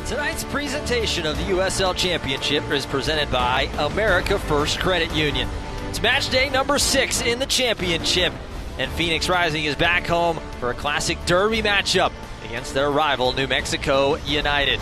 Tonight's presentation of the USL Championship is presented by America First Credit Union. It's match day number 6 in the championship, and Phoenix Rising is back home for a classic derby matchup against their rival, New Mexico United.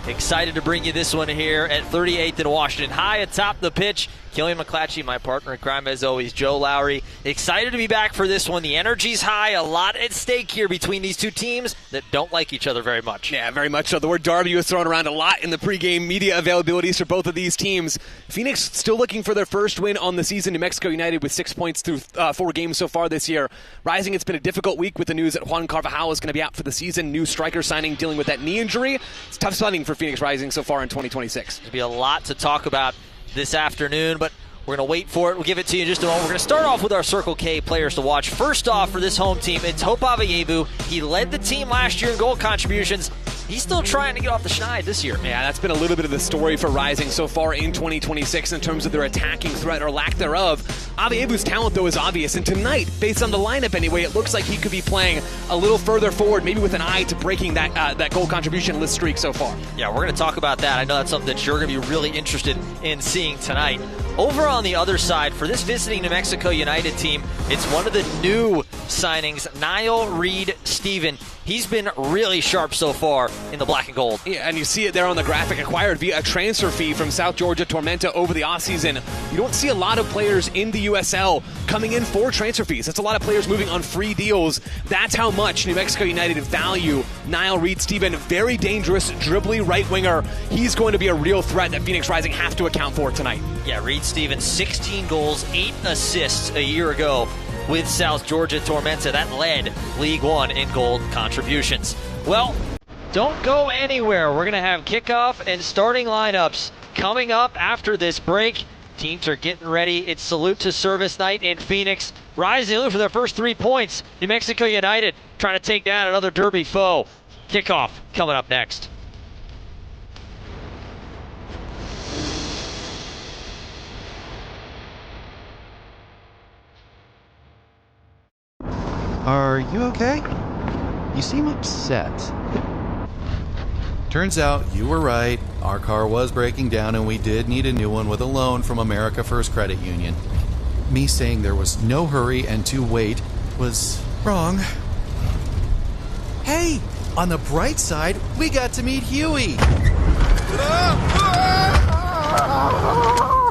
Excited to bring you this one here at 38th and Washington. High atop the pitch, Killian McClatchy, my partner in crime as always, Joe Lowry. Excited to be back for this one. The energy's high, a lot at stake here between these two teams that don't like each other very much. Yeah, very much so. The word derby was thrown around a lot in the pregame media availabilities for both of these teams. Phoenix still looking for their first win on the season. New Mexico United with 6 points through 4 games so far this year. Rising, it's been a difficult week with the news that Juan Carvajal is going to be out for the season. New striker signing, dealing with that knee injury. It's tough sledding for Phoenix Rising so far in 2026. There'll be a lot to talk about this afternoon, but we're going to wait for it. We'll give it to you in just a moment. We're going to start off with our Circle K players to watch. First off, for this home team, it's Hope Avayevu. He led the team last year in goal contributions. He's still trying to get off the schneid this year. Yeah, that's been a little bit of the story for Rising so far in 2026 in terms of their attacking threat or lack thereof. Avayevu's talent, though, is obvious. And tonight, based on the lineup anyway, it looks like he could be playing a little further forward, maybe with an eye to breaking that goal contribution list streak so far. Yeah, we're going to talk about that. I know that's something that you're going to be really interested in seeing tonight. Over on the other side, for this visiting New Mexico United team, it's one of the new signings, Niall Reed-Steven. He's been really sharp so far in the black and gold. Yeah, and you see it there on the graphic, acquired via a transfer fee from South Georgia Tormenta over the offseason. You don't see a lot of players in the USL coming in for transfer fees. That's a lot of players moving on free deals. That's how much New Mexico United value Niall Reed-Steven. Very dangerous, dribbly right winger. He's going to be a real threat that Phoenix Rising have to account for tonight. Yeah, Reed-Steven, 16 goals, 8 assists a year ago with South Georgia Tormenta. That led League One in goal contributions. Well, don't go anywhere. We're going to have kickoff and starting lineups coming up after this break. Teams are getting ready. It's salute to service night in Phoenix. Rising for their first 3 points. New Mexico United trying to take down another derby foe. Kickoff coming up next. Are you okay? You seem upset. Turns out you were right. Our car was breaking down and we did need a new one with a loan from America First Credit Union. Me saying there was no hurry and to wait was wrong. Hey, on the bright side, we got to meet Huey.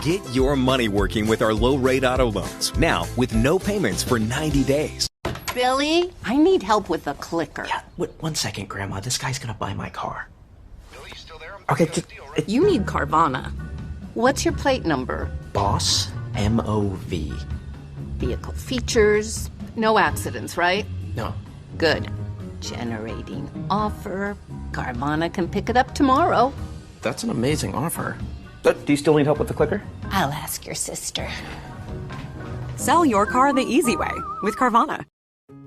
Get your money working with our low-rate auto loans. Now, with no payments for 90 days. Billy, I need help with the clicker. Yeah, one second, Grandma. This guy's gonna buy my car. Billy, you still there? Okay, You need Carvana. What's your plate number? Boss, M-O-V. Vehicle features, no accidents, right? No. Good. Generating offer. Carvana can pick it up tomorrow. That's an amazing offer. Do you still need help with the clicker? I'll ask your sister. Sell your car the easy way with Carvana.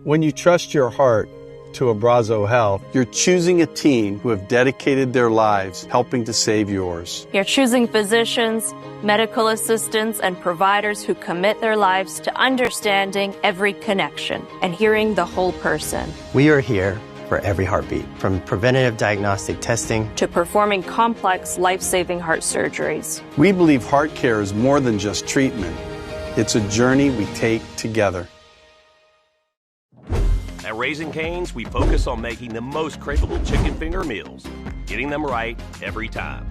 When you trust your heart to Abrazo Health, you're choosing a team who have dedicated their lives helping to save yours. You're choosing physicians, medical assistants, and providers who commit their lives to understanding every connection and hearing the whole person. We are here for every heartbeat, from preventative diagnostic testing to performing complex, life-saving heart surgeries. We believe heart care is more than just treatment. It's a journey we take together. At Raising Cane's, we focus on making the most craveable chicken finger meals, getting them right every time.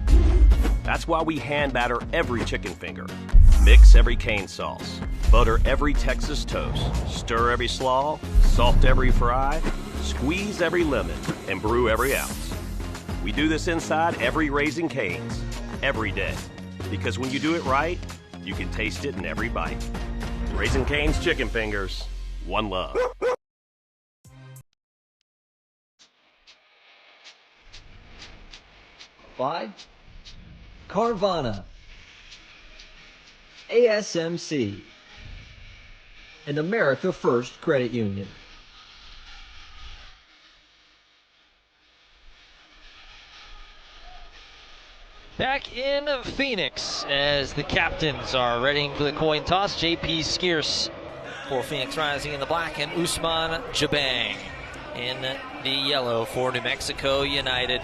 That's why we hand batter every chicken finger, mix every cane sauce, butter every Texas toast, stir every slaw, salt every fry, squeeze every lemon, and brew every ounce. We do this inside every Raising Cane's, every day. Because when you do it right, you can taste it in every bite. Raising Cane's chicken fingers, one love. By Carvana, ASMC, and America First Credit Union. Back in Phoenix as the captains are readying for the coin toss. JP Skierce for Phoenix Rising in the black and Usman Jabang in the yellow for New Mexico United.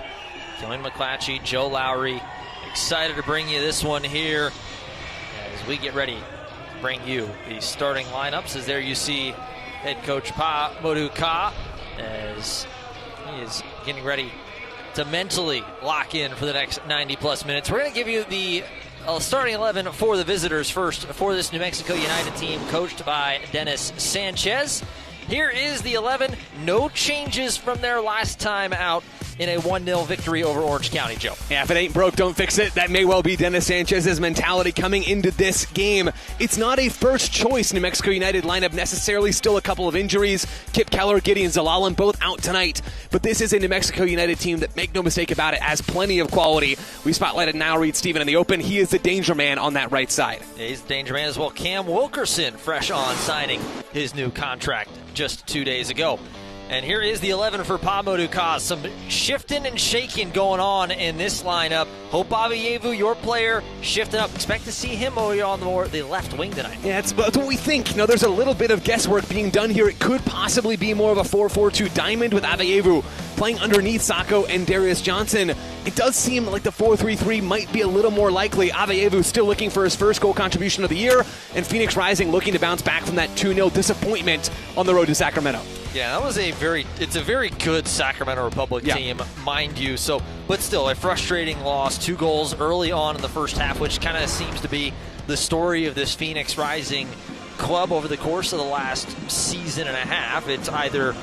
Killian McClatchy, Joe Lowry. Excited to bring you this one here as we get ready to bring you the starting lineups. As there you see head coach Pa Modu Ka as he is getting ready to mentally lock in for the next 90-plus minutes. We're going to give you the starting 11 for the visitors first for this New Mexico United team coached by Dennis Sanchez. Here is the 11. No changes from their last time out in a 1-0 victory over Orange County, Joe. Yeah, if it ain't broke, don't fix it. That may well be Dennis Sanchez's mentality coming into this game. It's not a first choice New Mexico United lineup necessarily. Still a couple of injuries. Kip Keller, Gideon Zalalem, both out tonight. But this is a New Mexico United team that, make no mistake about it, has plenty of quality. We spotlighted now Reed Stephen in the open. He is the danger man on that right side. Yeah, he's the danger man as well. Cam Wilkerson, fresh on signing his new contract just 2 days ago. And here is the 11 for Pa Modu Ka. Some shifting and shaking going on in this lineup. Hope Avievu, your player, shifting up. Expect to see him on the left wing tonight. Yeah, that's what we think. You know, there's a little bit of guesswork being done here. It could possibly be more of a 4-4-2 diamond with Avievu playing underneath Sacco and Darius Johnson. It does seem like the 4-3-3 might be a little more likely. Avievu still looking for his first goal contribution of the year, and Phoenix Rising looking to bounce back from that 2-0 disappointment on the road to Sacramento. Yeah, that was it's a very good Sacramento Republic team, mind you. So, but still, a frustrating loss. 2 goals early on in the first half, which kind of seems to be the story of this Phoenix Rising club over the course of the last season and a half. It's either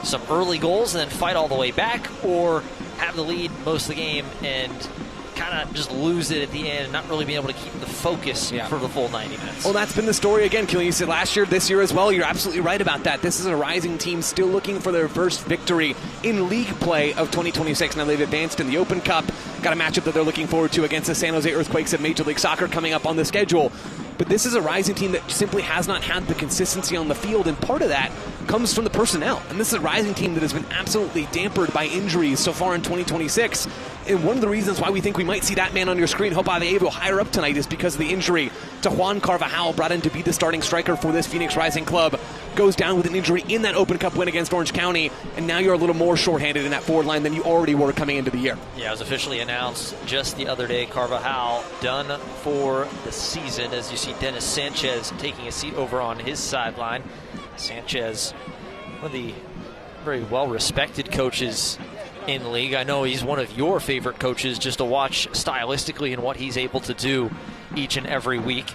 some early goals and then fight all the way back, or have the lead most of the game and kind of just lose it at the end and not really being able to keep the focus for the full 90 minutes. Well, that's been the story again, Killian. You said last year, this year as well. You're absolutely right about that. This is a Rising team still looking for their first victory in league play of 2026. Now they've advanced in the Open Cup. Got a matchup that they're looking forward to against the San Jose Earthquakes of Major League Soccer coming up on the schedule. But this is a Rising team that simply has not had the consistency on the field, and part of that comes from the personnel. And this is a Rising team that has been absolutely dampered by injuries so far in 2026. And one of the reasons why we think we might see that man on your screen, Hope Avievu, higher up tonight is because of the injury to Juan Carvajal, brought in to be the starting striker for this Phoenix Rising club. Goes down with an injury in that Open Cup win against Orange County, and now you're a little more shorthanded in that forward line than you already were coming into the year. Yeah, it was officially announced just the other day. Carvajal done for the season, as you see Dennis Sanchez taking a seat over on his sideline. Sanchez, one of the very well-respected coaches in the league. I know he's one of your favorite coaches just to watch stylistically and what he's able to do each and every week.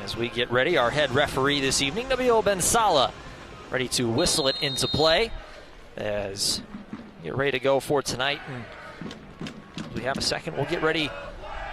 As we get ready, our head referee this evening, Nabil Ben Salah, ready to whistle it into play as we get ready to go for tonight. And as we have a second, we'll get ready,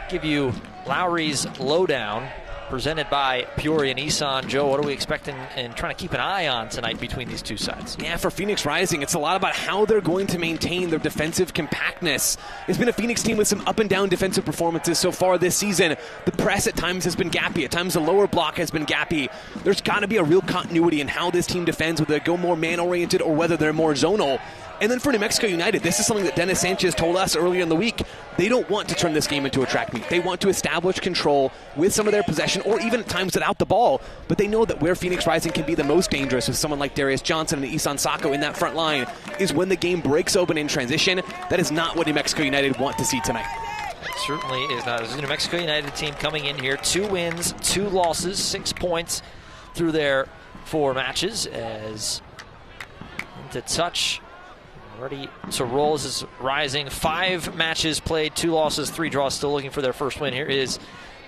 give you Lowry's Lowdown, presented by Peoria Nissan. Joe, what are we expecting and trying to keep an eye on tonight between these two sides? Yeah, for Phoenix Rising, it's a lot about how they're going to maintain their defensive compactness. It's been a Phoenix team with some up and down defensive performances so far this season. The press at times has been gappy. At times the lower block has been gappy. There's got to be a real continuity in how this team defends, whether they go more man-oriented or whether they're more zonal. And then for New Mexico United, this is something that Dennis Sanchez told us earlier in the week. They don't want to turn this game into a track meet. They want to establish control with some of their possession, or even at times without the ball. But they know that where Phoenix Rising can be the most dangerous with someone like Darius Johnson and Isan Sacco in that front line is when the game breaks open in transition. That is not what New Mexico United want to see tonight. It certainly is not. This is a New Mexico United team coming in here. 2 wins, 2 losses, 6 points through their 4 matches. As into touch, ready to roll. This is Rising. 5 matches played, 2 losses, 3 draws, still looking for their first win. Here is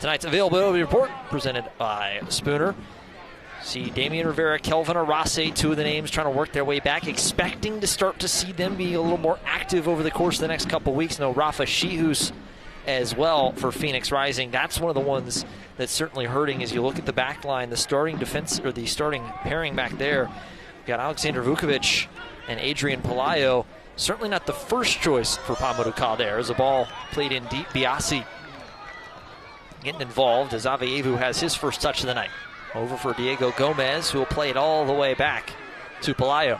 tonight's availability report presented by Spooner. See Damian Rivera, Kelvin Arase, 2 of the names trying to work their way back, expecting to start to see them be a little more active over the course of the next couple weeks. No, Rafa Shihus as well for Phoenix Rising. That's one of the ones that's certainly hurting as you look at the back line, the starting defense, or the starting pairing back there. We've got Alexander Vukovic and Adrian Palayo. Certainly not the first choice for Pa Modu Ka there, as the ball played in deep. Biasi getting involved as Avievu has his first touch of the night. Over for Diego Gomez, who will play it all the way back to Palayo.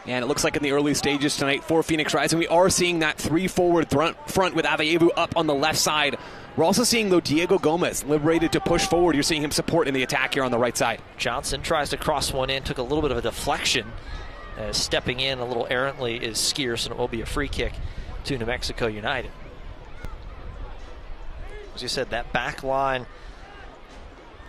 And it looks like in the early stages tonight for Phoenix Rising, we are seeing that 3 forward front with Avievu up on the left side. We're also seeing, though, Diego Gomez liberated to push forward. You're seeing him support in the attack here on the right side. Johnson tries to cross one in, took a little bit of a deflection Stepping in a little errantly is Skiers, and it will be a free kick to New Mexico United. As you said, that back line,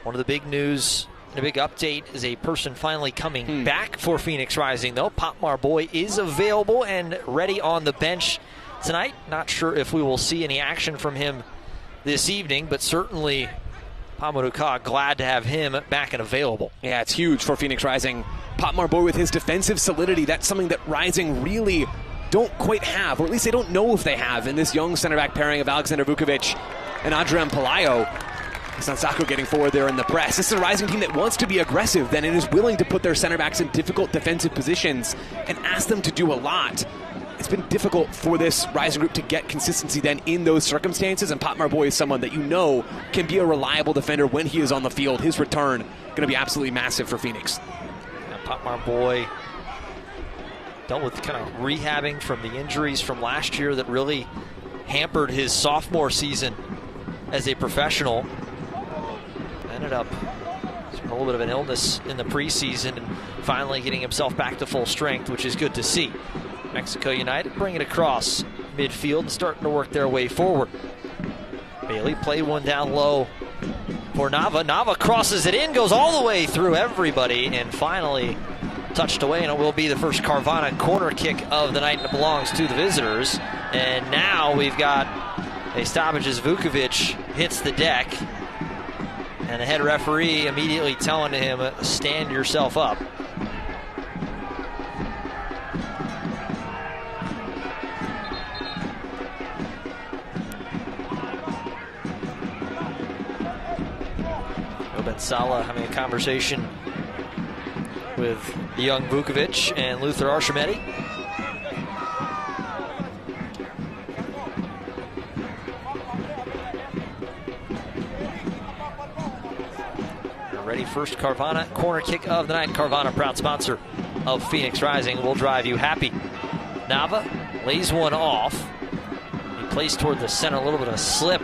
one of the big news, the big update is a person finally coming back for Phoenix Rising, though. Potmar Boy is available and ready on the bench tonight. Not sure if we will see any action from him this evening, but certainly Pamaruka glad to have him back and available. Yeah, it's huge for Phoenix Rising. Potmar Boy with his defensive solidity, that's something that Rising really don't quite have, or at least they don't know if they have, in this young center back pairing of Alexander Vukovic and Adrian Pelayo. Sansako getting forward there in the press. This is a Rising team that wants to be aggressive, then it is willing to put their center backs in difficult defensive positions and ask them to do a lot. It's been difficult for this Rising group to get consistency then in those circumstances, and Potmar Boy is someone that you know can be a reliable defender when he is on the field. His return going to be absolutely massive for Phoenix. Potmar Boy dealt with kind of rehabbing from the injuries from last year that really hampered his sophomore season as a professional. Ended up a little bit of an illness in the preseason and finally getting himself back to full strength, which is good to see. Mexico United bring it across midfield and starting to work their way forward. Bailey played one down low for Nava. Nava crosses it in, goes all the way through everybody, and finally touched away, and it will be the first Carvana corner kick of the night, and it belongs to the visitors. And now we've got a stoppage as Vukovic hits the deck, and the head referee immediately telling him, stand yourself up. Salah having a conversation with the young Vukovic and Luther Archimedes. Ready, first Carvana corner kick of the night. Carvana, proud sponsor of Phoenix Rising, will drive you happy. Nava lays one off. He plays toward the center, a little bit of a slip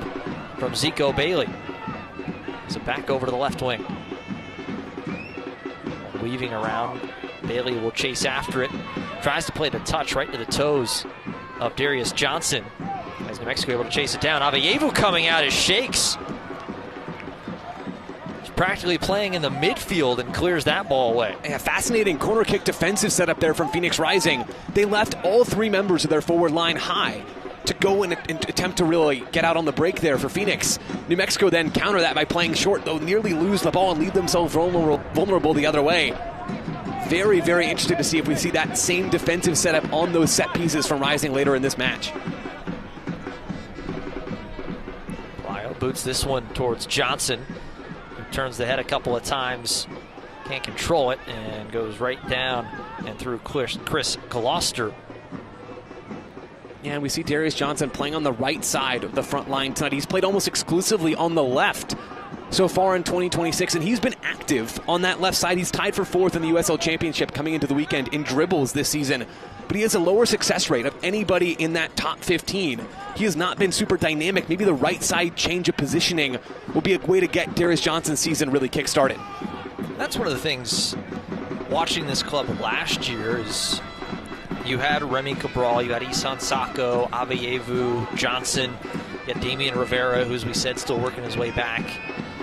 from Zico Bailey. So back over to the left wing. Weaving around. Bailey will chase after it. Tries to play the touch right to the toes of Darius Johnson. As New Mexico able to chase it down. Avayevu coming out as Shakes. He's practically playing in the midfield and clears that ball away. Yeah, fascinating corner kick defensive setup there from Phoenix Rising. They left all three members of their forward line high to go and attempt to really get out on the break there for Phoenix. New Mexico then counter that by playing short, though nearly lose the ball and leave themselves vulnerable the other way. Very, very interested to see if we see that same defensive setup on those set pieces from Rising later in this match. Lyle boots this one towards Johnson, who turns the head a couple of times, can't control it, and goes right down and through Chris Gloucester. Yeah, we see Darius Johnson playing on the right side of the front line tonight. He's played almost exclusively on the left so far in 2026, and he's been active on that left side. He's tied for fourth in the USL Championship coming into the weekend in dribbles this season, but he has a lower success rate of anybody in that top 15. He has not been super dynamic. Maybe the right side change of positioning will be a way to get Darius Johnson's season really kick-started. That's one of the things watching this club last year is you had Remy Cabral, you had Isan Sako, Avayevu, Johnson, you had Damian Rivera, who, as we said, still working his way back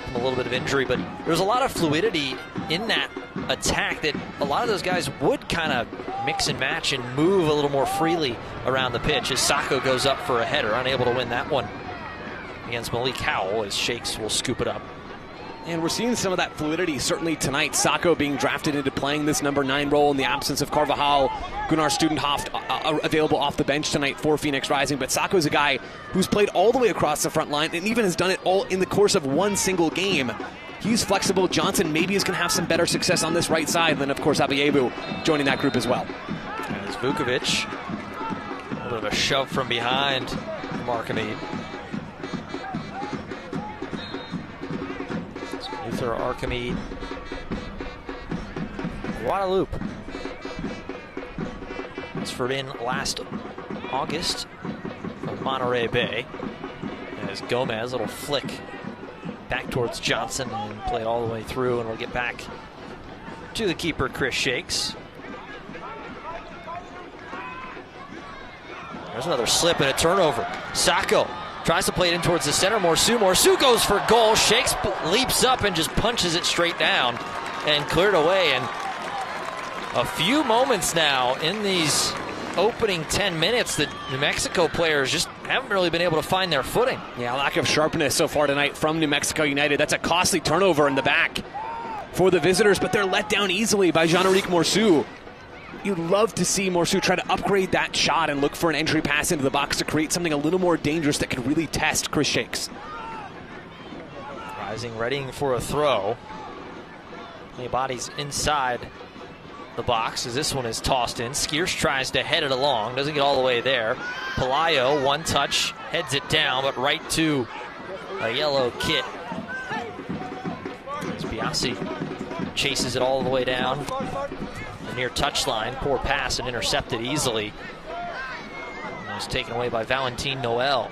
from a little bit of injury. But there's a lot of fluidity in that attack that a lot of those guys would kind of mix and match and move a little more freely around the pitch as Sako goes up for a header, unable to win that one against Malik Howell, as Shakes will scoop it up. And we're seeing some of that fluidity certainly tonight. Sako being drafted into playing this number 9 role in the absence of Carvajal. Gunnar Studenhoft available off the bench tonight for Phoenix Rising. But Sako is a guy who's played all the way across the front line and even has done it all in the course of one single game. He's flexible. Johnson maybe is going to have some better success on this right side. And then, of course, Avayevu joining that group as well. As Vukovic, a little bit of a shove from behind from Archimedes. Luther Archimedes, Guadalupe. Transferred in last August from Monterey Bay. As Gomez, a little flick back towards Johnson and played all the way through, and we'll get back to the keeper, Chris Shakes. There's another slip and a turnover. Sacco tries to play it in towards the center. Morsu goes for goal. Shakes, leaps up and just punches it straight down and cleared away. And a few moments now in these opening 10 minutes that New Mexico players just haven't really been able to find their footing. Yeah, lack of sharpness so far tonight from New Mexico United. That's a costly turnover in the back for the visitors, but they're let down easily by Jean-Eric Morsu. You'd love to see Morsu try to upgrade that shot and look for an entry pass into the box to create something a little more dangerous that could really test Chris Shakes. Rising, readying for a throw. Many bodies inside the box as this one is tossed in. Skierce tries to head it along, doesn't get all the way there. Pelayo, one touch, heads it down, but right to a yellow kit. As Biasi chases it all the way down the near touchline. Poor pass and intercepted easily. And it was taken away by Valentin Noel.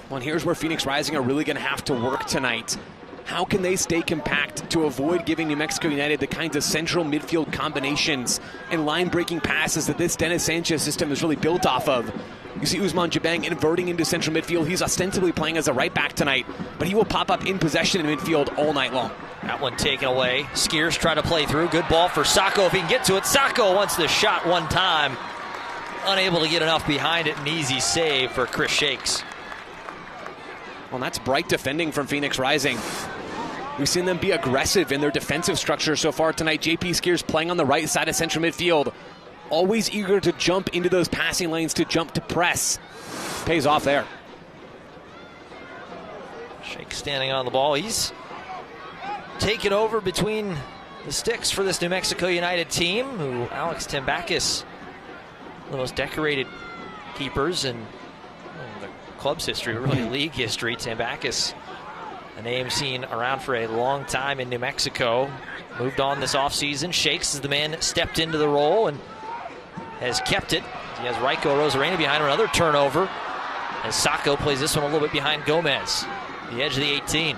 Well, and here's where Phoenix Rising are really going to have to work tonight. How can they stay compact to avoid giving New Mexico United the kinds of central midfield combinations and line-breaking passes that this Dennis Sanchez system is really built off of? You see Ousmane Dieng inverting into central midfield. He's ostensibly playing as a right back tonight, but he will pop up in possession in midfield all night long. That one taken away. Skierce trying to play through. Good ball for Sacco if he can get to it. Sacco wants the shot one time. Unable to get enough behind it. An easy save for Chris Shakes. Well, that's bright defending from Phoenix Rising. We've seen them be aggressive in their defensive structure so far tonight. JP Skierce playing on the right side of central midfield. Always eager to jump into those passing lanes, to jump to press. Pays off there. Shakes standing on the ball. He's taken over between the sticks for this New Mexico United team, who Alex Tambakis, one of the most decorated keepers in the club's history, really league history. Tambakis, a name seen around for a long time in New Mexico. Moved on this offseason. Shakes is the man that stepped into the role and has kept it. He has Raiko Rosarena behind him. Another turnover as Sacco plays this one a little bit behind Gomez, the edge of the 18.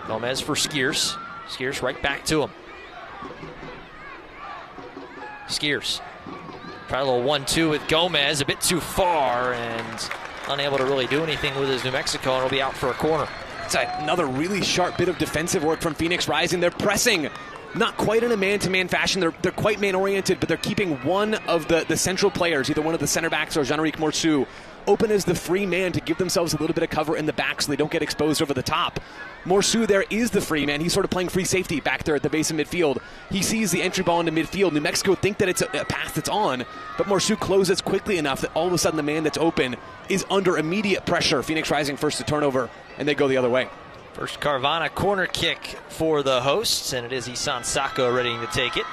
Gomez for Skierce. Skierce right back to him. Skierce try a little 1-2 with Gomez, a bit too far and unable to really do anything with his New Mexico, and will be out for a corner. It's another really sharp bit of defensive work from Phoenix Rising. They're pressing, not quite in a man-to-man fashion. They're quite man-oriented, but they're keeping one of the central players, either one of the center backs or Jean-Eric Morsu, open as the free man to give themselves a little bit of cover in the back so they don't get exposed over the top. Morsu there is the free man. He's sort of playing free safety back there at the base of midfield. He sees the entry ball into midfield. New Mexico think that it's a pass that's on, but Morsu closes quickly enough that all of a sudden the man that's open is under immediate pressure. Phoenix Rising first to turnover, and they go the other way. First Carvana corner kick for the hosts, and it is Isan Sacco ready to take it.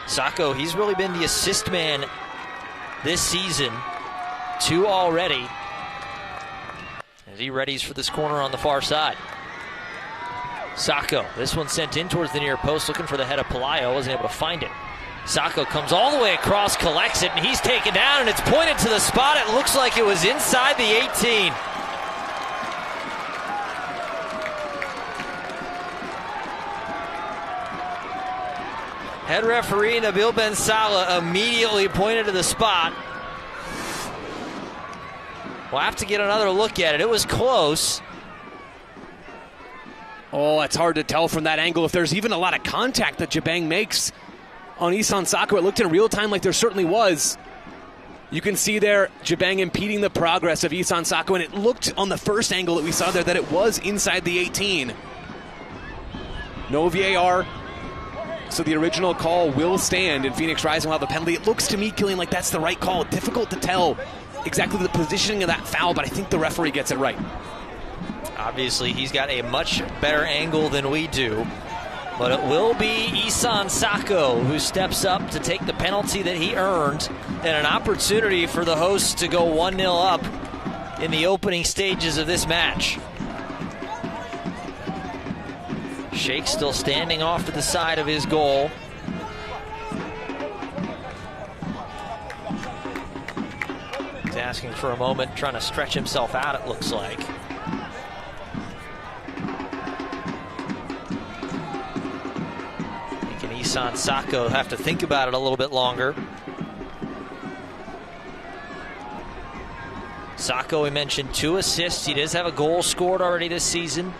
Sacco, he's really been the assist man this season. 2 already. As he readies for this corner on the far side. Sacco, this one sent in towards the near post, looking for the head of Pelayo, wasn't able to find it. Sacco comes all the way across, collects it, and he's taken down, and it's pointed to the spot. It looks like it was inside the 18. Head referee Nabil Ben Salah immediately pointed to the spot. We'll have to get another look at it. It was close. Oh, it's hard to tell from that angle if there's even a lot of contact that Dieng makes on Isan Sacco. It looked in real time like there certainly was. You can see there Dieng impeding the progress of Isan Sacco, and it looked on the first angle that we saw there that it was inside the 18. No VAR. So the original call will stand, and Phoenix Rising will have a penalty. It looks to me, Killian, like that's the right call. Difficult to tell exactly the positioning of that foul, but I think the referee gets it right. Obviously, he's got a much better angle than we do, but it will be Isan Sacco who steps up to take the penalty that he earned, and an opportunity for the hosts to go 1-0 up in the opening stages of this match. Shake still standing off to the side of his goal. He's asking for a moment, trying to stretch himself out, it looks like. Making Isan Sacco have to think about it a little bit longer. Sacco, we mentioned, 2 assists. He does have a goal scored already this season.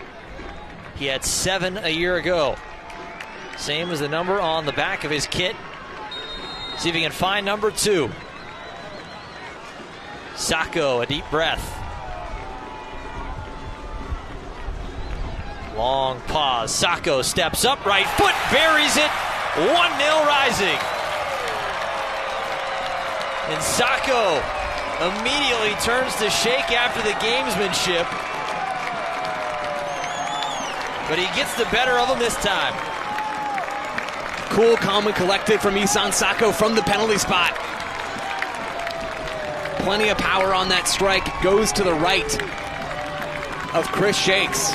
He had 7 a year ago. Same as the number on the back of his kit. See if he can find number 2. Sacco, a deep breath. Long pause. Sacco steps up, right foot, buries it. 1-0 Rising. And Sacco immediately turns to shake after the gamesmanship. But he gets the better of him this time. Cool, calm, and collected from Isan Sacco from the penalty spot. Plenty of power on that strike. Goes to the right of Chris Shakes.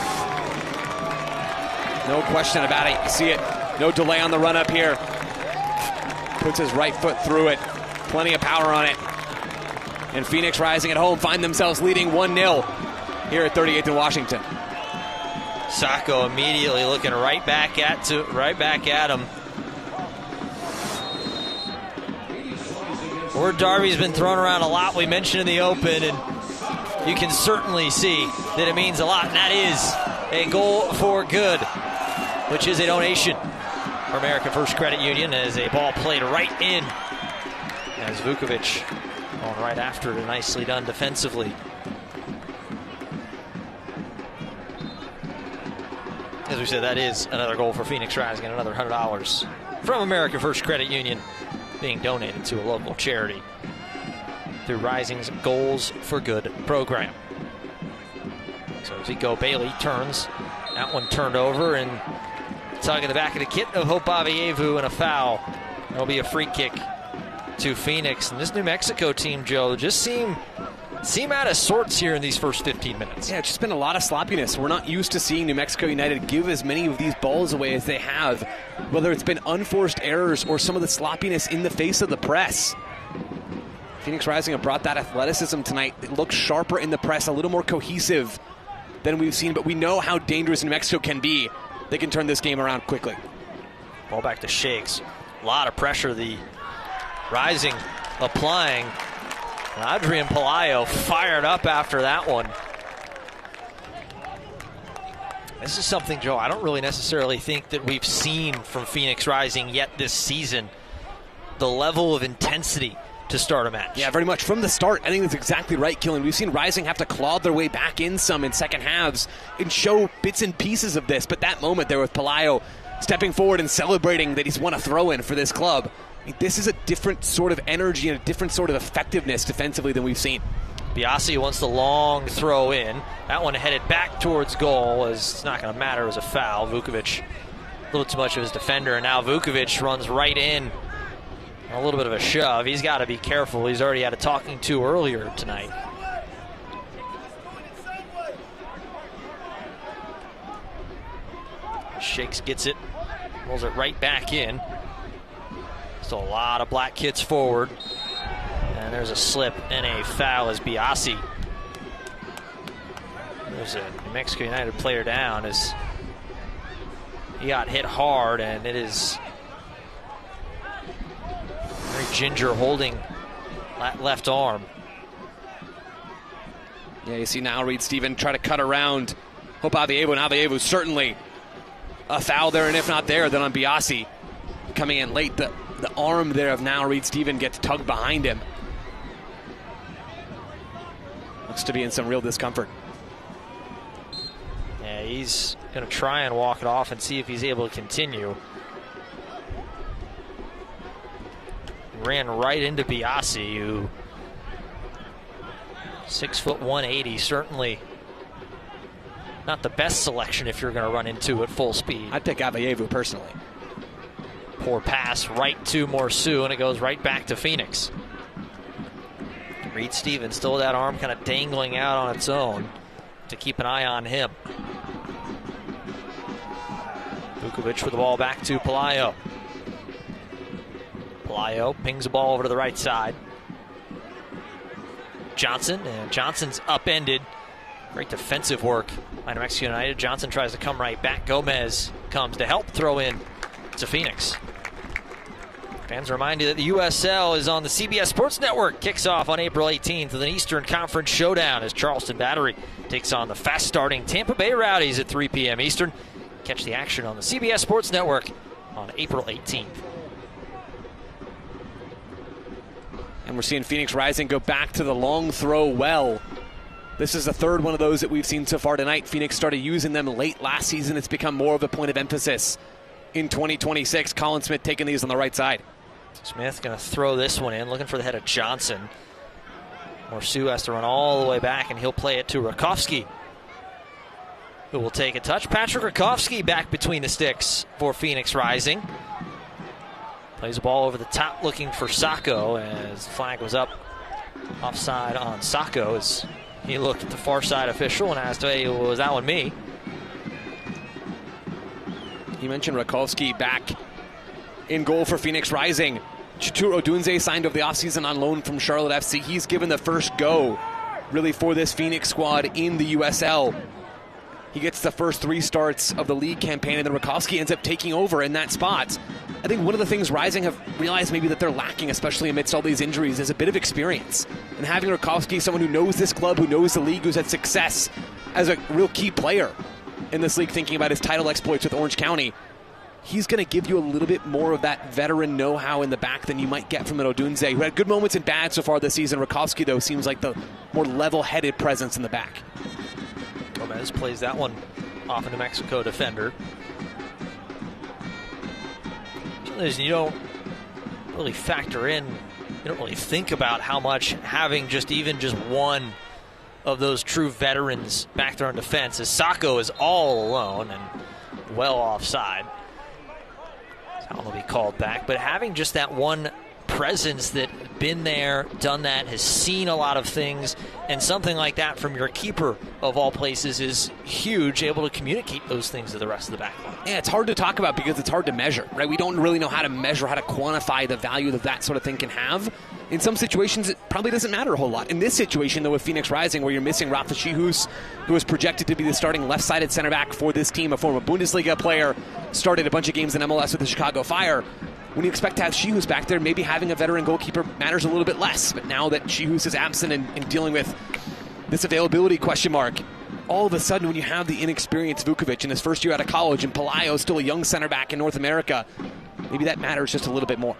No question about it. You see it. No delay on the run up here. Puts his right foot through it. Plenty of power on it. And Phoenix Rising at home find themselves leading 1-0 here at 38th and Washington. Sacco immediately looking right back at him. Word Darby's been thrown around a lot. We mentioned in the open, and you can certainly see that it means a lot. And that is a goal for good, which is a donation for American First Credit Union, as a ball played right in, as Vukovic going right after it, nicely done defensively. As we said, that is another goal for Phoenix Rising, and another $100 from American First Credit Union being donated to a local charity through Rising's Goals for Good program. So Zico Bailey turns. That one turned over, and tugging the back of the kit of Hope Avievu, and a foul. There'll be a free kick to Phoenix. And this New Mexico team, Joe, just seem out of sorts here in these first 15 minutes. Yeah, it's just been a lot of sloppiness. We're not used to seeing New Mexico United give as many of these balls away as they have, whether it's been unforced errors or some of the sloppiness in the face of the press. Phoenix Rising have brought that athleticism tonight. It looks sharper in the press, a little more cohesive than we've seen, but we know how dangerous New Mexico can be. They can turn this game around quickly. Ball back to Shakes. A lot of pressure the Rising applying. And Adrian Pelayo fired up after that one. This is something, Joe, I don't really necessarily think that we've seen from Phoenix Rising yet this season. The level of intensity to start a match. Yeah, very much from the start. I think that's exactly right, Killen. We've seen Rising have to claw their way back in some in second halves and show bits and pieces of this. But that moment there with Pelayo stepping forward and celebrating that he's won a throw-in for this club, I mean, this is a different sort of energy and a different sort of effectiveness defensively than we've seen. Biasi wants the long throw in. That one headed back towards goal, as it's not going to matter. It was a foul. Vukovic, a little too much of his defender, and now Vukovic runs right in. A little bit of a shove. He's got to be careful. He's already had a talking to earlier tonight. Shakes gets it, rolls it right back in. Still a lot of black kits forward. And there's a slip and a foul as Biasi. There's a New Mexico United player down as he got hit hard, and it is very Ginger holding that left arm. Yeah, you see now Reed Stephen try to cut around Hope Avievu, and Avievu certainly a foul there, and if not there, then on Biasi coming in late. The arm there of now Reed Stephen gets tugged behind him. Looks to be in some real discomfort. Yeah, he's going to try and walk it off and see if he's able to continue. Ran right into Biasi, who 6'1", 180, certainly not the best selection if you're going to run into at full speed. I'd pick Avievu personally. Poor pass right to Morsu, and it goes right back to Phoenix. Reed Stevens still with that arm kind of dangling out on its own to keep an eye on him. Vukovic with the ball back to Pelayo. Pelayo pings the ball over to the right side. Johnson, and Johnson's upended. Great defensive work by New Mexico United. Johnson tries to come right back. Gomez comes to help throw in to Phoenix. Fans remind you that the USL is on the CBS Sports Network. Kicks off on April 18th with an Eastern Conference showdown as Charleston Battery takes on the fast-starting Tampa Bay Rowdies at 3 p.m. Eastern. Catch the action on the CBS Sports Network on April 18th. And we're seeing Phoenix Rising go back to the long throw well. This is the third one of those that we've seen so far tonight. Phoenix started using them late last season. It's become more of a point of emphasis in 2026. Colin Smith taking these on the right side. Smith going to throw this one in, looking for the head of Johnson. Morsu has to run all the way back, and he'll play it to Rakowski, who will take a touch. Patrick Rakowski back between the sticks for Phoenix Rising. Plays the ball over the top, looking for Sacco, as the flag was up offside on Sacco, as he looked at the far side official and asked, hey, was that one me? You mentioned Rakowski back in goal for Phoenix Rising. Chituro Dunze signed over the offseason on loan from Charlotte FC. He's given the first go, really, for this Phoenix squad in the USL. He gets the first 3 starts of the league campaign, and then Rakowski ends up taking over in that spot. I think one of the things Rising have realized maybe that they're lacking, especially amidst all these injuries, is a bit of experience. And having Rakowski, someone who knows this club, who knows the league, who's had success as a real key player in this league, thinking about his title exploits with Orange County, he's going to give you a little bit more of that veteran know-how in the back than you might get from an Odunze, who had good moments and bad so far this season. Rakowski, though, seems like the more level-headed presence in the back. Gomez plays that one off a New Mexico defender. You don't really factor in, you don't really think about how much having even just one of those true veterans back there on defense, as Sacco is all alone and well offside. That one will be called back, but having just that one presence that been there, done that, has seen a lot of things, and something like that from your keeper of all places is huge, able to communicate those things to the rest of the back line. Yeah, it's hard to talk about because it's hard to measure, right? We don't really know how to measure, how to quantify the value that that sort of thing can have. In some situations, it probably doesn't matter a whole lot. In this situation, though, with Phoenix Rising, where you're missing Rafa Shihus, who is projected to be the starting left-sided center back for this team, a former Bundesliga player, started a bunch of games in MLS with the Chicago Fire. When you expect to have Shihus back there, maybe having a veteran goalkeeper matters a little bit less. But now that Shihus is absent and dealing with this availability question mark, all of a sudden when you have the inexperienced Vukovic in his first year out of college and Pelayo still a young center back in North America, maybe that matters just a little bit more.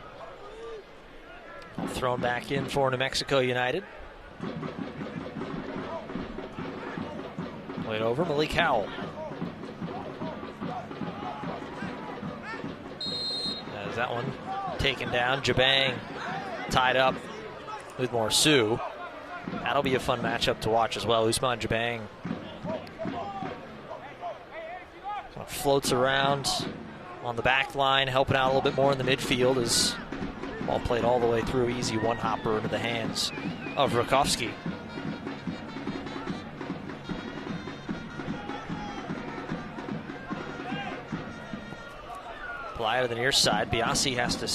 Thrown back in for New Mexico United. Played over Malik Howell. As that one taken down, Jabang tied up with Morsu. That'll be a fun matchup to watch as well. Usman Jabang floats around on the back line, helping out a little bit more in the midfield as ball played all the way through, easy one-hopper into the hands of Rakowski. Playa to the near side. Biasi has to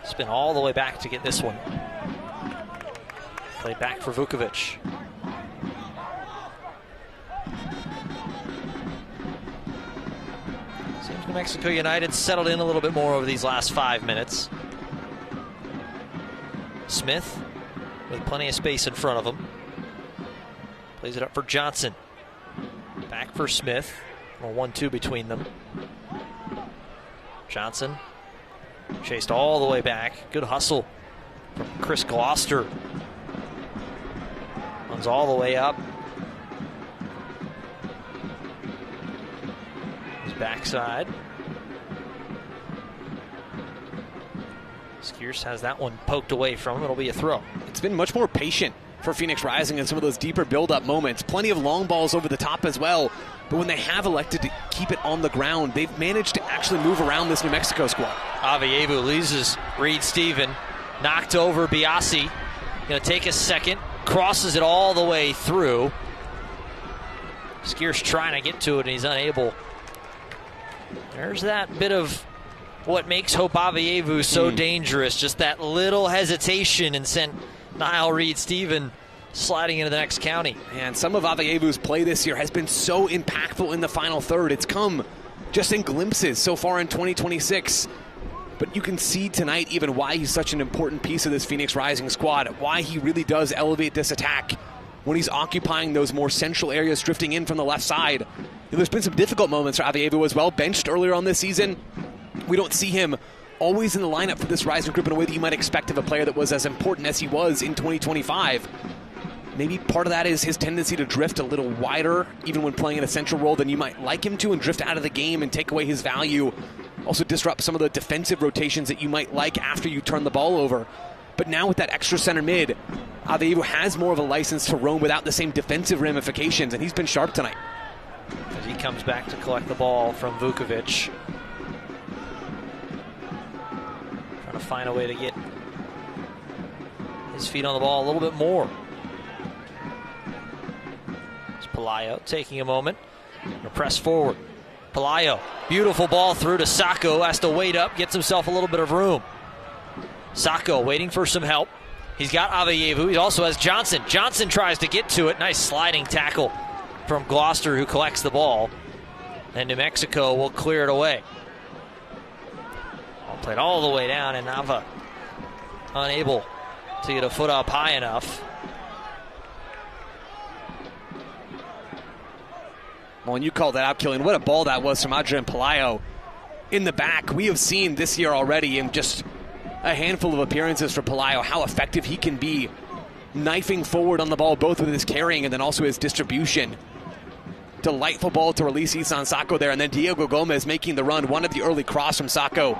spin all the way back to get this one. Played back for Vukovic. Seems New Mexico United settled in a little bit more over these last 5 minutes. Smith with plenty of space in front of him. Plays it up for Johnson. Back for Smith. A 1-2 between them. Johnson chased all the way back. Good hustle from Chris Gloucester. Runs all the way up. His backside. Skiers has that one poked away from him. It'll be a throw. It's been much more patient for Phoenix Rising in some of those deeper build-up moments. Plenty of long balls over the top as well. But when they have elected to keep it on the ground, they've managed to actually move around this New Mexico squad. Avievu loses Reed Steven. Knocked over Biasi. Going to take a second. Crosses it all the way through. Skiers trying to get to it, and he's unable. There's that bit of what makes Hope Avievu so dangerous. Just that little hesitation and sent Niall Reed Steven sliding into the next county. And some of Avievu's play this year has been so impactful in the final third. It's come just in glimpses so far in 2026. But you can see tonight even why he's such an important piece of this Phoenix Rising squad, why he really does elevate this attack when he's occupying those more central areas, drifting in from the left side. There's been some difficult moments for Avievu as well, benched earlier on this season. We don't see him always in the lineup for this Rising group in a way that you might expect of a player that was as important as he was in 2025. Maybe part of that is his tendency to drift a little wider, even when playing in a central role, than you might like him to, and drift out of the game and take away his value. Also disrupt some of the defensive rotations that you might like after you turn the ball over. But now with that extra center mid, Avievu has more of a license to roam without the same defensive ramifications, and he's been sharp tonight. As he comes back to collect the ball from Vukovic. Trying to find a way to get his feet on the ball a little bit more. It's Pelayo taking a moment. Gonna press forward. Pelayo, beautiful ball through to Sacco, has to wait up, gets himself a little bit of room. Sacco waiting for some help. He's got Avievu, he also has Johnson. Johnson tries to get to it, nice sliding tackle from Gloucester, who collects the ball. And New Mexico will clear it away. Ball played all the way down, and Nava unable to get a foot up high enough. Well, and you called that out, Killian. What a ball that was from Adrian Pelayo in the back. We have seen this year already in just a handful of appearances for Pelayo how effective he can be knifing forward on the ball, both with his carrying and then also his distribution. Delightful ball to release Isan Sacco there, and then Diego Gomez making the run. Wanted the early cross from Sacco.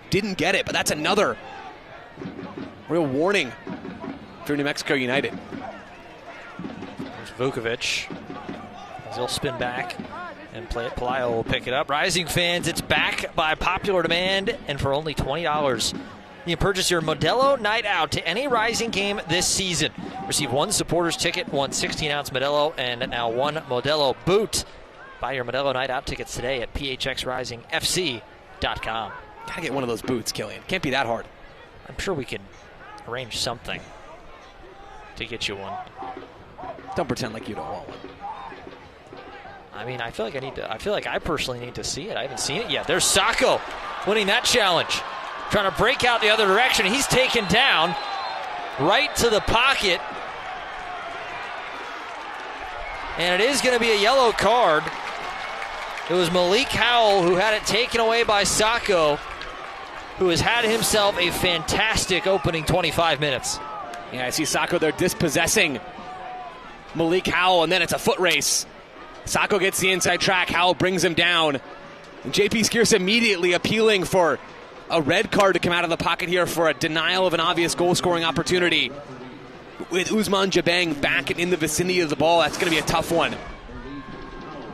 Didn't get it, but that's another real warning for New Mexico United. There's Vukovic. He'll spin back and play it. Pelayo will pick it up. Rising fans, it's back by popular demand, and for only $20. You can purchase your Modelo Night Out to any Rising game this season. Receive one supporter's ticket, one 16-ounce Modelo, and now one Modelo boot. Buy your Modelo Night Out tickets today at phxrisingfc.com. Gotta get one of those boots, Killian. Can't be that hard. I'm sure we can arrange something to get you one. Don't pretend like you don't want one. I mean, I feel like I personally need to see it. I haven't seen it yet. There's Sacco winning that challenge. Trying to break out the other direction. He's taken down right to the pocket. And it is going to be a yellow card. It was Malik Howell who had it taken away by Sacco, who has had himself a fantastic opening 25 minutes. Yeah, I see Sacco there dispossessing Malik Howell, and then it's a foot race. Sacco gets the inside track. Howell brings him down. And JP Skierce immediately appealing for a red card to come out of the pocket here for a denial of an obvious goal-scoring opportunity. With Ousmane Jabang back and in the vicinity of the ball, that's going to be a tough one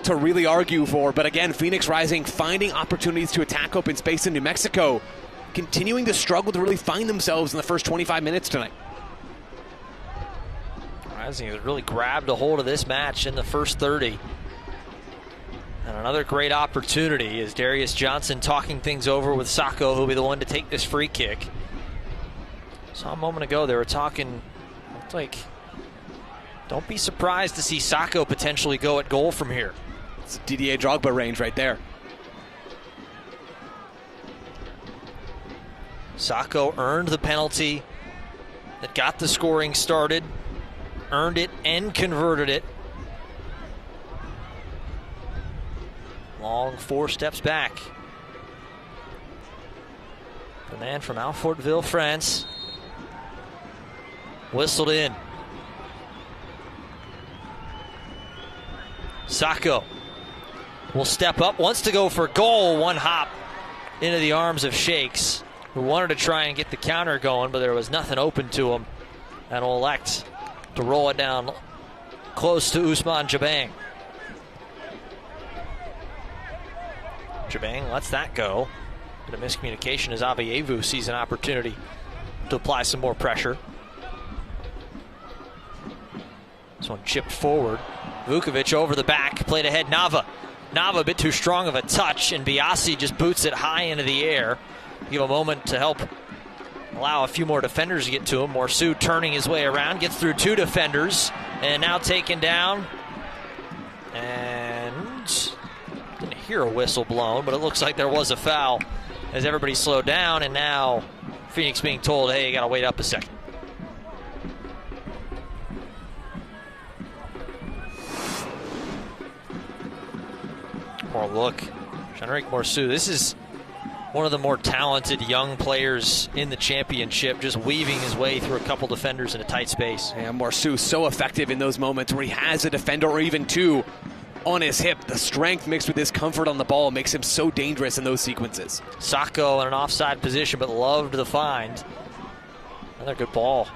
to really argue for. But again, Phoenix Rising finding opportunities to attack open space in New Mexico, continuing to struggle to really find themselves in the first 25 minutes tonight. Rising has really grabbed a hold of this match in the first 30. And another great opportunity is Darius Johnson talking things over with Sacco, who'll be the one to take this free kick. Saw a moment ago they were talking, looked like, don't be surprised to see Sacco potentially go at goal from here. It's Didier Drogba range right there. Sacco earned the penalty that got the scoring started, earned it and converted it. Long 4 steps back. The man from Alfortville, France, whistled in. Sacco will step up, wants to go for goal. One hop into the arms of Shakes, who wanted to try and get the counter going, but there was nothing open to him, and will elect to roll it down close to Ousmane Jabang. Jabang lets that go. Bit of miscommunication as Avievu sees an opportunity to apply some more pressure. This one chipped forward. Vukovic over the back, played ahead Nava. Nava a bit too strong of a touch, and Biasi just boots it high into the air. Give a moment to help allow a few more defenders to get to him. Morsu turning his way around, gets through 2 defenders, and now taken down. And didn't hear a whistle blown, but it looks like there was a foul as everybody slowed down, and now Phoenix being told, hey, you got to wait up a second. More look. Jean-Eric Morceau. This is one of the more talented young players in the championship, just weaving his way through a couple defenders in a tight space. Yeah, Morceau so effective in those moments where he has a defender or even two on his hip. The strength mixed with his comfort on the ball makes him so dangerous in those sequences. Sacco in an offside position, but loved the find. Another good ball.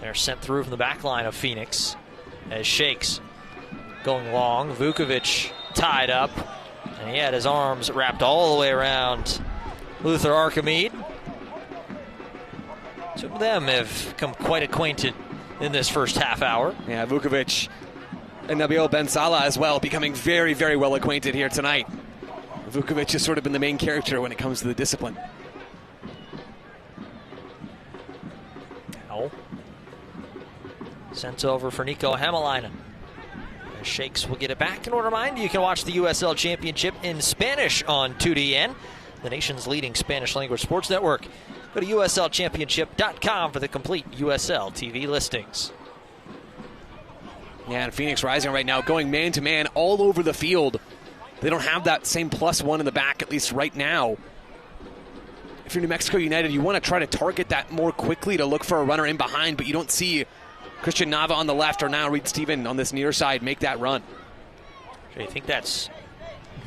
They're sent through from the back line of Phoenix as Shakes going long. Vukovic tied up, and he had his arms wrapped all the way around Luther Archimede. Two of them have come quite acquainted in this first half hour. Yeah, Vukovic and Nabil Ben Salah as well, becoming very, very well acquainted here tonight. Vukovic has sort of been the main character when it comes to the discipline. Now, sent over for Nico Hämäläinen. Shakes will get it back. And to remind you, you can watch the USL Championship in Spanish on 2DN, the nation's leading Spanish language sports network. Go to USLChampionship.com for the complete USL TV listings. Yeah, and Phoenix Rising right now going man-to-man all over the field. They don't have that same +1 in the back, at least right now. If you're New Mexico United, you want to try to target that more quickly to look for a runner in behind, but you don't see Christian Nava on the left or now Reed Steven on this near side make that run. Do you think that's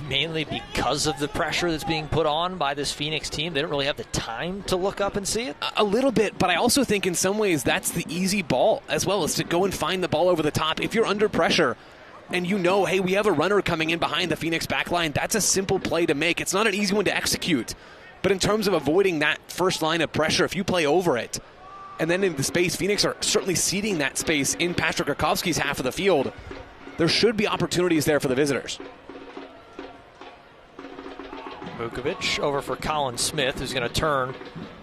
mainly because of the pressure that's being put on by this Phoenix team? They don't really have the time to look up and see it? A little bit, but I also think in some ways that's the easy ball as well, is to go and find the ball over the top. If you're under pressure and you know, hey, we have a runner coming in behind the Phoenix backline, that's a simple play to make. It's not an easy one to execute, but in terms of avoiding that first line of pressure, if you play over it, and then in the space, Phoenix are certainly ceding that space in Patrick Rakowski's half of the field. There should be opportunities there for the visitors. Vukovic over for Colin Smith, who's going to turn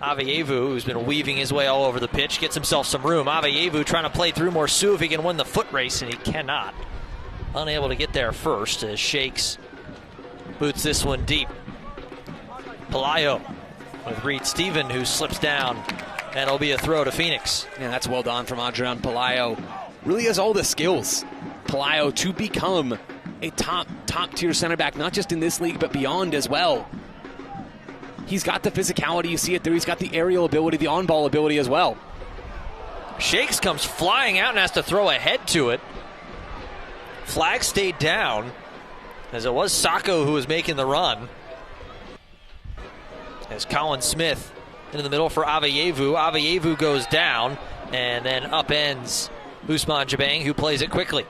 Avievu, who's been weaving his way all over the pitch, gets himself some room. Avievu trying to play through Morceau if he can win the foot race, and he cannot. Unable to get there first as Shakes boots this one deep. Pelayo with Reed Steven, who slips down. And it'll be a throw to Phoenix. Yeah, that's well done from Adrian Pelayo. Really has all the skills, Pelayo, to become a top-tier center back, not just in this league, but beyond as well. He's got the physicality, you see it there. He's got the aerial ability, the on-ball ability as well. Shakes comes flying out and has to throw ahead to it. Flag stayed down, as it was Sacco who was making the run. As Colin Smith into the middle for Avievu. Avievu goes down and then upends Ousmane Jabang, who plays it quickly.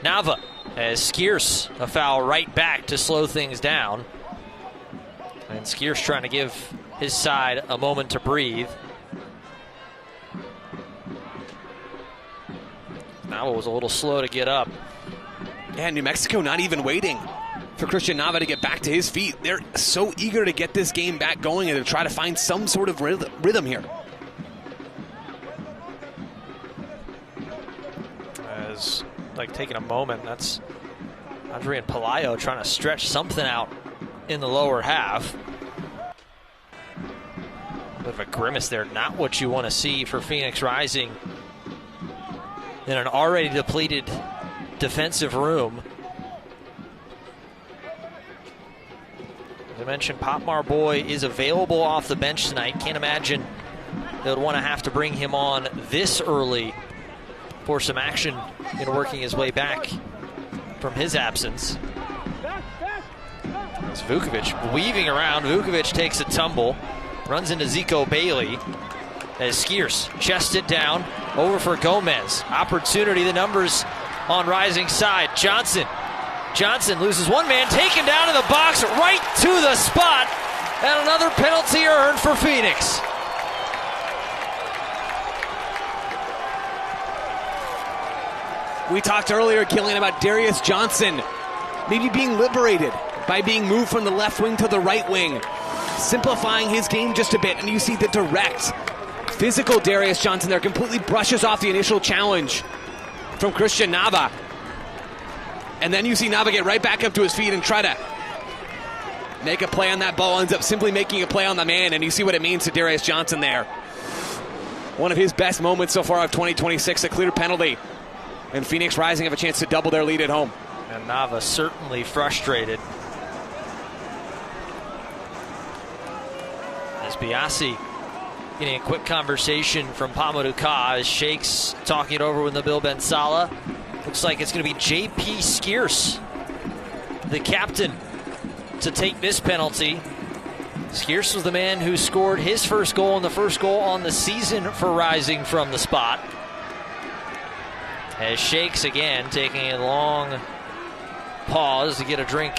Nava as Skierce a foul right back to slow things down. And Skierce trying to give his side a moment to breathe. Nava was a little slow to get up. Yeah, New Mexico not even waiting for Christian Nava to get back to his feet. They're so eager to get this game back going and to try to find some sort of rhythm here. As like taking a moment, that's Adrian Pelayo trying to stretch something out in the lower half. A bit of a grimace there, not what you want to see for Phoenix Rising in an already depleted defensive room. As I mentioned, Pop Marboy is available off the bench tonight. Can't imagine they would want to have to bring him on this early for some action in working his way back from his absence. It's Vukovic weaving around. Vukovic takes a tumble, runs into Zico Bailey as Skierce chests it down over for Gomez. Opportunity, the numbers on Rising side. Johnson loses one man, taken down in the box, right to the spot, and another penalty earned for Phoenix. We talked earlier, Killian, about Darius Johnson maybe being liberated by being moved from the left wing to the right wing, simplifying his game just a bit, and you see the direct, physical Darius Johnson there completely brushes off the initial challenge from Christian Nava. And then you see Nava get right back up to his feet and try to make a play on that ball, ends up simply making a play on the man, and you see what it means to Darius Johnson there. One of his best moments so far of 2026, a clear penalty. And Phoenix Rising have a chance to double their lead at home. And Nava certainly frustrated. As Biasi getting a quick conversation from Pamadouka as Shakes talking it over with Nabil Ben Salah. Looks like it's going to be J.P. Skierce, the captain, to take this penalty. Skierce was the man who scored his first goal and the first goal on the season for Rising from the spot. As Shakes again taking a long pause to get a drink.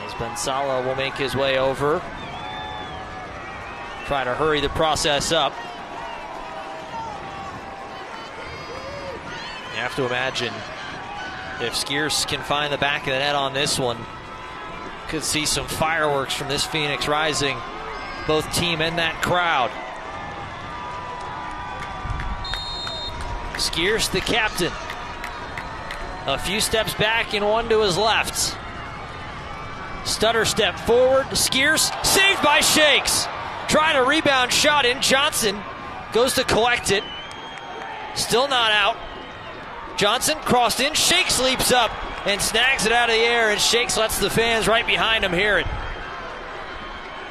As Ben Salah will make his way over, try to hurry the process up. You have to imagine if Skierce can find the back of the net on this one, could see some fireworks from this Phoenix Rising, both team and that crowd. Skierce, the captain, a few steps back and one to his left. Stutter step forward, Skierce, saved by Shakes. Trying to rebound shot in, Johnson goes to collect it. Still not out. Johnson crossed in, Shakes leaps up and snags it out of the air, and Shakes lets the fans right behind him hear it.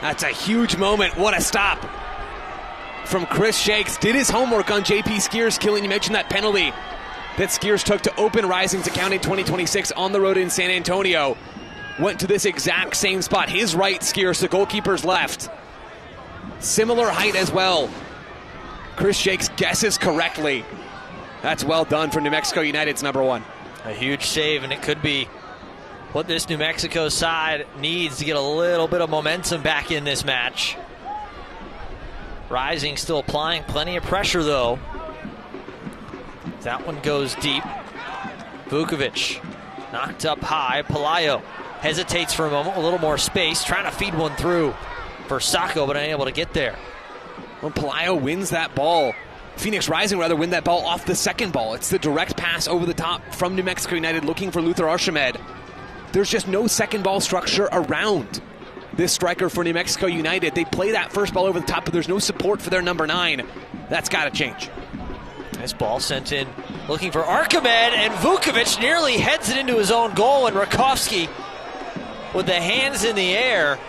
That's a huge moment. What a stop from Chris Shakes. Did his homework on J.P. Skierce. Killian, you mentioned that penalty that Skierce took to open Rising's account in 2026 on the road in San Antonio. Went to this exact same spot. His right, Skierce, the goalkeeper's left. Similar height as well. Chris Shakes guesses correctly. That's well done for New Mexico United's number one. A huge save, and it could be what this New Mexico side needs to get a little bit of momentum back in this match. Rising still applying plenty of pressure, though. That one goes deep. Vukovic knocked up high. Pelayo hesitates for a moment, a little more space, trying to feed one through for Sacco, but unable to get there. When Pelayo wins that ball, Phoenix Rising rather win that ball off the second ball. It's the direct pass over the top from New Mexico United looking for Luther Archimed. There's just no second ball structure around this striker for New Mexico United. They play that first ball over the top, but there's no support for their number 9. That's got to change. This ball sent in looking for Archimed, and Vukovic nearly heads it into his own goal, and Rakovsky with the hands in the air.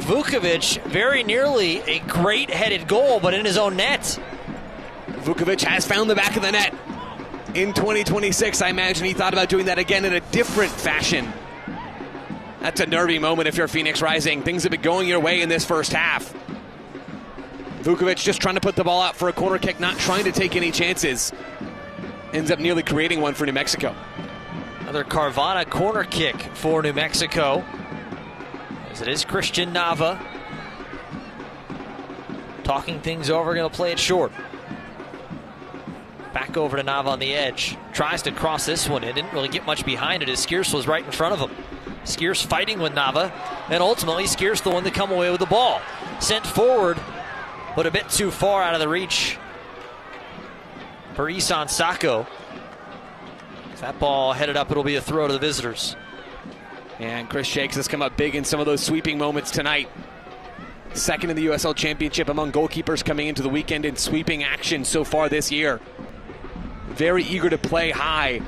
Vukovic very nearly a great headed goal, but in his own net. Vukovic has found the back of the net in 2026. I imagine he thought about doing that again in a different fashion. That's a nervy moment if you're Phoenix Rising. Things have been going your way in this first half. Vukovic just trying to put the ball out for a corner kick, not trying to take any chances. Ends up nearly creating one for New Mexico. Another Carvana corner kick for New Mexico, as it is Christian Nava talking things over, going to play it short. Back over to Nava on the edge. Tries to cross this one. It didn't really get much behind it as Skierce was right in front of him. Skierce fighting with Nava, and ultimately Skierce the one to come away with the ball. Sent forward, but a bit too far out of the reach for Isan Sacco. If that ball headed up, it'll be a throw to the visitors. And Chris Shakes has come up big in some of those sweeping moments tonight. Second in the USL Championship among goalkeepers coming into the weekend in sweeping action so far this year. Very eager to play high.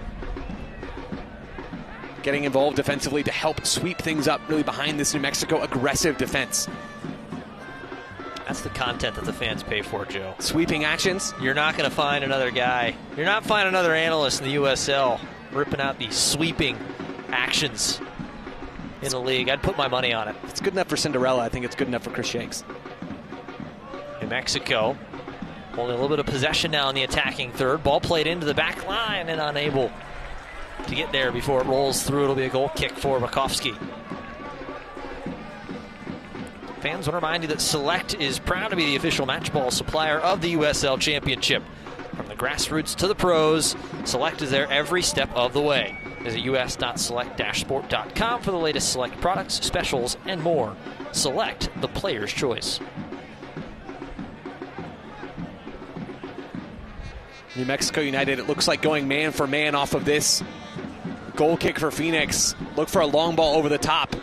Getting involved defensively to help sweep things up really behind this New Mexico aggressive defense. That's the content that the fans pay for, Joe. Sweeping actions? You're not going to find another guy. You're not finding another analyst in the USL ripping out these sweeping actions in the league. I'd put my money on it. If it's good enough for Cinderella, I think it's good enough for Chris Shakes. New Mexico holding a little bit of possession now in the attacking third. Ball played into the back line and unable to get there before it rolls through. It'll be a goal kick for Rakovsky. Fans want to remind you that Select is proud to be the official match ball supplier of the USL Championship. From the grassroots to the pros, Select is there every step of the way. Visit us.select-sport.com for the latest Select products, specials, and more. Select, the player's choice. New Mexico United, it looks like going man for man off of this goal kick for Phoenix. Look for a long ball over the top.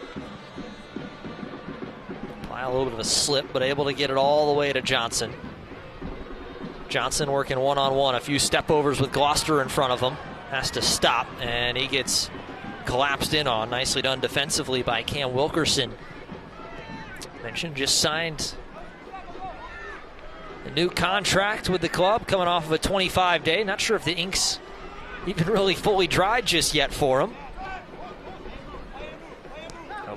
A little bit of a slip, but able to get it all the way to Johnson. Johnson working one-on-one, a few step overs with Gloucester in front of him. Has to stop, and he gets collapsed in on. Nicely done defensively by Cam Wilkerson. Mentioned just signed a new contract with the club, coming off of a 25-day. Not sure if the ink's even really fully dried just yet for him.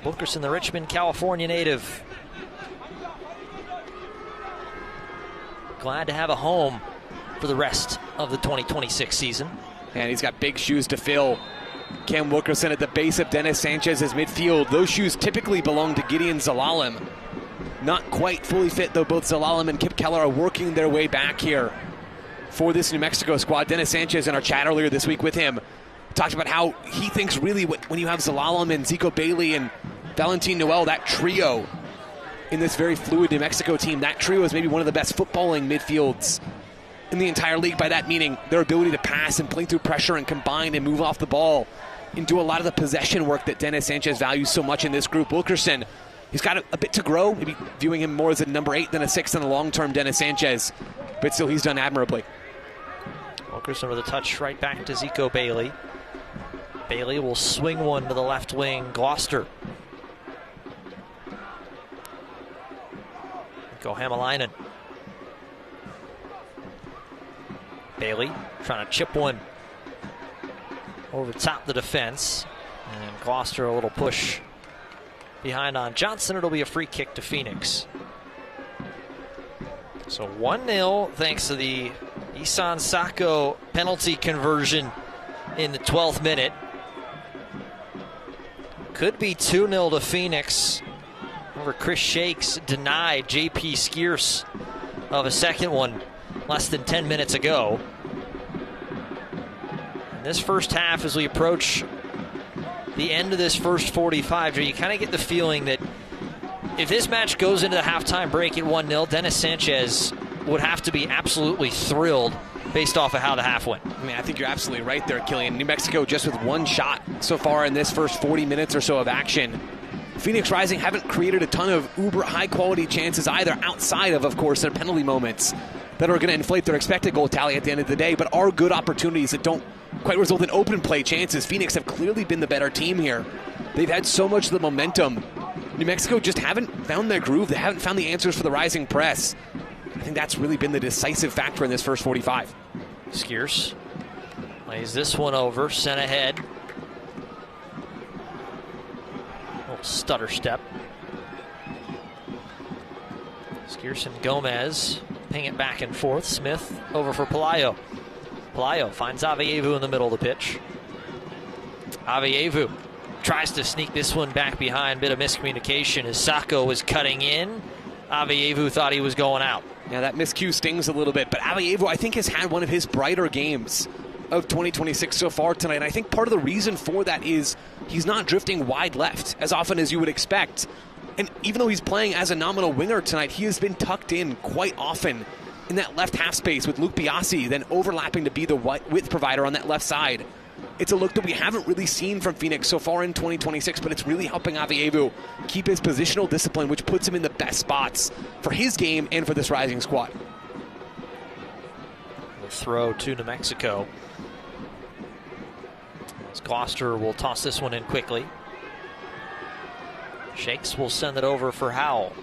Wilkerson, the Richmond, California native. Glad to have a home for the rest of the 2026 season. And he's got big shoes to fill. Cam Wilkerson at the base of Dennis Sanchez's midfield. Those shoes typically belong to Gideon Zelalem. Not quite fully fit, though. Both Zelalem and Kip Keller are working their way back here for this New Mexico squad. Dennis Sanchez, in our chat earlier this week with him, talked about how he thinks really when you have Zelalem and Zico Bailey and Valentin Noel, that trio in this very fluid New Mexico team, that trio is maybe one of the best footballing midfields in the entire league. By that meaning their ability to pass and play through pressure and combine and move off the ball and do a lot of the possession work that Dennis Sanchez values so much in this group. Wilkerson, he's got a bit to grow, maybe viewing him more as a number 8 than a 6 in the long term, Dennis Sanchez, but still he's done admirably. Wilkerson with a touch right back to Zico Bailey. Bailey will swing one to the left wing, Gloucester. Go Hamalainen. Bailey trying to chip one over the top of the defense. And Gloucester a little push behind on Johnson. It'll be a free kick to Phoenix. So 1-0 thanks to the Isan Sako penalty conversion in the 12th minute. Could be 2-0 to Phoenix. However, Chris Shakes denied J.P. Skierce of a second one less than 10 minutes ago. In this first half, as we approach the end of this first 45, you kind of get the feeling that if this match goes into the halftime break at 1-0, Dennis Sanchez would have to be absolutely thrilled based off of how the half went. I mean, I think you're absolutely right there, Killian. New Mexico just with one shot so far in this first 40 minutes or so of action. Phoenix Rising haven't created a ton of uber high-quality chances either, outside of course, their penalty moments that are going to inflate their expected goal tally at the end of the day, but are good opportunities that don't quite result in open play chances. Phoenix have clearly been the better team here. They've had so much of the momentum. New Mexico just haven't found their groove. They haven't found the answers for the rising press. I think that's really been the decisive factor in this first 45. Skierce lays this one over, sent ahead. Little stutter step. Skierce and Gomez ping it back and forth. Smith over for Pelayo. Pelayo finds Avievu in the middle of the pitch. Avievu tries to sneak this one back behind. Bit of miscommunication as Sako was cutting in. Avievu thought he was going out. Yeah, that miscue stings a little bit, but Avievu, I think, has had one of his brighter games of 2026 so far tonight. And I think part of the reason for that is he's not drifting wide left as often as you would expect. And even though he's playing as a nominal winger tonight, he has been tucked in quite often in that left half space with Luke Biasi, then overlapping to be the width provider on that left side. It's a look that we haven't really seen from Phoenix so far in 2026, but it's really helping Avievu keep his positional discipline, which puts him in the best spots for his game and for this rising squad. The throw to New Mexico. As Gloucester will toss this one in quickly. Shakes will send it over for Howell.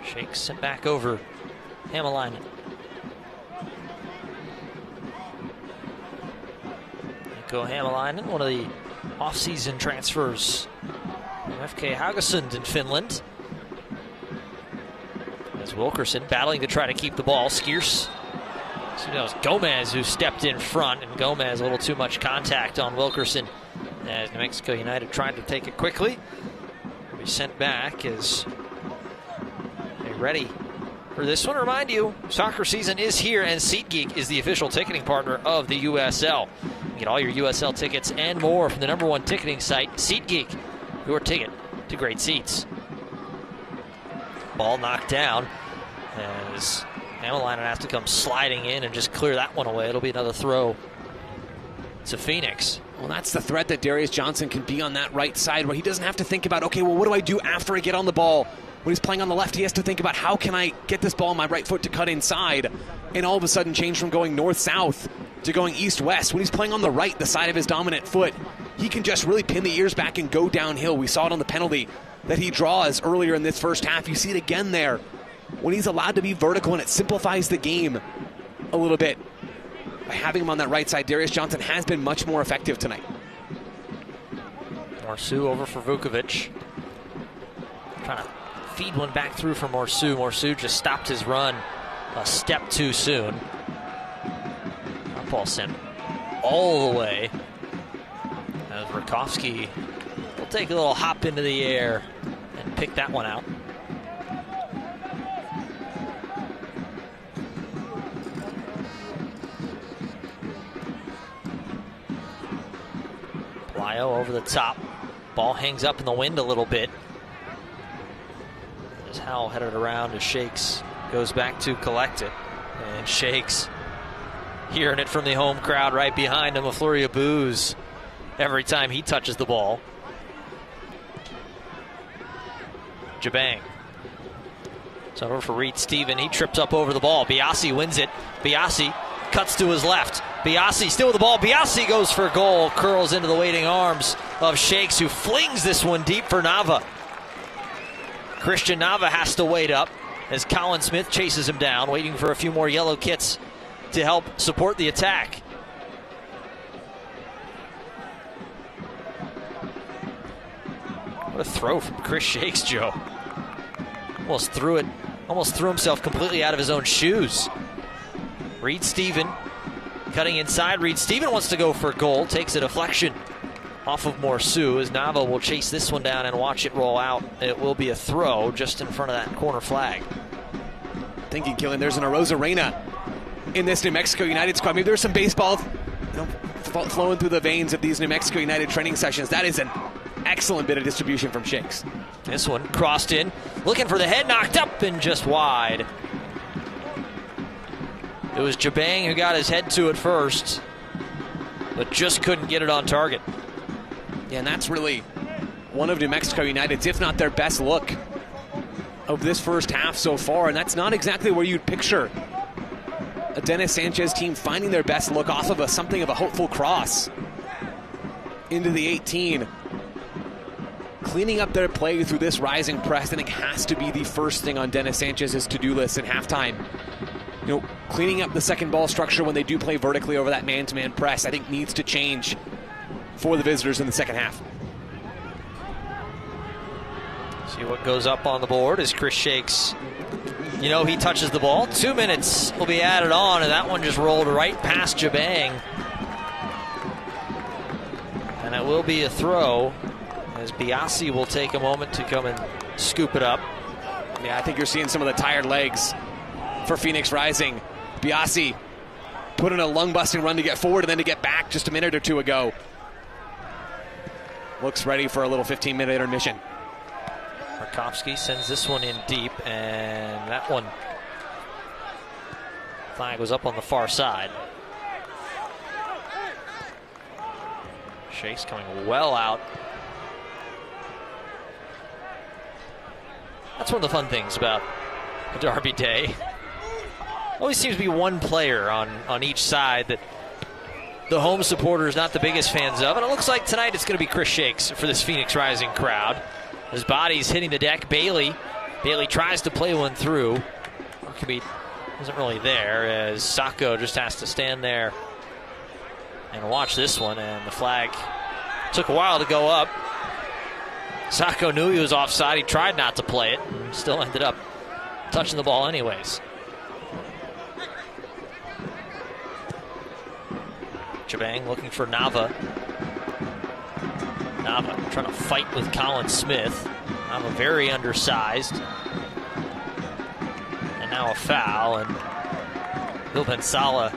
Shakes sent back over Hamalainen. Nico Hamalainen, one of the off-season transfers from FK Haugesund in Finland. As Wilkerson battling to try to keep the ball. Skierce. So that was Gomez who stepped in front, and Gomez a little too much contact on Wilkerson as New Mexico United tried to take it quickly. Be sent back as they're ready for this one. Remind you, soccer season is here, and SeatGeek is the official ticketing partner of the USL. You get all your USL tickets and more from the #1 ticketing site, SeatGeek, your ticket to great seats. Ball knocked down as Hamalainen has to come sliding in and just clear that one away. It'll be another throw to Phoenix. Well, that's the threat that Darius Johnson can be on that right side, where he doesn't have to think about, okay, well, what do I do after I get on the ball? When he's playing on the left, he has to think about, how can I get this ball on my right foot to cut inside, and all of a sudden change from going north-south to going east-west. When he's playing on the right, the side of his dominant foot, he can just really pin the ears back and go downhill. We saw it on the penalty that he draws earlier in this first half. You see it again there when he's allowed to be vertical, and it simplifies the game a little bit. By having him on that right side, Darius Johnson has been much more effective tonight. Morsu over for Vukovic. Trying to feed one back through for Morsu. Morsu just stopped his run a step too soon. That ball sent all the way. As Rakowski will take a little hop into the air and pick that one out. Plyo over the top. Ball hangs up in the wind a little bit. As Howell headed around as Shakes goes back to collect it. And Shakes hearing it from the home crowd right behind him. A flurry of boos every time he touches the ball. Jabang. It's over for Reed Stephen. He trips up over the ball. Biasi wins it. Biasi cuts to his left. Biasi still with the ball. Biasi goes for a goal. Curls into the waiting arms of Shakes, who flings this one deep for Nava. Christian Nava has to wait up as Colin Smith chases him down, waiting for a few more yellow kits to help support the attack. What a throw from Chris Shakes, Joe. Almost threw himself completely out of his own shoes. Reed Stephen cutting inside. Reed Stephen wants to go for a goal. Takes a deflection off of Morsu as Nava will chase this one down and watch it roll out. It will be a throw just in front of that corner flag. Thinking, Killian, there's an Arozarena in this New Mexico United squad. Maybe there's some baseball flowing through the veins of these New Mexico United training sessions. That is an excellent bit of distribution from Shakes. This one crossed in, looking for the head, knocked up and just wide. It was Jabang who got his head to it first, but just couldn't get it on target. Yeah, and that's really one of New Mexico United's, if not their best look of this first half so far, and that's not exactly where you'd picture a Dennis Sanchez team finding their best look off of something of a hopeful cross into the 18. Cleaning up their play through this rising press, I think, has to be the first thing on Dennis Sanchez's to-do list at halftime. You know, cleaning up the second ball structure when they do play vertically over that man-to-man press, I think needs to change for the visitors in the second half. See what goes up on the board as Chris Shakes. You know, he touches the ball. 2 minutes will be added on, and that one just rolled right past Jabang. And it will be a throw as Biasi will take a moment to come and scoop it up. Yeah, I think you're seeing some of the tired legs for Phoenix Rising. Biasi put in a lung-busting run to get forward and then to get back just a minute or two ago. Looks ready for a little 15-minute intermission. Rakowski sends this one in deep, and that one, flag was up on the far side. Shakes coming well out. That's one of the fun things about a derby day. Always seems to be one player on each side that the home supporter is not the biggest fans of, and it looks like tonight it's going to be Chris Shakes for this Phoenix Rising crowd. His body's hitting the deck. Bailey tries to play one through. Huckabee isn't really there as Sacco just has to stand there and watch this one, and the flag took a while to go up. Sacco knew he was offside. He tried not to play it and still ended up touching the ball anyways. Jabang looking for Nava. Nava trying to fight with Colin Smith. Nava very undersized. And now a foul, and Bill Bensala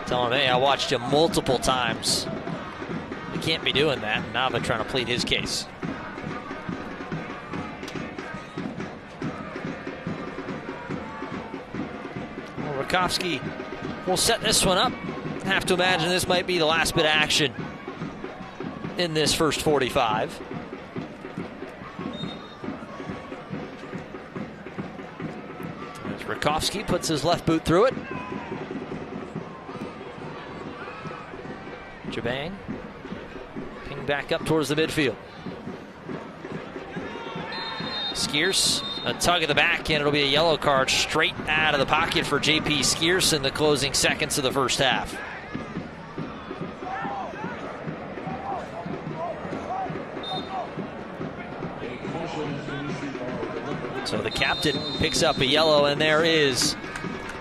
telling him, hey, I watched you multiple times. You can't be doing that. And Nava trying to plead his case. Rakowski will set this one up. I have to imagine this might be the last bit of action in this first 45. As Rakowski puts his left boot through it. Jabang ping back up towards the midfield. Skierce, a tug of the back, and it'll be a yellow card straight out of the pocket for J.P. Skierce in the closing seconds of the first half. So the captain picks up a yellow, and there is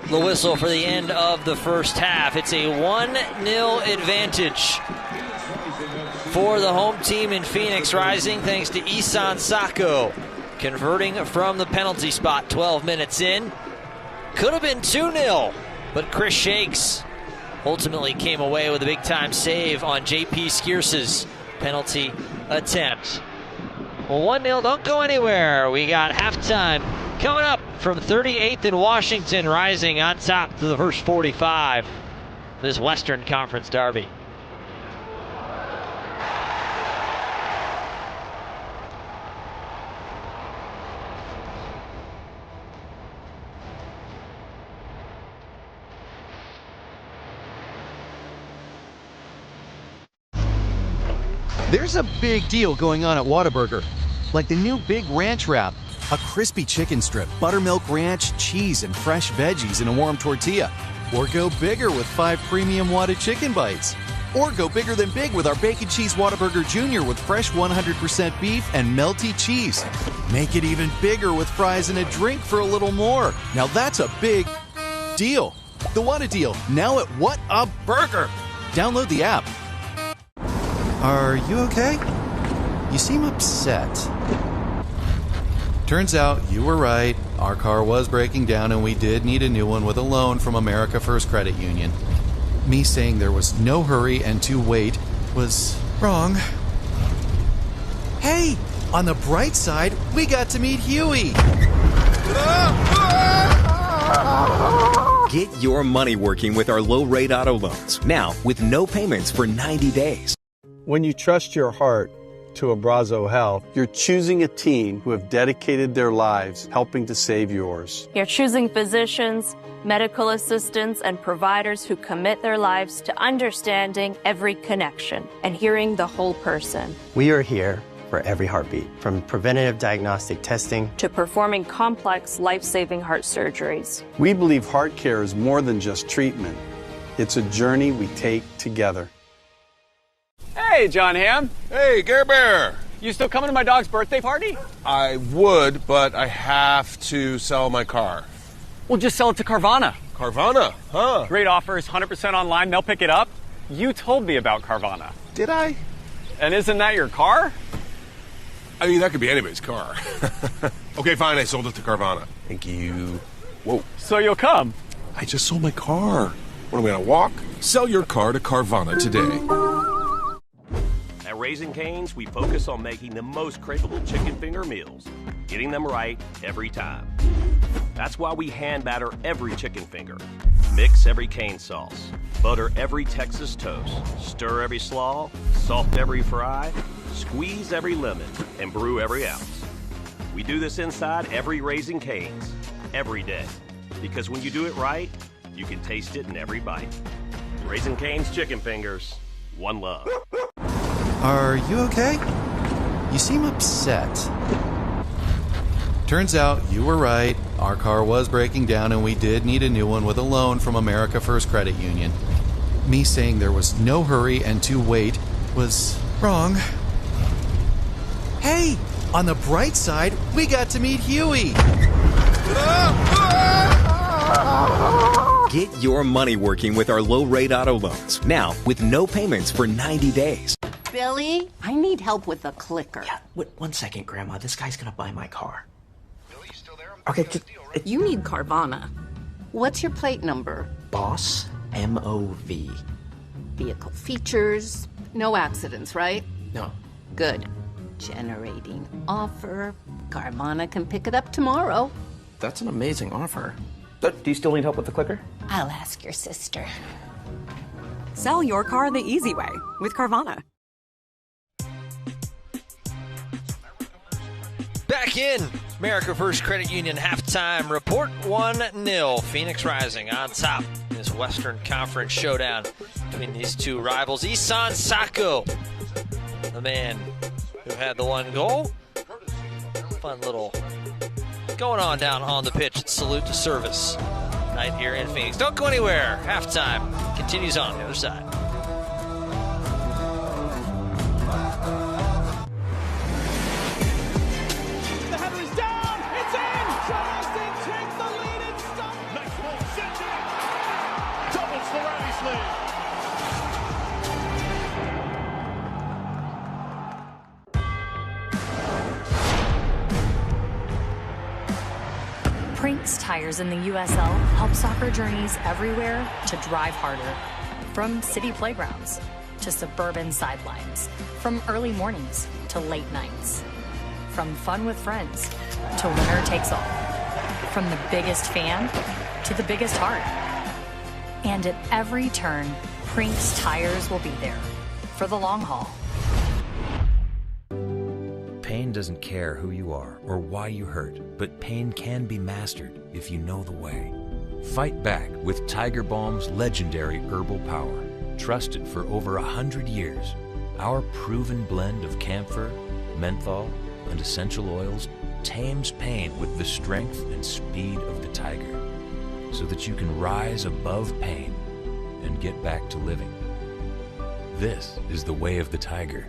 the whistle for the end of the first half. It's a 1-0 advantage for the home team in Phoenix Rising, thanks to Isan Sako converting from the penalty spot 12 minutes in. Could have been 2-0, but Chris Shakes ultimately came away with a big-time save on J.P. Skierce's penalty attempt. Well, 1-0, don't go anywhere. We got halftime coming up from 38th and Washington, Rising on top to the first 45. This Western Conference derby. There's a big deal going on at Whataburger, like the new Big Ranch Wrap, a crispy chicken strip, buttermilk ranch, cheese, and fresh veggies in a warm tortilla. Or go bigger with 5 premium Whata chicken bites. Or go bigger than big with our Bacon Cheese Whataburger Jr. with fresh 100% beef and melty cheese. Make it even bigger with fries and a drink for a little more. Now that's a big deal. The Whata deal, now at What a Burger. Download the app. Are you okay? You seem upset. Turns out you were right. Our car was breaking down and we did need a new one with a loan from America First Credit Union. Me saying there was no hurry and to wait was wrong. Hey, on the bright side, we got to meet Huey. Get your money working with our low-rate auto loans, now with no payments for 90 days. When you trust your heart to Abrazo Health, you're choosing a team who have dedicated their lives helping to save yours. You're choosing physicians, medical assistants, and providers who commit their lives to understanding every connection and hearing the whole person. We are here for every heartbeat, from preventative diagnostic testing to performing complex, life-saving heart surgeries. We believe heart care is more than just treatment. It's a journey we take together. Hey, John Hamm. Hey, Gare Bear. You still coming to my dog's birthday party? I would, but I have to sell my car. Well, just sell it to Carvana. Carvana? Huh. Great offers, 100% online. They'll pick it up. You told me about Carvana. Did I? And isn't that your car? I mean, that could be anybody's car. Okay, fine. I sold it to Carvana. Thank you. Whoa. So you'll come? I just sold my car. What, am I going to walk? Sell your car to Carvana today. At Raising Cane's, we focus on making the most craveable chicken finger meals, getting them right every time. That's why we hand batter every chicken finger, mix every cane sauce, butter every Texas toast, stir every slaw, salt every fry, squeeze every lemon, and brew every ounce. We do this inside every Raising Cane's, every day. Because when you do it right, you can taste it in every bite. Raising Cane's chicken fingers, one love. Are you okay? You seem upset. Turns out you were right. Our car was breaking down and we did need a new one with a loan from America First Credit Union. Me saying there was no hurry and to wait was wrong. Hey, on the bright side, we got to meet Huey. Get your money working with our low-rate auto loans, now with no payments for 90 days. Billy, I need help with the clicker. Yeah, one second, Grandma. This guy's gonna buy my car. Billy, you still there? Okay, You need Carvana. What's your plate number? Boss, M-O-V. Vehicle features, no accidents, right? No. Good. Generating offer. Carvana can pick it up tomorrow. That's an amazing offer. Do you still need help with the clicker? I'll ask your sister. Sell your car the easy way with Carvana. Back in America First Credit Union halftime report, 1-0. Phoenix Rising on top in this Western Conference showdown between these two rivals. Isan Sako, the man who had the one goal. Fun little going on down on the pitch. Salute to service night here in Phoenix. Don't go anywhere. Halftime continues on the other side. The header is down. It's in. Charleston takes the lead and stops. Nice ball. Sends it. Doubles the Rowdies lead. Prinks Tires in the USL help soccer journeys everywhere to drive harder. From city playgrounds to suburban sidelines. From early mornings to late nights. From fun with friends to winner takes all. From the biggest fan to the biggest heart. And at every turn, Prinks Tires will be there for the long haul. Pain doesn't care who you are or why you hurt, but pain can be mastered if you know the way. Fight back with Tiger Balm's legendary herbal power. Trusted for over 100 years, our proven blend of camphor, menthol, and essential oils tames pain with the strength and speed of the tiger, so that you can rise above pain and get back to living. This is the way of the tiger.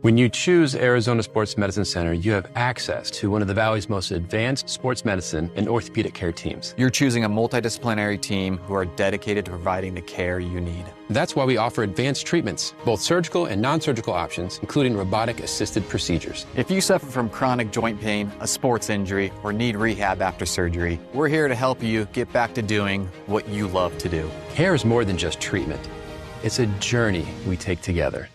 When you choose Arizona Sports Medicine Center, you have access to one of the Valley's most advanced sports medicine and orthopedic care teams. You're choosing a multidisciplinary team who are dedicated to providing the care you need. That's why we offer advanced treatments, both surgical and non-surgical options, including robotic-assisted procedures. If you suffer from chronic joint pain, a sports injury, or need rehab after surgery, we're here to help you get back to doing what you love to do. Care is more than just treatment. It's a journey we take together.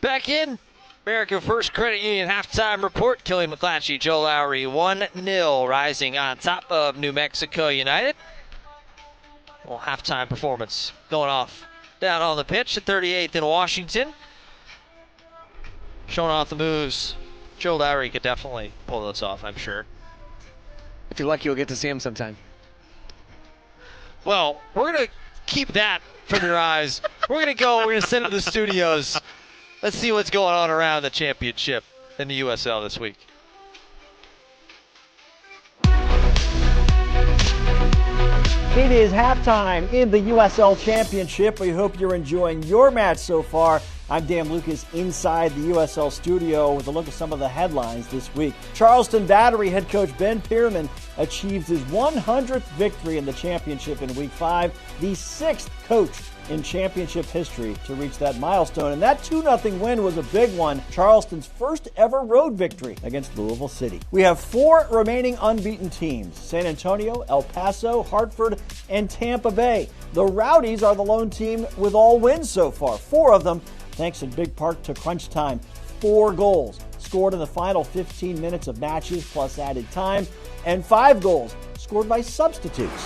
Back in America First Credit Union halftime report. Killian McClatchy, Joe Lowry, 1-0, rising on top of New Mexico United. Well, halftime performance going off down on the pitch at 38th in Washington. Showing off the moves. Joe Lowry could definitely pull this off, I'm sure. If you're lucky, you'll get to see him sometime. Well, we're going to keep that from your eyes. We're going to send it to the studios. Let's see what's going on around the championship in the USL this week. It is halftime in the USL Championship. We hope you're enjoying your match so far. I'm Dan Lucas inside the USL studio with a look at some of the headlines this week. Charleston Battery head coach Ben Pierman achieves his 100th victory in the championship in Week 5, the 6th coach in championship history to reach that milestone. And that 2-0 win was a big one, Charleston's first ever road victory against Louisville City. We have 4 remaining unbeaten teams: San Antonio, El Paso, Hartford, and Tampa Bay. The Rowdies are the lone team with all wins so far, 4 of them thanks in big part to crunch time. 4 goals scored in the final 15 minutes of matches plus added time, and 5 goals scored by substitutes.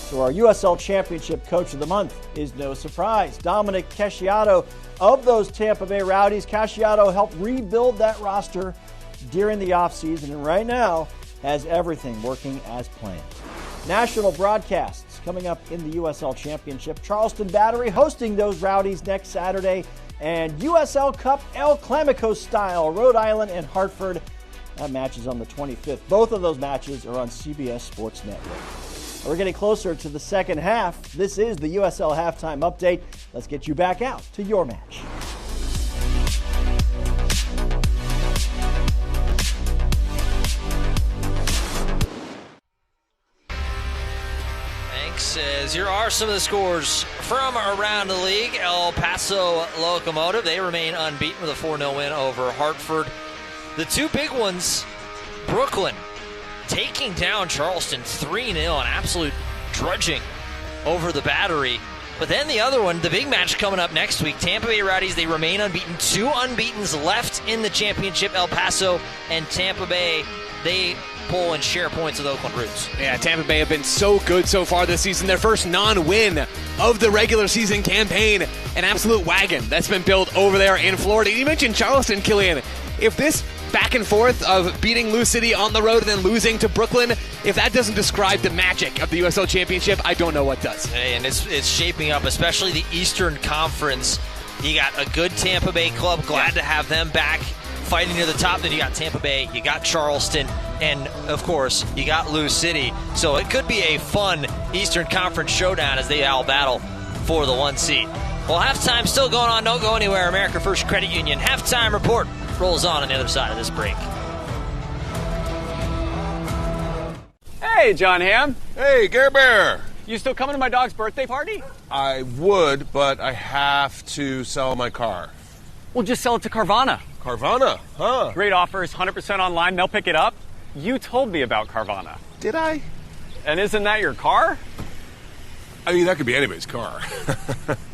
So our USL Championship Coach of the Month is no surprise. Dominic Casciato of those Tampa Bay Rowdies. Casciato helped rebuild that roster during the offseason and right now has everything working as planned. National broadcasts coming up in the USL Championship. Charleston Battery hosting those Rowdies next Saturday, and USL Cup El Clamico style, Rhode Island and Hartford That match is on the 25th. Both of those matches are on CBS Sports Network. We're getting closer to the second half. This is the USL Halftime Update. Let's get you back out to your match. As here are some of the scores from around the league. El Paso Locomotive, they remain unbeaten with a 4-0 win over Hartford. The two big ones, Brooklyn taking down Charleston 3-0, an absolute drudging over the Battery. But then the other one, the big match coming up next week, Tampa Bay Rowdies, they remain unbeaten. Two unbeatens left in the championship. El Paso and Tampa Bay, they pull and share points with Oakland Roots. Yeah, Tampa Bay have been so good so far this season. Their first non-win of the regular season campaign. An absolute wagon that's been built over there in Florida. You mentioned Charleston, Killian. If this back and forth of beating Lou City on the road and then losing to Brooklyn, if that doesn't describe the magic of the USL Championship, I don't know what does. Hey, and it's shaping up, especially the Eastern Conference. You got a good Tampa Bay club. Glad to have them back fighting near the top. Then you got Tampa Bay, you got Charleston, and of course you got Lou City. So it could be a fun Eastern Conference showdown as they all battle for the 1 seed. Well, halftime still going on. Don't go anywhere. America First Credit Union halftime report rolls on the other side of this break. Hey, John Hamm. Hey, Gare Bear. You still coming to my dog's birthday party? I would, but I have to sell my car. Well, just sell it to Carvana. Carvana, huh? Great offers, 100% online. They'll pick it up. You told me about Carvana. Did I? And isn't that your car? I mean, that could be anybody's car.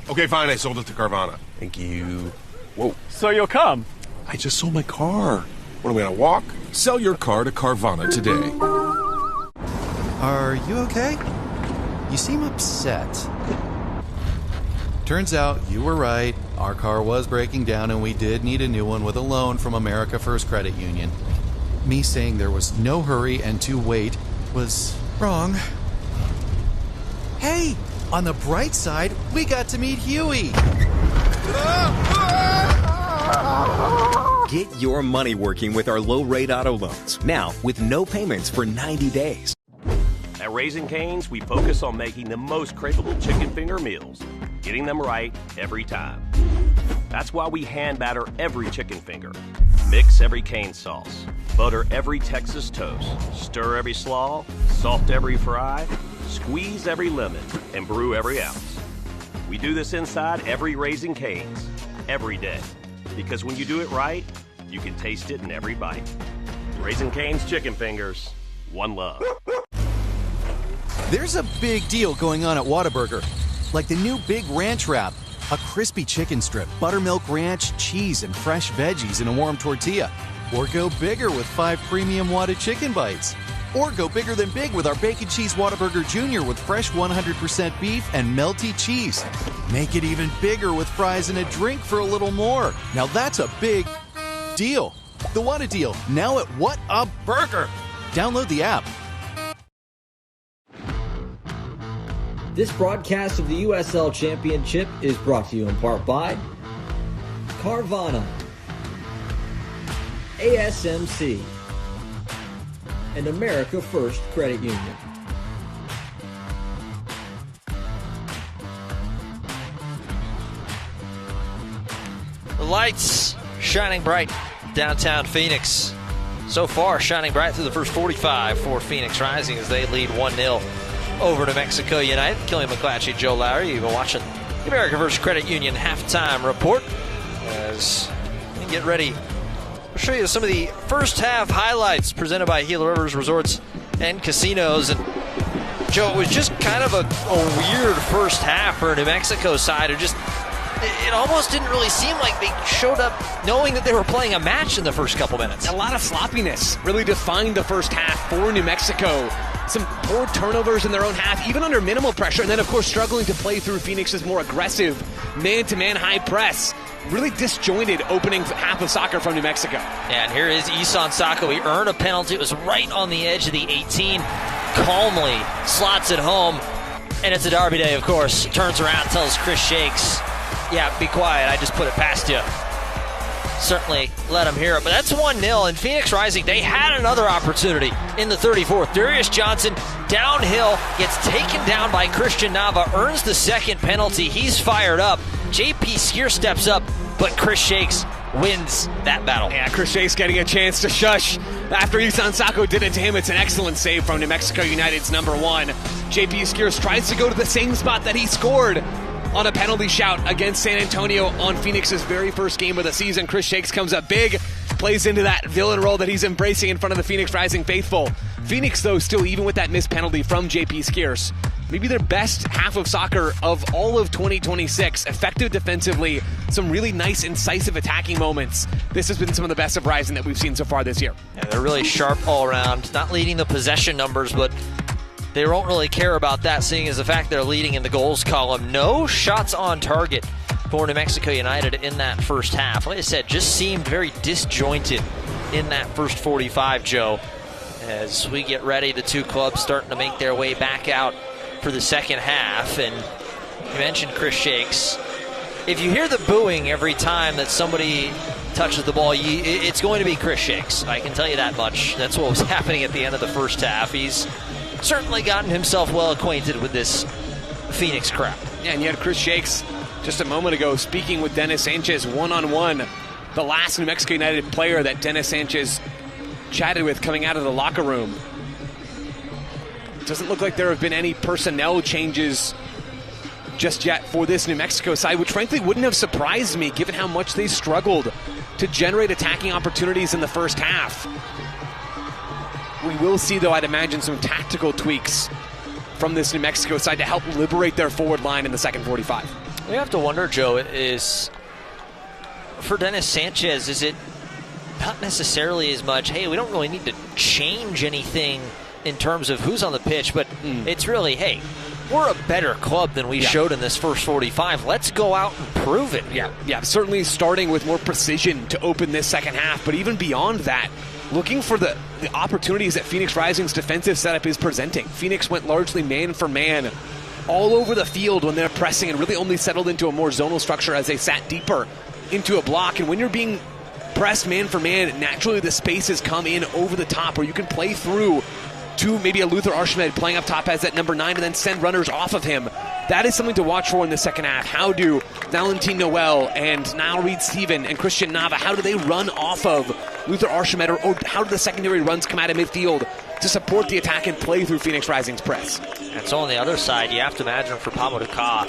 Okay, fine, I sold it to Carvana. Thank you. Whoa. So you'll come? I just sold my car. What, are we gonna walk? Sell your car to Carvana today. Are you okay? You seem upset. Turns out you were right. Our car was breaking down and we did need a new one with a loan from America First Credit Union. Me saying there was no hurry and to wait was wrong. Hey, on the bright side, we got to meet Huey. Get your money working with our low-rate auto loans. Now, with no payments for 90 days. At Raising Cane's, we focus on making the most craveable chicken finger meals, getting them right every time. That's why we hand batter every chicken finger, mix every cane sauce, butter every Texas toast, stir every slaw, salt every fry, squeeze every lemon, and brew every ounce. We do this inside every Raising Cane's, every day. Because when you do it right, you can taste it in every bite. Raising Cane's chicken fingers, one love. There's a big deal going on at Whataburger. Like the new Big Ranch Wrap. A crispy chicken strip, buttermilk ranch, cheese, and fresh veggies in a warm tortilla. Or go bigger with 5 premium Whata chicken bites. Or go bigger than big with our Bacon Cheese Whataburger Jr. with fresh 100% beef and melty cheese. Make it even bigger with fries and a drink for a little more. Now that's a big deal. The Whata deal, now at What a Burger. Download the app. This broadcast of the USL Championship is brought to you in part by Carvana, ASMC, and America First Credit Union. The lights shining bright downtown Phoenix. So far, shining bright through the first 45 for Phoenix Rising as they lead 1-0 over New Mexico United. Killian McClatchy, Joe Lowry, you've been watching the America First Credit Union halftime report as we get ready. I'll show you some of the first half highlights presented by Gila Rivers Resorts and Casinos. And Joe, it was just kind of a weird first half for New Mexico side. It almost didn't really seem like they showed up knowing that they were playing a match in the first couple minutes. A lot of sloppiness really defined the first half for New Mexico. Some poor turnovers in their own half, even under minimal pressure, and then, of course, struggling to play through Phoenix's more aggressive man-to-man high press. Really disjointed opening half of soccer from New Mexico. And here is Isan Sako. He earned a penalty. It was right on the edge of the 18. Calmly slots it home. And it's a derby day, of course. Turns around, tells Chris Shakes, yeah, be quiet. I just put it past you. certainly let him hear it. But that's 1-0, and Phoenix Rising, they had another opportunity in the 34th. Darius Johnson downhill, gets taken down by Christian Nava, earns the second penalty. He's fired up. JP Skier steps up, but Chris Shakes wins that battle. Yeah, Chris Shakes getting a chance to shush after Isan Sako did it to him. It's an excellent save from New Mexico United's number 1. JP Skiers tries to go to the same spot that he scored on a penalty shout against San Antonio on Phoenix's very first game of the season. Chris Shakes comes up big, plays into that villain role that he's embracing in front of the Phoenix Rising faithful. Phoenix, though, still even with that missed penalty from JP Skiers, maybe their best half of soccer of all of 2026. Effective defensively, some really nice, incisive attacking moments. This has been some of the best of Rising that we've seen so far this year. Yeah, they're really sharp all around, not leading the possession numbers, but they won't really care about that, seeing as the fact they're leading in the goals column. No shots on target for New Mexico United in that first half. Like I said, just seemed very disjointed in that first 45, Joe. As we get ready, the two clubs starting to make their way back out for the second half. And you mentioned Chris Shakes. If you hear the booing every time that somebody touches the ball, it's going to be Chris Shakes. I can tell you that much. That's what was happening at the end of the first half. He's certainly gotten himself well acquainted with this Phoenix crowd. Yeah, and you had Chris Shakes just a moment ago speaking with Dennis Sanchez one-on-one, the last New Mexico United player that Dennis Sanchez chatted with coming out of the locker room. It doesn't look like there have been any personnel changes just yet for this New Mexico side, which frankly wouldn't have surprised me given how much they struggled to generate attacking opportunities in the first half. We will see, though, I'd imagine, some tactical tweaks from this New Mexico side to help liberate their forward line in the second 45. We have to wonder, Joe, is for Dennis Sanchez, is it not necessarily as much, hey, we don't really need to change anything in terms of who's on the pitch, but it's really, hey, we're a better club than we showed in this first 45. Let's go out and prove it. Yeah, certainly starting with more precision to open this second half, but even beyond that, looking for the opportunities that Phoenix Rising's defensive setup is presenting. Phoenix went largely man for man all over the field when they're pressing and really only settled into a more zonal structure as they sat deeper into a block. And when you're being pressed man for man, naturally the spaces come in over the top where you can play through to maybe a Luther Archimed playing up top as that number 9 and then send runners off of him. That is something to watch for in the second half. How do Valentin Noel and Niall Reed-Steven and Christian Nava, how do they run off of Luther Archimed, or how do the secondary runs come out of midfield to support the attack and play through Phoenix Rising's press? And so on the other side, you have to imagine for Pablo Duca,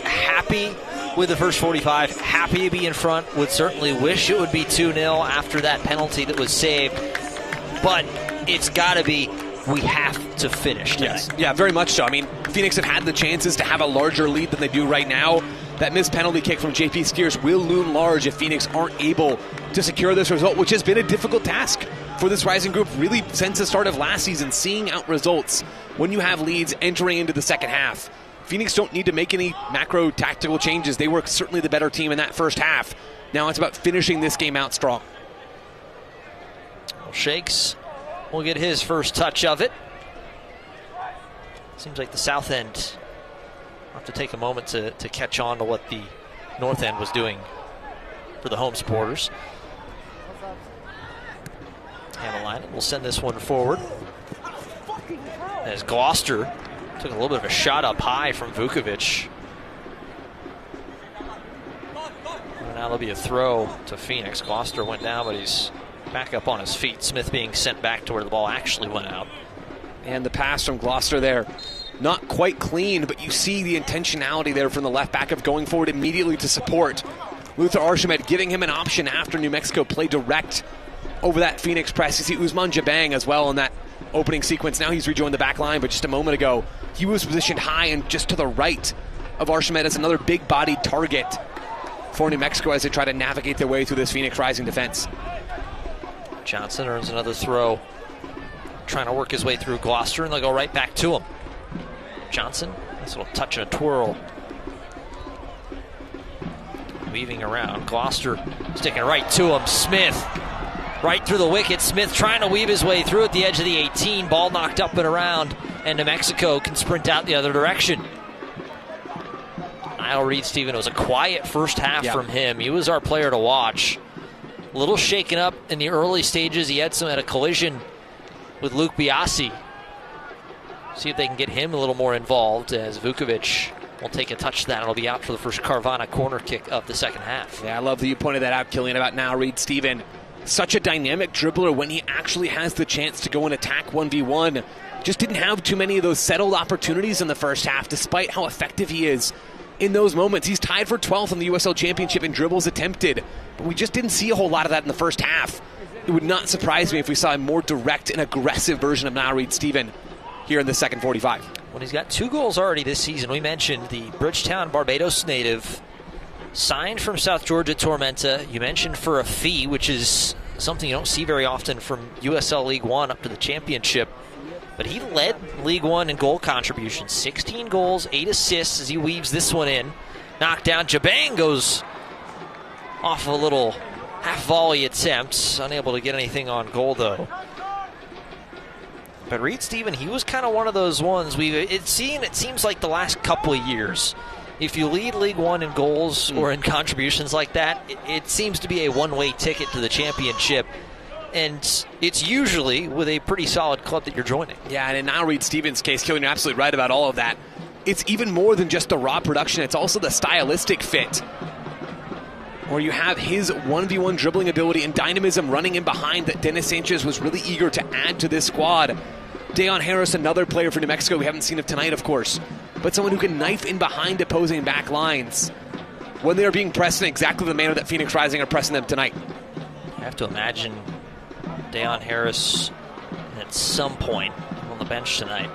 happy with the first 45, happy to be in front, would certainly wish it would be 2-0 after that penalty that was saved. But it's got to be, we have to finish tonight. Yes. Yeah, very much so. I mean, Phoenix have had the chances to have a larger lead than they do right now. That missed penalty kick from JP Skiers will loom large if Phoenix aren't able to secure this result, which has been a difficult task for this Rising group really since the start of last season, seeing out results when you have leads entering into the second half. Phoenix don't need to make any macro tactical changes. They were certainly the better team in that first half. Now it's about finishing this game out strong. Well, Shakes will get his first touch of it. Seems like the south end will have to take a moment to catch on to what the north end was doing for the home supporters. Hammerline will send this one forward as Gloucester took a little bit of a shot up high from Vukovic. And now there'll be a throw to Phoenix. Gloucester went down, but he's back up on his feet. Smith being sent back to where the ball actually went out. And the pass from Gloucester there, not quite clean, but you see the intentionality there from the left back of going forward immediately to support Luther Archimed, giving him an option after New Mexico play direct over that Phoenix press. You see Ousmane Jabang as well in that opening sequence. Now he's rejoined the back line, but just a moment ago, he was positioned high and just to the right of Archimed as another big-bodied target for New Mexico as they try to navigate their way through this Phoenix Rising defense. Johnson earns another throw, trying to work his way through Gloucester, and they'll go right back to him. Johnson, nice little touch and a twirl. Weaving around, Gloucester sticking right to him. Smith, right through the wicket. Smith trying to weave his way through at the edge of the 18. Ball knocked up and around, and New Mexico can sprint out the other direction. Niall Reed-Steven, was a quiet first half from him. He was our player to watch. a little shaken up in the early stages. He had a collision with Luke Biasi. See if they can get him a little more involved, as Vukovic will take a touch to that. It'll be out for the first Carvana corner kick of the second half. Yeah, I love that you pointed that out, Killian, about now Reed Steven. Such a dynamic dribbler when he actually has the chance to go and attack 1v1. Just didn't have too many of those settled opportunities in the first half, despite how effective he is in those moments. He's tied for 12th in the USL Championship in dribbles attempted, but we just didn't see a whole lot of that in the first half. It would not surprise me if we saw a more direct and aggressive version of now Reed Steven here in the second 45. When he's got 2 goals already this season, we mentioned the Bridgetown, Barbados native, signed from South Georgia Tormenta. You mentioned for a fee, which is something you don't see very often from USL League One up to the championship. But he led League One in goal contributions. 16 goals, 8 assists as he weaves this one in. Knocked down. Jabang goes off a little half volley attempt. Unable to get anything on goal, though. But Reed Steven, he was kind of one of those ones. It seems like the last couple of years, if you lead League One in goals or in contributions like that, it seems to be a one-way ticket to the championship. And it's usually with a pretty solid club that you're joining. Yeah, and in now Reed Steven's case, Killian, you're absolutely right about all of that. It's even more than just the raw production. It's also the stylistic fit, where you have his 1v1 dribbling ability and dynamism running in behind that Dennis Sanchez was really eager to add to this squad. Deon Harris, another player for New Mexico we haven't seen of tonight, of course, but someone who can knife in behind opposing back lines when they are being pressed in exactly the manner that Phoenix Rising are pressing them tonight. I have to imagine Deon Harris at some point on the bench tonight.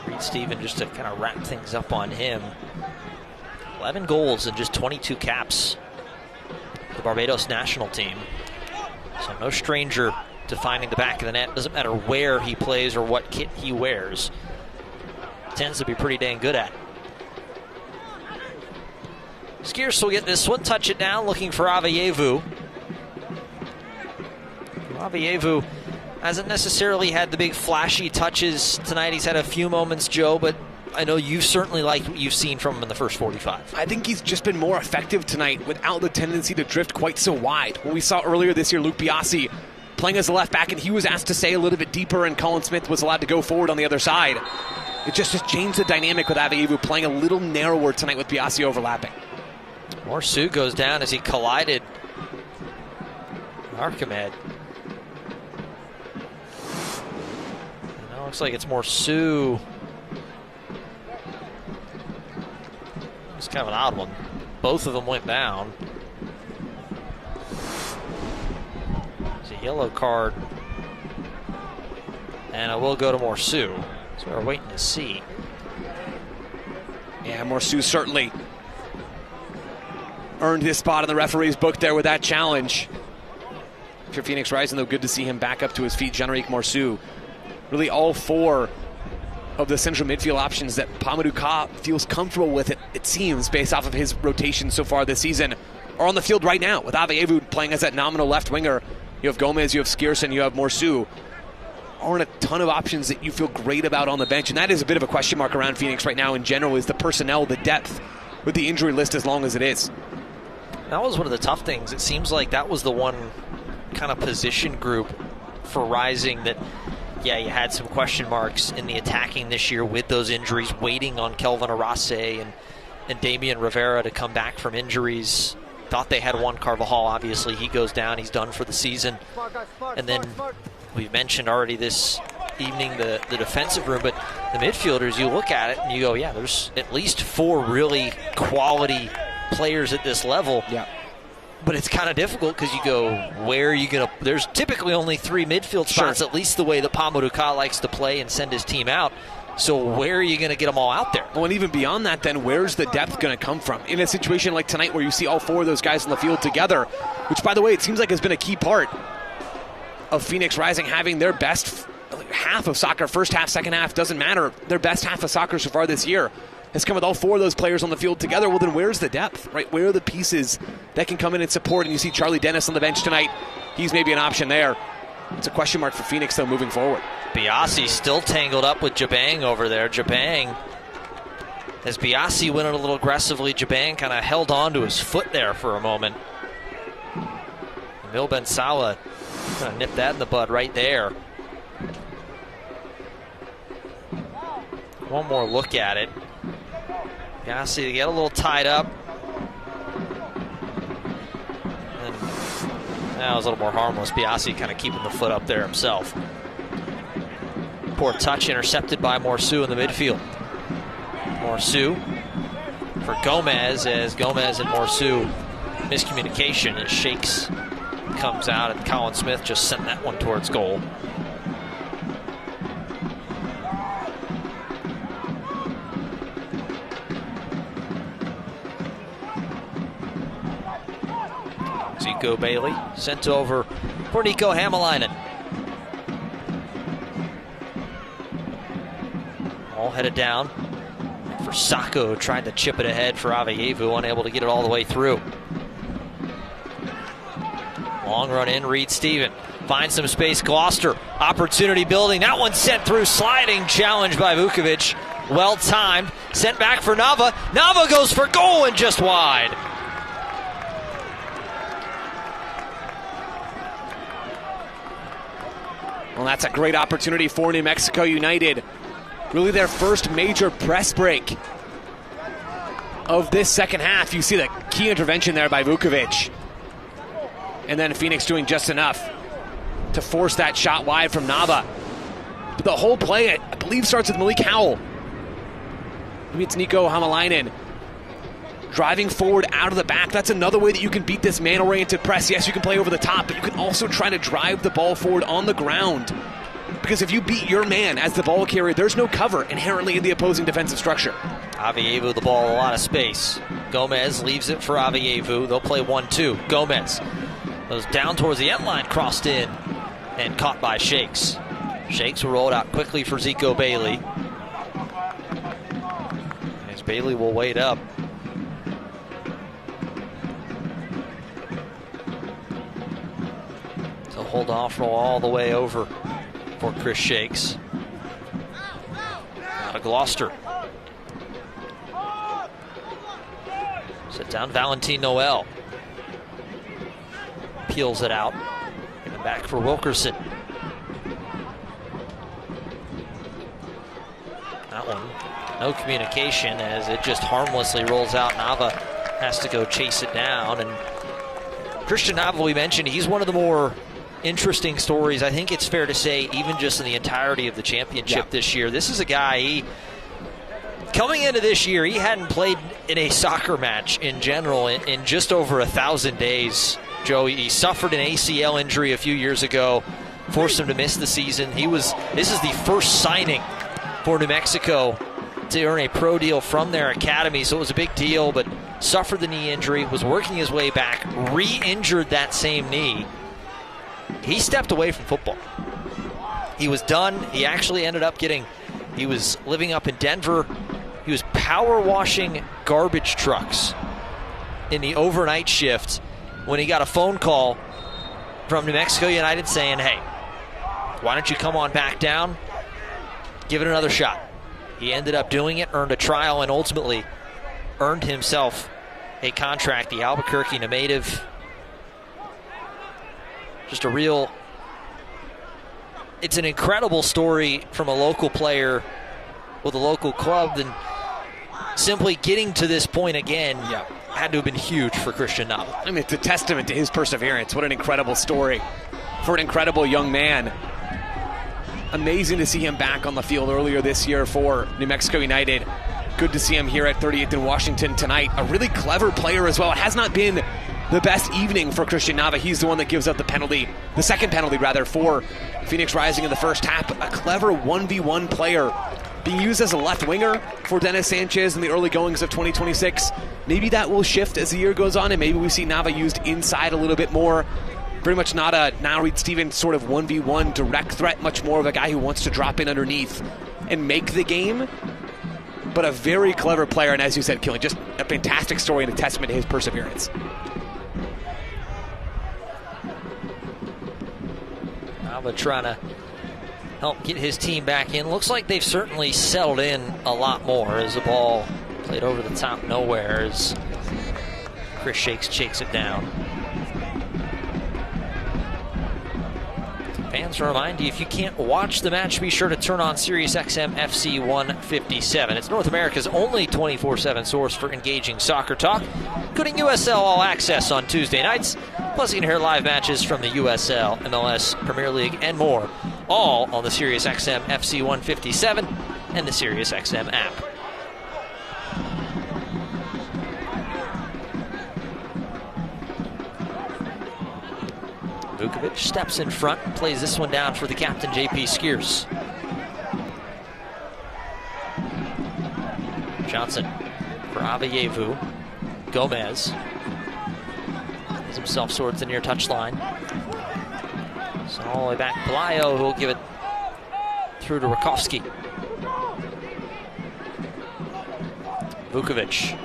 Reed Steven, just to kind of wrap things up on him. 11 goals and just 22 caps. The Barbados national team. So no stranger to finding the back of the net. Doesn't matter where he plays or what kit he wears. Tends to be pretty dang good at it. Skiers will get this one. Touch it down, looking for Aveyevu. Aveyevu hasn't necessarily had the big flashy touches tonight. He's had a few moments, Joe, but I know you certainly liked what you've seen from him in the first 45. I think he's just been more effective tonight without the tendency to drift quite so wide. When we saw earlier this year Luke Biasi playing as a left back, and he was asked to stay a little bit deeper, and Colin Smith was allowed to go forward on the other side. It just has changed the dynamic with Aveyevu playing a little narrower tonight with Biasi overlapping. Morsu goes down as he collided Archimed. Now looks like it's Morsu. It's kind of an odd one. Both of them went down. It's a yellow card. And it will go to Morsu. So we're waiting to see. Yeah, Morsu certainly earned his spot in the referee's book there with that challenge. For Phoenix Rising, though, good to see him back up to his feet. Jean-Eric Morsu. Really all 4 of the central midfield options that Pamadou Ka feels comfortable with, it seems, based off of his rotation so far this season, are on the field right now, with Aveyevu playing as that nominal left winger. You have Gomez, you have Skierson, you have Morsu. Aren't a ton of options that you feel great about on the bench, and that is a bit of a question mark around Phoenix right now in general, is the personnel, the depth, with the injury list as long as it is. That was one of the tough things. It seems like that was the one kind of position group for Rising that, yeah, you had some question marks in the attacking this year with those injuries, waiting on Kelvin Arase and Damian Rivera to come back from injuries. Thought they had Juan Carvajal, obviously. He goes down. He's done for the season. And then we've mentioned already this evening the defensive room, but the midfielders, you look at it and you go, yeah, there's at least 4 really quality players at this level. Yeah. But it's kind of difficult because you go, where are you going to... There's typically only 3 midfield spots, at least the way that Pamadou Ka likes to play and send his team out. So where are you going to get them all out there? Well, and even beyond that, then, where's the depth going to come from? In a situation like tonight where you see all 4 of those guys on the field together, which, by the way, it seems like has been a key part of Phoenix Rising having their best half of soccer, first half, second half, doesn't matter. Their best half of soccer so far this year has come with all 4 of those players on the field together. Well, then where's the depth, right? Where are the pieces that can come in and support? And you see Charlie Dennis on the bench tonight. He's maybe an option there. It's a question mark for Phoenix, though, moving forward. Biasi still tangled up with Jabang over there. Jabang, as Biasi went in a little aggressively, Jabang kind of held on to his foot there for a moment. And Milben Salah gonna nip that in the bud right there. One more look at it. Biasi to get a little tied up. And that was a little more harmless. Biasi kind of keeping the foot up there himself. Poor touch intercepted by Morsu in the midfield. Morsu for Gomez, as Gomez and Morsu miscommunication as Shakes comes out, and Colin Smith just sent that one towards goal. Zico Bailey sent over for Nico Hämäläinen. All headed down for Sacco, tried to chip it ahead for Aveyevu, unable to get it all the way through. Long run in, Reed Steven finds some space. Gloucester, opportunity building. That one sent through, sliding challenge by Vukovic. Well timed, sent back for Nava. Nava goes for goal and just wide. Well, that's a great opportunity for New Mexico United. Really their first major press break of this second half. You see the key intervention there by Vukovic. And then Phoenix doing just enough to force that shot wide from Nava. But the whole play, I believe, starts with Malik Howell. Maybe it's Nico Hämäläinen driving forward out of the back. That's another way that you can beat this man-oriented press. Yes, you can play over the top, but you can also try to drive the ball forward on the ground. Because if you beat your man as the ball carrier, there's no cover inherently in the opposing defensive structure. Aveyevu, the ball, a lot of space. Gomez leaves it for Aveyevu. They'll play 1-2. Gomez goes down towards the end line, crossed in, and caught by Shakes. Shakes will roll it out quickly for Zico Bailey. As Bailey will wait up. So hold off, roll all the way over for Chris Shakes. Out of Gloucester. Sit down Valentin Noel. Peels it out. Give it back for Wilkerson. That one, no communication as it just harmlessly rolls out. Nava has to go chase it down. And Christian Nava, we mentioned, he's one of the more interesting stories, I think it's fair to say, even just in the entirety of the championship this year. This is a guy, coming into this year, he hadn't played in a soccer match in general in just over 1,000 days. Joey, he suffered an ACL injury a few years ago, forced him to miss the season. This is the first signing for New Mexico to earn a pro deal from their academy, so it was a big deal, but suffered the knee injury, was working his way back, re-injured that same knee. He stepped away from football. He was done. He actually ended up he was living up in Denver. He was power washing garbage trucks in the overnight shift when he got a phone call from New Mexico United saying, hey, why don't you come on back down, give it another shot. He ended up doing it, earned a trial, and ultimately earned himself a contract. The Albuquerque native. Just it's an incredible story from a local player with a local club, and simply getting to this point again had to have been huge for Christian Nava. I mean, it's a testament to his perseverance. What an incredible story for an incredible young man. Amazing to see him back on the field earlier this year for New Mexico United. Good to see him here at 38th in Washington tonight. A really clever player as well. It has not been the best evening for Christian Nava. He's the one that gives up the second penalty for Phoenix Rising in the first half. A clever 1v1 player being used as a left winger for Dennis Sanchez in the early goings of 2026. Maybe that will shift as the year goes on, and maybe we see Nava used inside a little bit more. Very much not a now Reed Stevens sort of 1v1 direct threat, much more of a guy who wants to drop in underneath and make the game. But a very clever player, and as you said, Killian, just a fantastic story and a testament to his perseverance. Nava trying to help get his team back in. Looks like they've certainly settled in a lot more as the ball played over the top nowhere as Chris Shakes it down. fans, to remind you, if you can't watch the match, be sure to turn on SiriusXM FC 157. It's North America's only 24/7 source for engaging soccer talk, including USL All Access on Tuesday nights. Plus, you can hear live matches from the USL, MLS, Premier League, and more, all on the SiriusXM FC 157 and the SiriusXM app. Vukovic steps in front and plays this one down for the captain, J.P. Skiers. Johnson for Avayevu. Gomez has himself towards the near touchline. So all the way back, Pelayo, who will give it through to Rakowski. Vukovic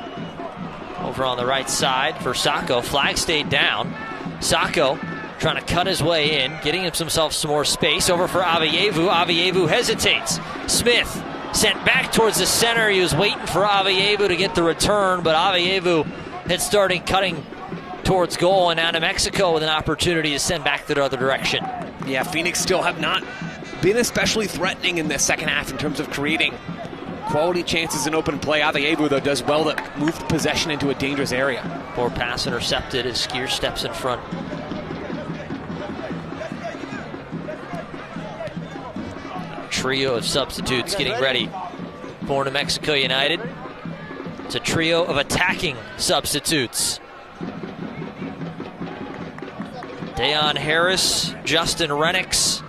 over on the right side for Sacco. Flag stayed down. Sacco trying to cut his way in, getting himself some more space. Over for Avayevu. Avayevu hesitates. Smith sent back towards the center. He was waiting for Avayevu to get the return, but Avayevu had started cutting towards goal, and now New Mexico with an opportunity to send back the other direction. Yeah, Phoenix still have not been especially threatening in the second half in terms of creating quality chances in open play. Avayevu, though, does well to move the possession into a dangerous area. Poor pass intercepted as Skier steps in front. Trio of substitutes getting ready for New Mexico United. It's a trio of attacking substitutes. Dayon Harris, Justin Rennicks,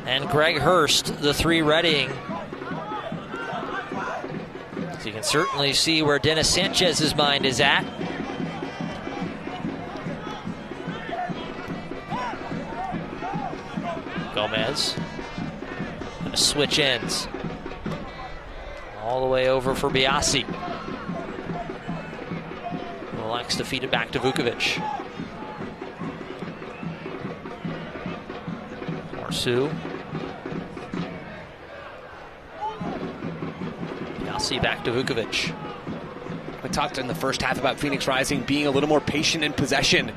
and Greg Hurst, the three readying. So you can certainly see where Dennis Sanchez's mind is at. Gomez. Switch ends all the way over for Biasi, who likes to feed it back to Vukovic. Marsu. Biasi back to Vukovic. We talked in the first half about Phoenix Rising being a little more patient in possession.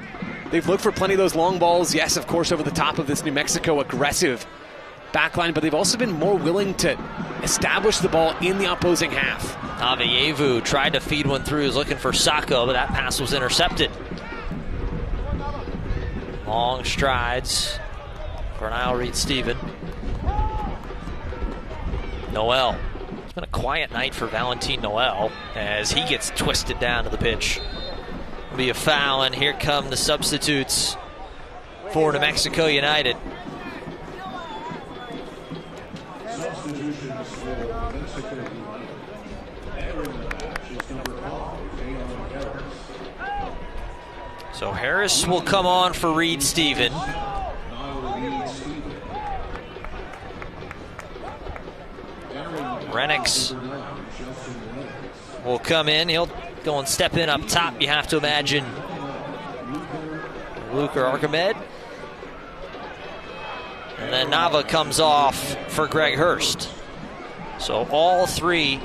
They've looked for plenty of those long balls, yes, of course, over the top of this New Mexico aggressive backline, but they've also been more willing to establish the ball in the opposing half. Avayevu tried to feed one through, he was looking for Sacco, but that pass was intercepted. Long strides for Niall Reed-Steven. Noel. It's been a quiet night for Valentin Noel as he gets twisted down to the pitch. It'll be a foul, and here come the substitutes for New Mexico United. So Harris will come on for Reed-Steven. Rennicks will come in. He'll go and step in up top, you have to imagine. Luke or Archimed. And then Nava comes off for Greg Hurst. So all three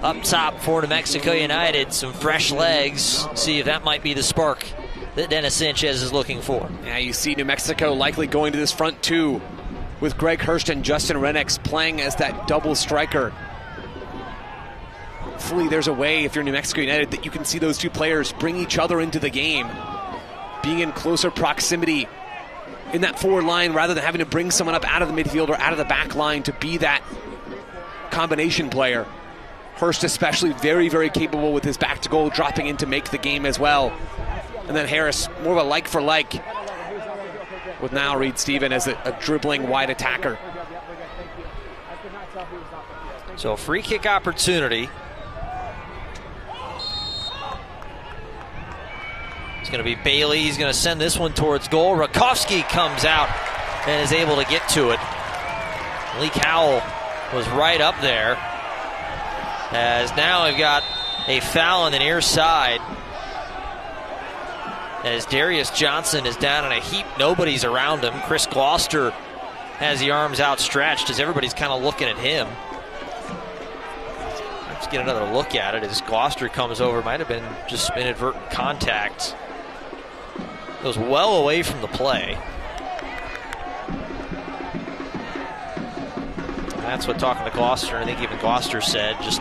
up top for New Mexico United. Some fresh legs. See if that might be the spark that Dennis Sanchez is looking for. Yeah, you see New Mexico likely going to this front two with Greg Hurst and Justin Rennicks playing as that double striker. Hopefully there's a way, if you're New Mexico United, that you can see those two players bring each other into the game, being in closer proximity in that forward line rather than having to bring someone up out of the midfield or out of the back line to be that combination player. Hurst especially very, very capable with his back to goal, dropping in to make the game as well. And then Harris, more of a like for like, with now Reed-Steven as a dribbling wide attacker. So a free kick opportunity. It's going to be Bailey. He's going to send this one towards goal. Rakowski comes out and is able to get to it. Lee Cowell was right up there. As now we've got a foul on the near side. As Darius Johnson is down in a heap, nobody's around him. Chris Gloucester has the arms outstretched as everybody's kind of looking at him. Let's get another look at it as Gloucester comes over. Might have been just inadvertent contact. Goes well away from the play. That's what talking to Gloucester, I think even Gloucester said, just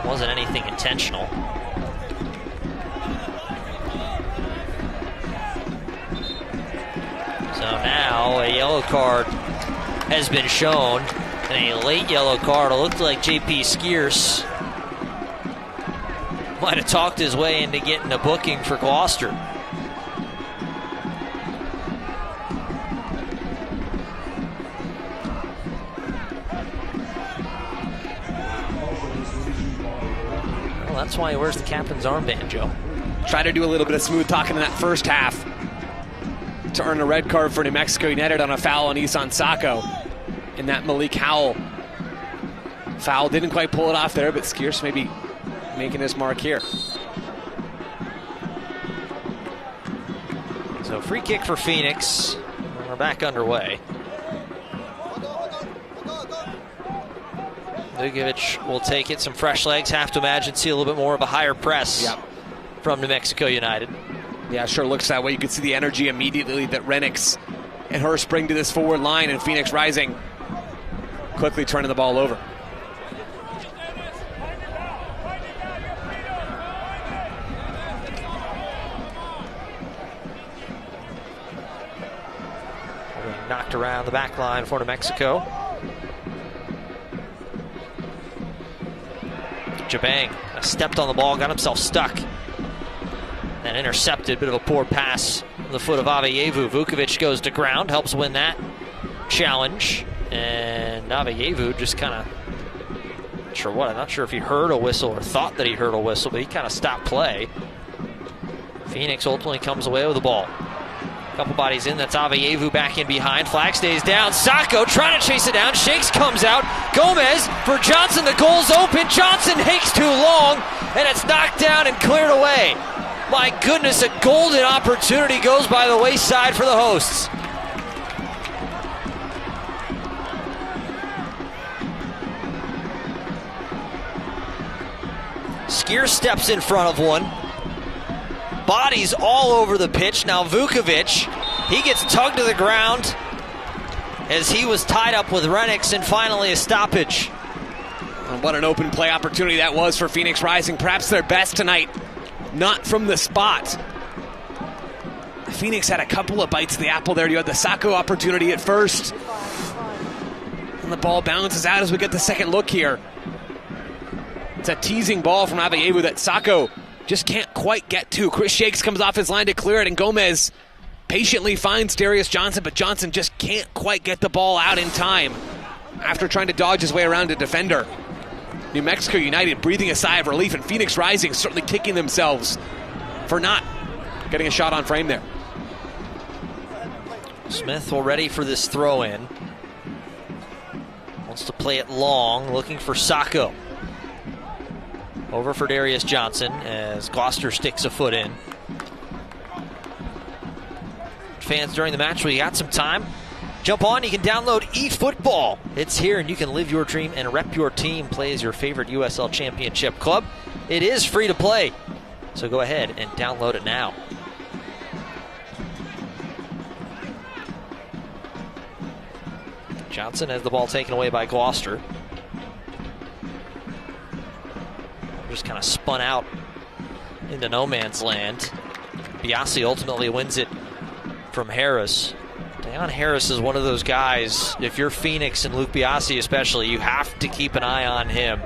wasn't anything intentional. So now a yellow card has been shown, and a late yellow card. It looked like J.P. Skeers might have talked his way into getting a booking for Gloucester. Well, that's why he wears the captain's armband, Joe. Try to do a little bit of smooth talking in that first half to earn a red card for New Mexico United on a foul on Isan Sacco. And that Malik Howell foul didn't quite pull it off there, but Skeers maybe making his mark here. So free kick for Phoenix. We're back underway. Vukovic will take it. Some fresh legs. Have to imagine see a little bit more of a higher press from New Mexico United. Yeah, sure looks that way. You can see the energy immediately that Renix and Hurst bring to this forward line, and Phoenix Rising quickly turning the ball over. Knocked around the back line for New Mexico. Jabang stepped on the ball, got himself stuck. And intercepted, bit of a poor pass on the foot of Aveyevu. Vukovic goes to ground, helps win that challenge. And Aveyevu just kind of, I'm not sure if he heard a whistle or thought that he heard a whistle, but he kind of stopped play. Phoenix ultimately comes away with the ball. Couple bodies in, that's Aveyevu back in behind. Flag stays down. Sacco trying to chase it down. Shakes, comes out. Gomez for Johnson. The goal's open. Johnson takes too long, and it's knocked down and cleared away. My goodness, a golden opportunity goes by the wayside for the hosts. Skier steps in front of one. Bodies all over the pitch. Now Vukovic, he gets tugged to the ground as he was tied up with Renix, and finally a stoppage. And what an open play opportunity that was for Phoenix Rising. Perhaps their best tonight. Not from the spot. Phoenix had a couple of bites of the apple there. You had the Sacco opportunity at first. And the ball bounces out as we get the second look here. It's a teasing ball from Aveyevu that Sacco just can't quite get to. Chris Shakes comes off his line to clear it, and Gomez patiently finds Darius Johnson, but Johnson just can't quite get the ball out in time after trying to dodge his way around a defender. New Mexico United breathing a sigh of relief, and Phoenix Rising certainly kicking themselves for not getting a shot on frame there. Smith will ready for this throw-in. Wants to play it long, looking for Sacco. Over for Darius Johnson as Gloucester sticks a foot in. Fans during the match, we got some time. Jump on, you can download eFootball. It's here and you can live your dream and rep your team. Play as your favorite USL Championship club. It is free to play, so go ahead and download it now. Johnson has the ball taken away by Gloucester. Just kind of spun out into no man's land. Biasi ultimately wins it from Harris. Deion Harris is one of those guys, if you're Phoenix and Luke Biasi especially, you have to keep an eye on him.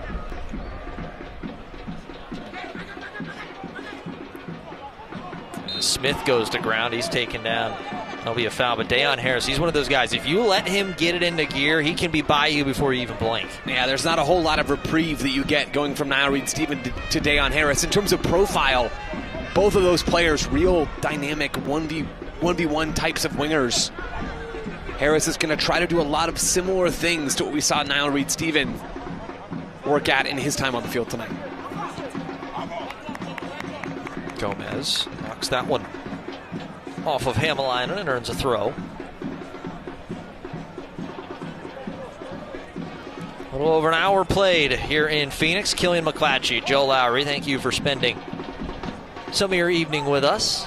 Smith goes to ground, he's taken down. That'll be a foul, but Deion Harris, he's one of those guys, if you let him get it into gear, he can be by you before you even blink. Yeah, there's not a whole lot of reprieve that you get going from Niall Reed-Stephen to Deion Harris. In terms of profile, both of those players, real dynamic 1v1 types of wingers. Harris is going to try to do a lot of similar things to what we saw Niall Reed-Stephen work at in his time on the field tonight. Gomez knocks that one off of Hamalainen and earns a throw. A little over an hour played here in Phoenix. Killian McClatchy, Joe Lowry, thank you for spending some of your evening with us.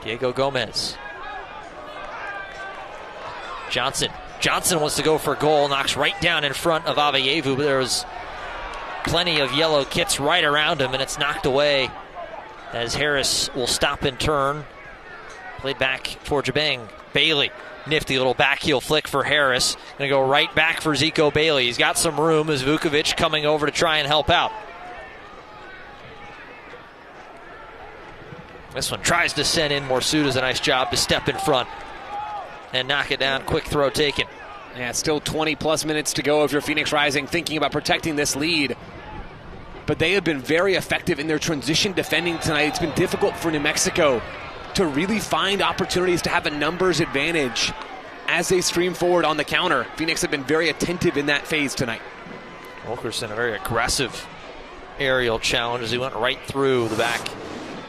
Diego Gomez. Johnson wants to go for a goal, knocks right down in front of Avayevu, but there was plenty of yellow kits right around him, and it's knocked away as Harris will stop and turn. Played back for Jabang. Bailey, nifty little back heel flick for Harris. Gonna go right back for Zico Bailey. He's got some room as Vukovic coming over to try and help out. This one tries to send in. Morsuda does a nice job to step in front and knock it down. Quick throw taken. Yeah, still 20-plus minutes to go if you're Phoenix Rising, thinking about protecting this lead. But they have been very effective in their transition defending tonight. It's been difficult for New Mexico to really find opportunities to have a numbers advantage as they stream forward on the counter. Phoenix have been very attentive in that phase tonight. Wilkerson, a very aggressive aerial challenge as he went right through the back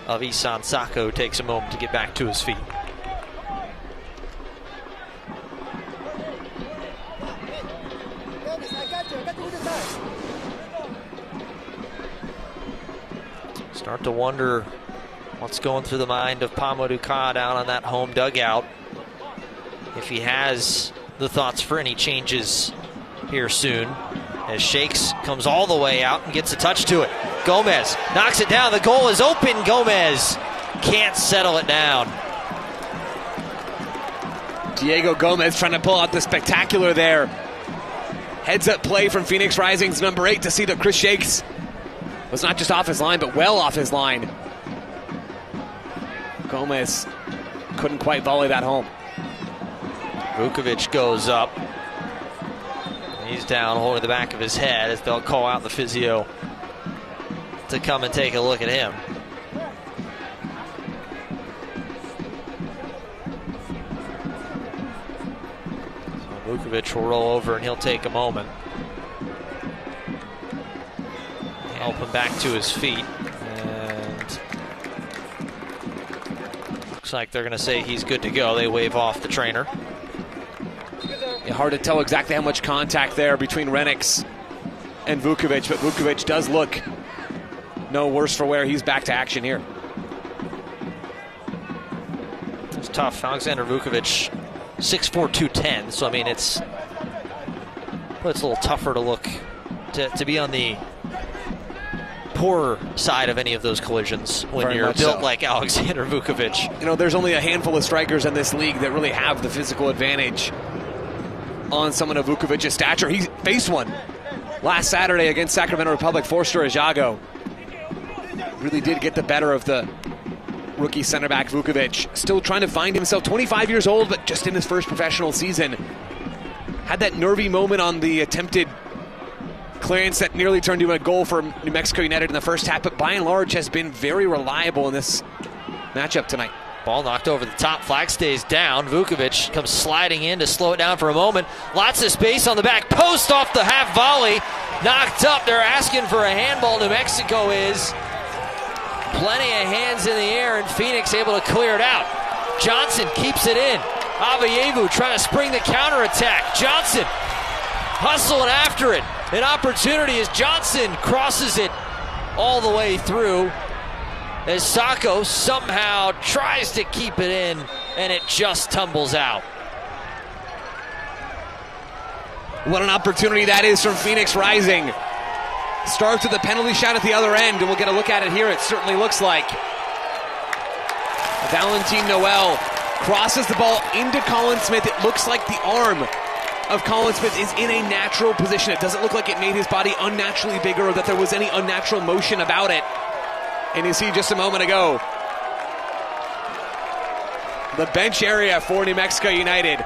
of Isan Sako. Takes a moment to get back to his feet. Start to wonder what's going through the mind of Pamo Duka down on that home dugout. If he has the thoughts for any changes here soon. As Shakes comes all the way out and gets a touch to it. Gomez knocks it down. The goal is open. Gomez can't settle it down. Diego Gomez trying to pull out the spectacular there. Heads up play from Phoenix Rising's number 8 to see that Chris Shakes was not just off his line, but well off his line. Gomez couldn't quite volley that home. Vukovic goes up. He's down holding the back of his head as they'll call out the physio to come and take a look at him. So Vukovic will roll over and he'll take a moment. Help him back to his feet. And looks like they're going to say he's good to go. They wave off the trainer. Yeah, hard to tell exactly how much contact there between Renix and Vukovic, but Vukovic does look no worse for wear. He's back to action here. It's tough. Alexander Vukovic, 6'4", 210. So, I mean, it's a little tougher to look, to be on the poorer side of any of those collisions when Very you're built so. like Alexander Vukovic. You know, there's only a handful of strikers in this league that really have the physical advantage on someone of Vukovic's stature. He faced one last Saturday against Sacramento Republic. Forster Ajago really did get the better of the rookie center back Vukovic. Still trying to find himself, 25 years old, but just in his first professional season. Had that nervy moment on the attempted clearance that nearly turned into a goal for New Mexico United in the first half, but by and large has been very reliable in this matchup tonight. Ball knocked over the top, flag stays down. Vukovic comes sliding in to slow it down for a moment. Lots of space on the back post off the half volley. Knocked up, they're asking for a handball. New Mexico is. Plenty of hands in the air and Phoenix able to clear it out. Johnson keeps it in. Avayevu trying to spring the counterattack. Johnson hustling after it. An opportunity as Johnson crosses it all the way through. As Sako somehow tries to keep it in, and it just tumbles out. What an opportunity that is from Phoenix Rising. Starts with a penalty shot at the other end, and we'll get a look at it here. It certainly looks like Valentin Noel crosses the ball into Colin Smith. It looks like the arm of Colin Smith is in a natural position. It doesn't look like it made his body unnaturally bigger or that there was any unnatural motion about it. And you see just a moment ago, the bench area for New Mexico United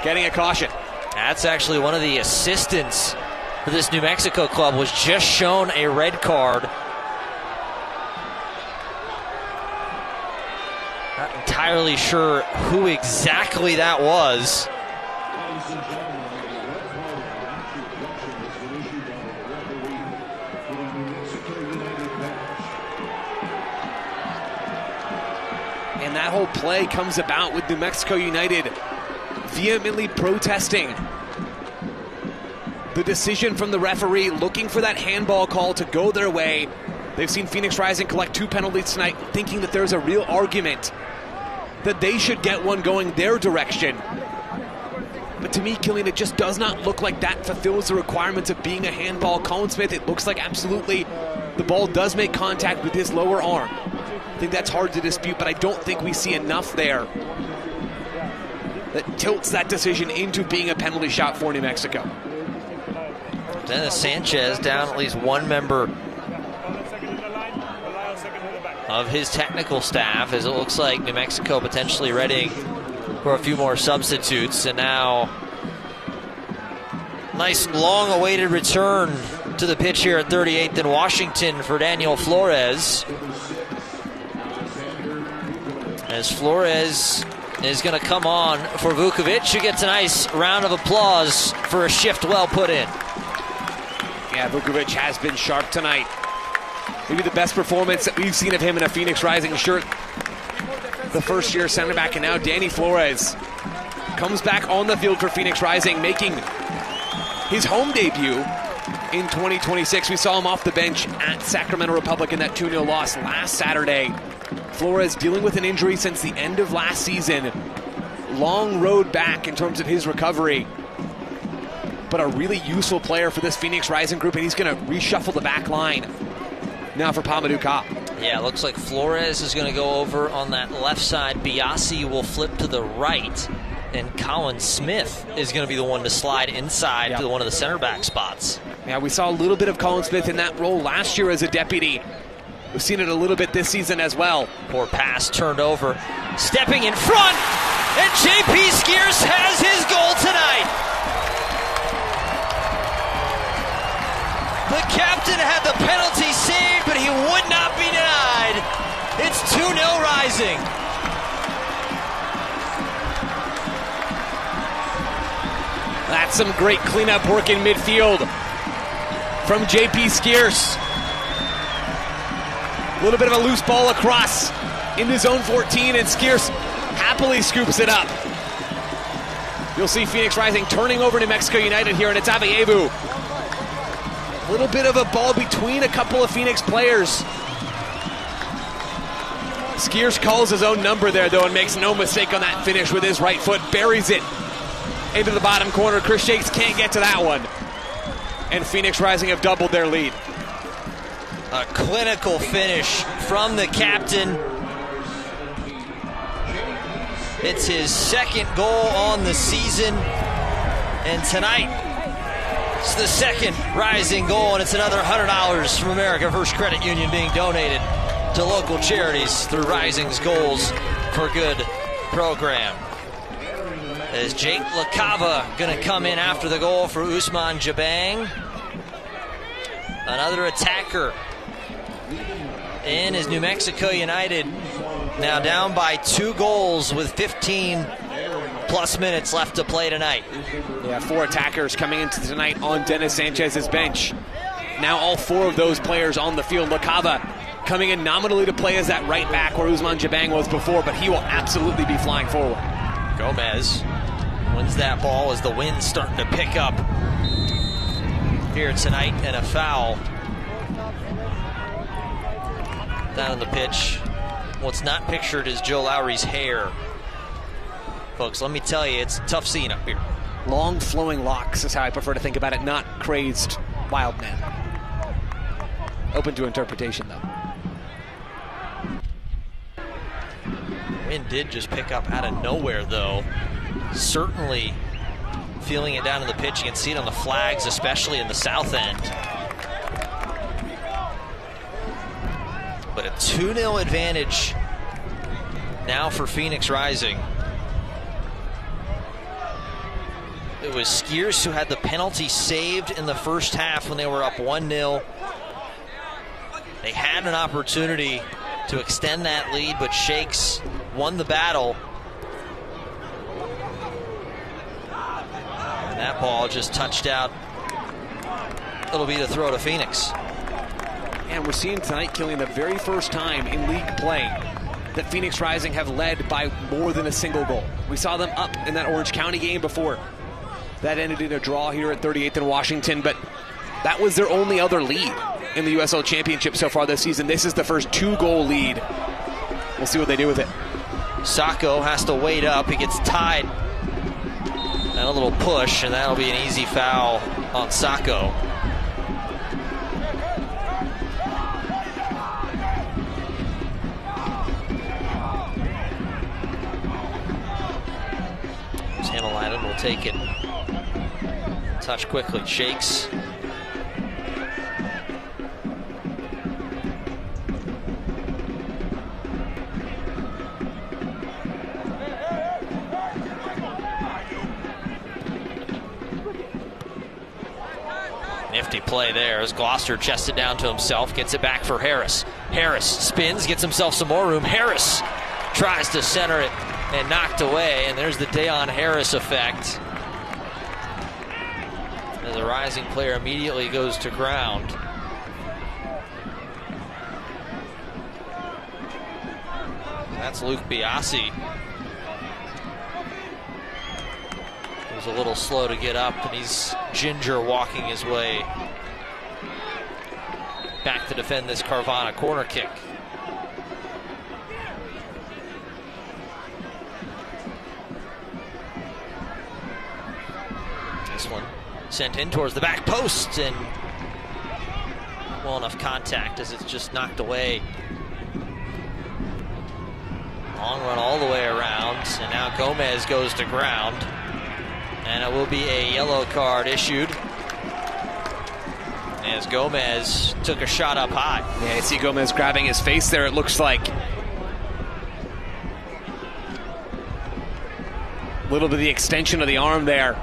getting a caution. That's actually one of the assistants for this New Mexico club was just shown a red card. Not entirely sure who exactly that was. And that whole play comes about with New Mexico United vehemently protesting the decision from the referee, looking for that handball call to go their way. They've seen Phoenix Rising collect 2 penalties tonight, thinking that there's a real argument that they should get one going their direction. But to me, Killian, it just does not look like that fulfills the requirements of being a handball. Colin Smith, it looks like absolutely the ball does make contact with his lower arm. I think that's hard to dispute, but I don't think we see enough there that tilts that decision into being a penalty shot for New Mexico. Dennis Sanchez down at least one member of his technical staff, as it looks like New Mexico potentially readying for a few more substitutes. And now, nice long-awaited return to the pitch here at 38th and Washington for Daniel Flores. As Flores is going to come on for Vukovic, who gets a nice round of applause for a shift well put in. Yeah, Vukovic has been sharp tonight. Maybe the best performance that we've seen of him in a Phoenix Rising shirt. The first-year center back, and now Danny Flores comes back on the field for Phoenix Rising, making his home debut in 2026. We saw him off the bench at Sacramento Republic in that 2-0 loss last Saturday. Flores dealing with an injury since the end of last season. Long road back in terms of his recovery, but a really useful player for this Phoenix Rising group, and he's going to reshuffle the back line now for Pamadou Ka. Yeah, it looks like Flores is going to go over on that left side. Biasi will flip to the right, and Colin Smith is going to be the one to slide inside to one of the center back spots. Yeah, we saw a little bit of Colin Smith in that role last year as a deputy. We've seen it a little bit this season as well. Poor pass turned over. Stepping in front, and J.P. Skiers has his goal tonight. The captain had the penalty saved, but he would not be denied. It's 2-0 Rising. That's some great cleanup work in midfield from J.P. Skiers. A little bit of a loose ball across into zone 14, and Skiers happily scoops it up. You'll see Phoenix Rising turning over New Mexico United here, and it's Abayevu. A little bit of a ball between a couple of Phoenix players. Skiers calls his own number there, though, and makes no mistake on that finish with his right foot. Buries it into the bottom corner. Chris Shakes can't get to that one. And Phoenix Rising have doubled their lead. A clinical finish from the captain. It's his second goal on the season. And tonight, it's the second Rising goal, and it's another $100 from America First Credit Union being donated to local charities through Rising's Goals for Good program. As Jake LaCava going to come in after the goal for Usman Jabang. Another attacker in is New Mexico United, now down by 2 goals with 15 plus minutes left to play tonight. Yeah, 4 attackers coming into tonight on Dennis Sanchez's bench. Now all 4 of those players on the field. LaCava coming in nominally to play as that right back where Usman Jabang was before, but he will absolutely be flying forward. Gomez wins that ball as the wind's starting to pick up here tonight, and a foul down on the pitch. What's not pictured is Joe Lowry's hair. Folks, let me tell you, it's a tough scene up here. Long flowing locks is how I prefer to think about it, not crazed wild man. Open to interpretation, though. Wind did just pick up out of nowhere, though. Certainly feeling it down in the pitch. You can see it on the flags, especially in the south end. But a 2-0 advantage now for Phoenix Rising. It was Skiers who had the penalty saved in the first half when they were up 1-0. They had an opportunity to extend that lead, but Shakes won the battle. And that ball just touched out. It'll be the throw to Phoenix. And we're seeing tonight, Killian, the very first time in league play that Phoenix Rising have led by more than a single goal. We saw them up in that Orange County game before. That ended in a draw here at 38th and Washington, but that was their only other lead in the USL Championship so far this season. This is the first 2-goal lead. We'll see what they do with it. Sacco has to wait up. He gets tied. And a little push, and that'll be an easy foul on Sacco. Hamilton will take it. Touch quickly, shakes. Nifty play there as Gloucester chests it down to himself, gets it back for Harris. Harris spins, gets himself some more room. Harris tries to center it and knocked away, and there's the Dayon Harris effect. As a rising player immediately goes to ground. That's Luke Biasi. He was a little slow to get up, and he's ginger walking his way back to defend this Carvana corner kick. This one sent in towards the back post, and well enough contact as it's just knocked away. Long run all the way around, and now Gomez goes to ground, and it will be a yellow card issued as Gomez took a shot up high. Yeah, you see Gomez grabbing his face there, it looks like. A little bit of the extension of the arm there.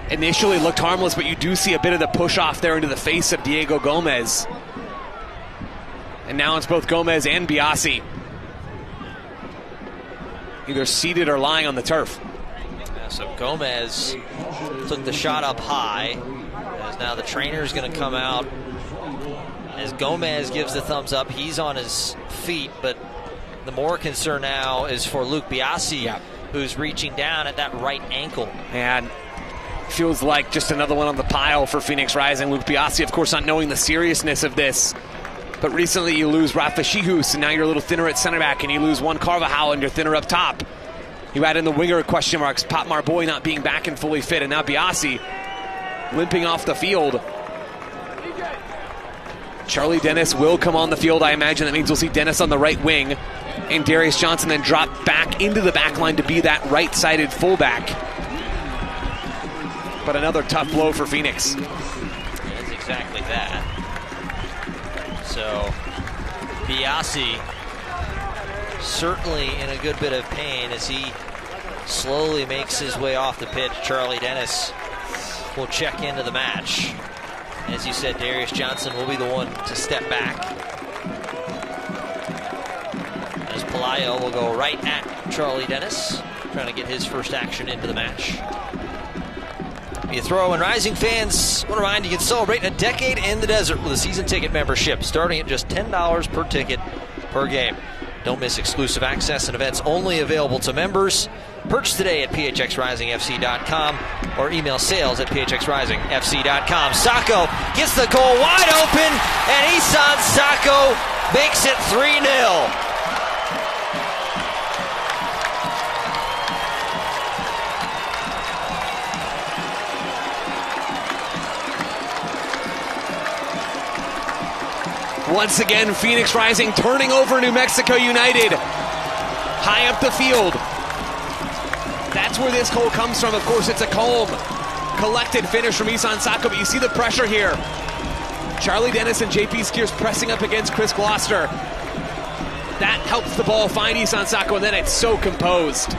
Initially looked harmless, but you do see a bit of the push off there into the face of Diego Gomez. And now it's both Gomez and Biasi, either seated or lying on the turf. Yeah, so Gomez took the shot up high, as now the trainer's going to come out. As Gomez gives the thumbs up, he's on his feet, but the more concern now is for Luke Biasi, who's reaching down at that right ankle. And feels like just another one on the pile for Phoenix Rising. Luke Biasi, of course, not knowing the seriousness of this. But recently you lose Rafa Shihus, and now you're a little thinner at center back, and you lose Juan Carvajal, and you're thinner up top. You add in the winger question marks, Pat Marboy not being back and fully fit, and now Biasi limping off the field. Charlie Dennis will come on the field. I imagine that means we'll see Dennis on the right wing, and Darius Johnson then drop back into the back line to be that right-sided fullback. But another tough blow for Phoenix. That's exactly that. So Biasi certainly in a good bit of pain as he slowly makes his way off the pitch. Charlie Dennis will check into the match. As you said, Darius Johnson will be the one to step back. As Pelayo will go right at Charlie Dennis, trying to get his first action into the match. You throw, and Rising fans, want to remind you can celebrate a decade in the desert with a season ticket membership, starting at just $10 per ticket per game. Don't miss exclusive access and events only available to members. Purchase today at phxrisingfc.com or email sales@phxrisingfc.com. Sacco gets the goal wide open, and Isan Sacco makes it 3-0. Once again, Phoenix Rising turning over New Mexico United. High up the field. That's where this goal comes from. Of course, it's a calm, collected finish from Isan Sacco, but you see the pressure here. Charlie Dennis and JP Skiers pressing up against Chris Gloucester. That helps the ball find Isan Sacco, and then it's so composed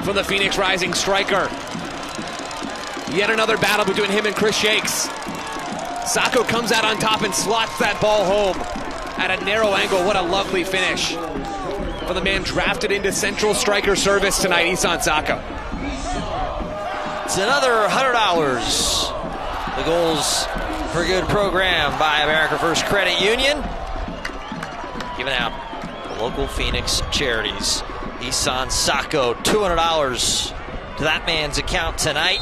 from the Phoenix Rising striker. Yet another battle between him and Chris Shakes. Sacco comes out on top and slots that ball home at a narrow angle. What a lovely finish for the man drafted into Central Striker service tonight, Isan Sacco. It's another $100. The Goals for Good program by America First Credit Union, giving out the local Phoenix charities. Isan Sacco, $200 to that man's account tonight.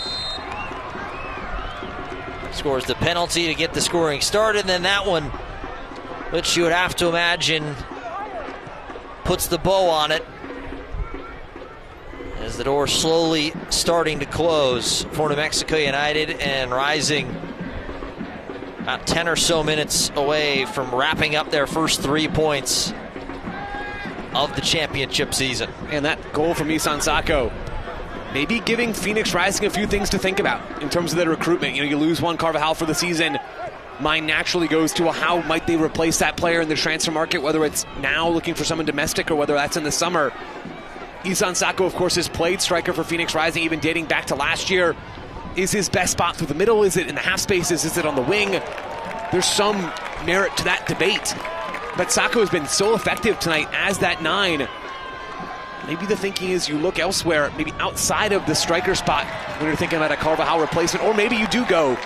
Scores the penalty to get the scoring started, and then that one, which you would have to imagine puts the bow on it As the door slowly starting to close for New Mexico United, and Rising about 10 or so minutes away from wrapping up their first 3 points of the championship season. And that goal from Isan Sacco, maybe giving Phoenix Rising a few things to think about in terms of their recruitment. You lose Juan Carvajal for the season. Mind naturally goes to how might they replace that player in the transfer market, whether it's now looking for someone domestic or whether that's in the summer. Isan Sacco, of course, has played striker for Phoenix Rising, even dating back to last year. Is his best spot through the middle? Is it in the half spaces? Is it on the wing? There's some merit to that debate. But Sacco has been so effective tonight as that 9. Maybe the thinking is you look elsewhere, maybe outside of the striker spot when you're thinking about a Carvajal replacement, or maybe you do go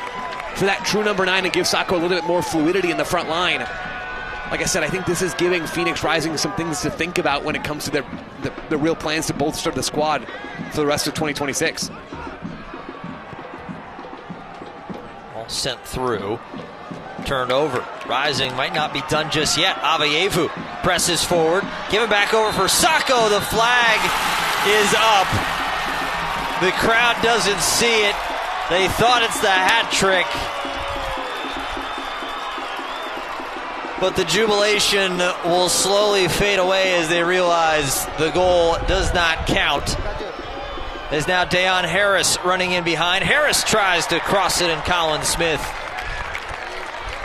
for that true number 9 and give Sacco a little bit more fluidity in the front line. Like I said, I think this is giving Phoenix Rising some things to think about when it comes to the real plans to bolster the squad for the rest of 2026. All sent through. Turned over. Rising might not be done just yet. Aveyevu presses forward. Give it back over for Sacco. The flag is up. The crowd doesn't see it. They thought it's the hat trick. But the jubilation will slowly fade away as they realize the goal does not count. There's now Dayon Harris running in behind. Harris tries to cross it, and Colin Smith.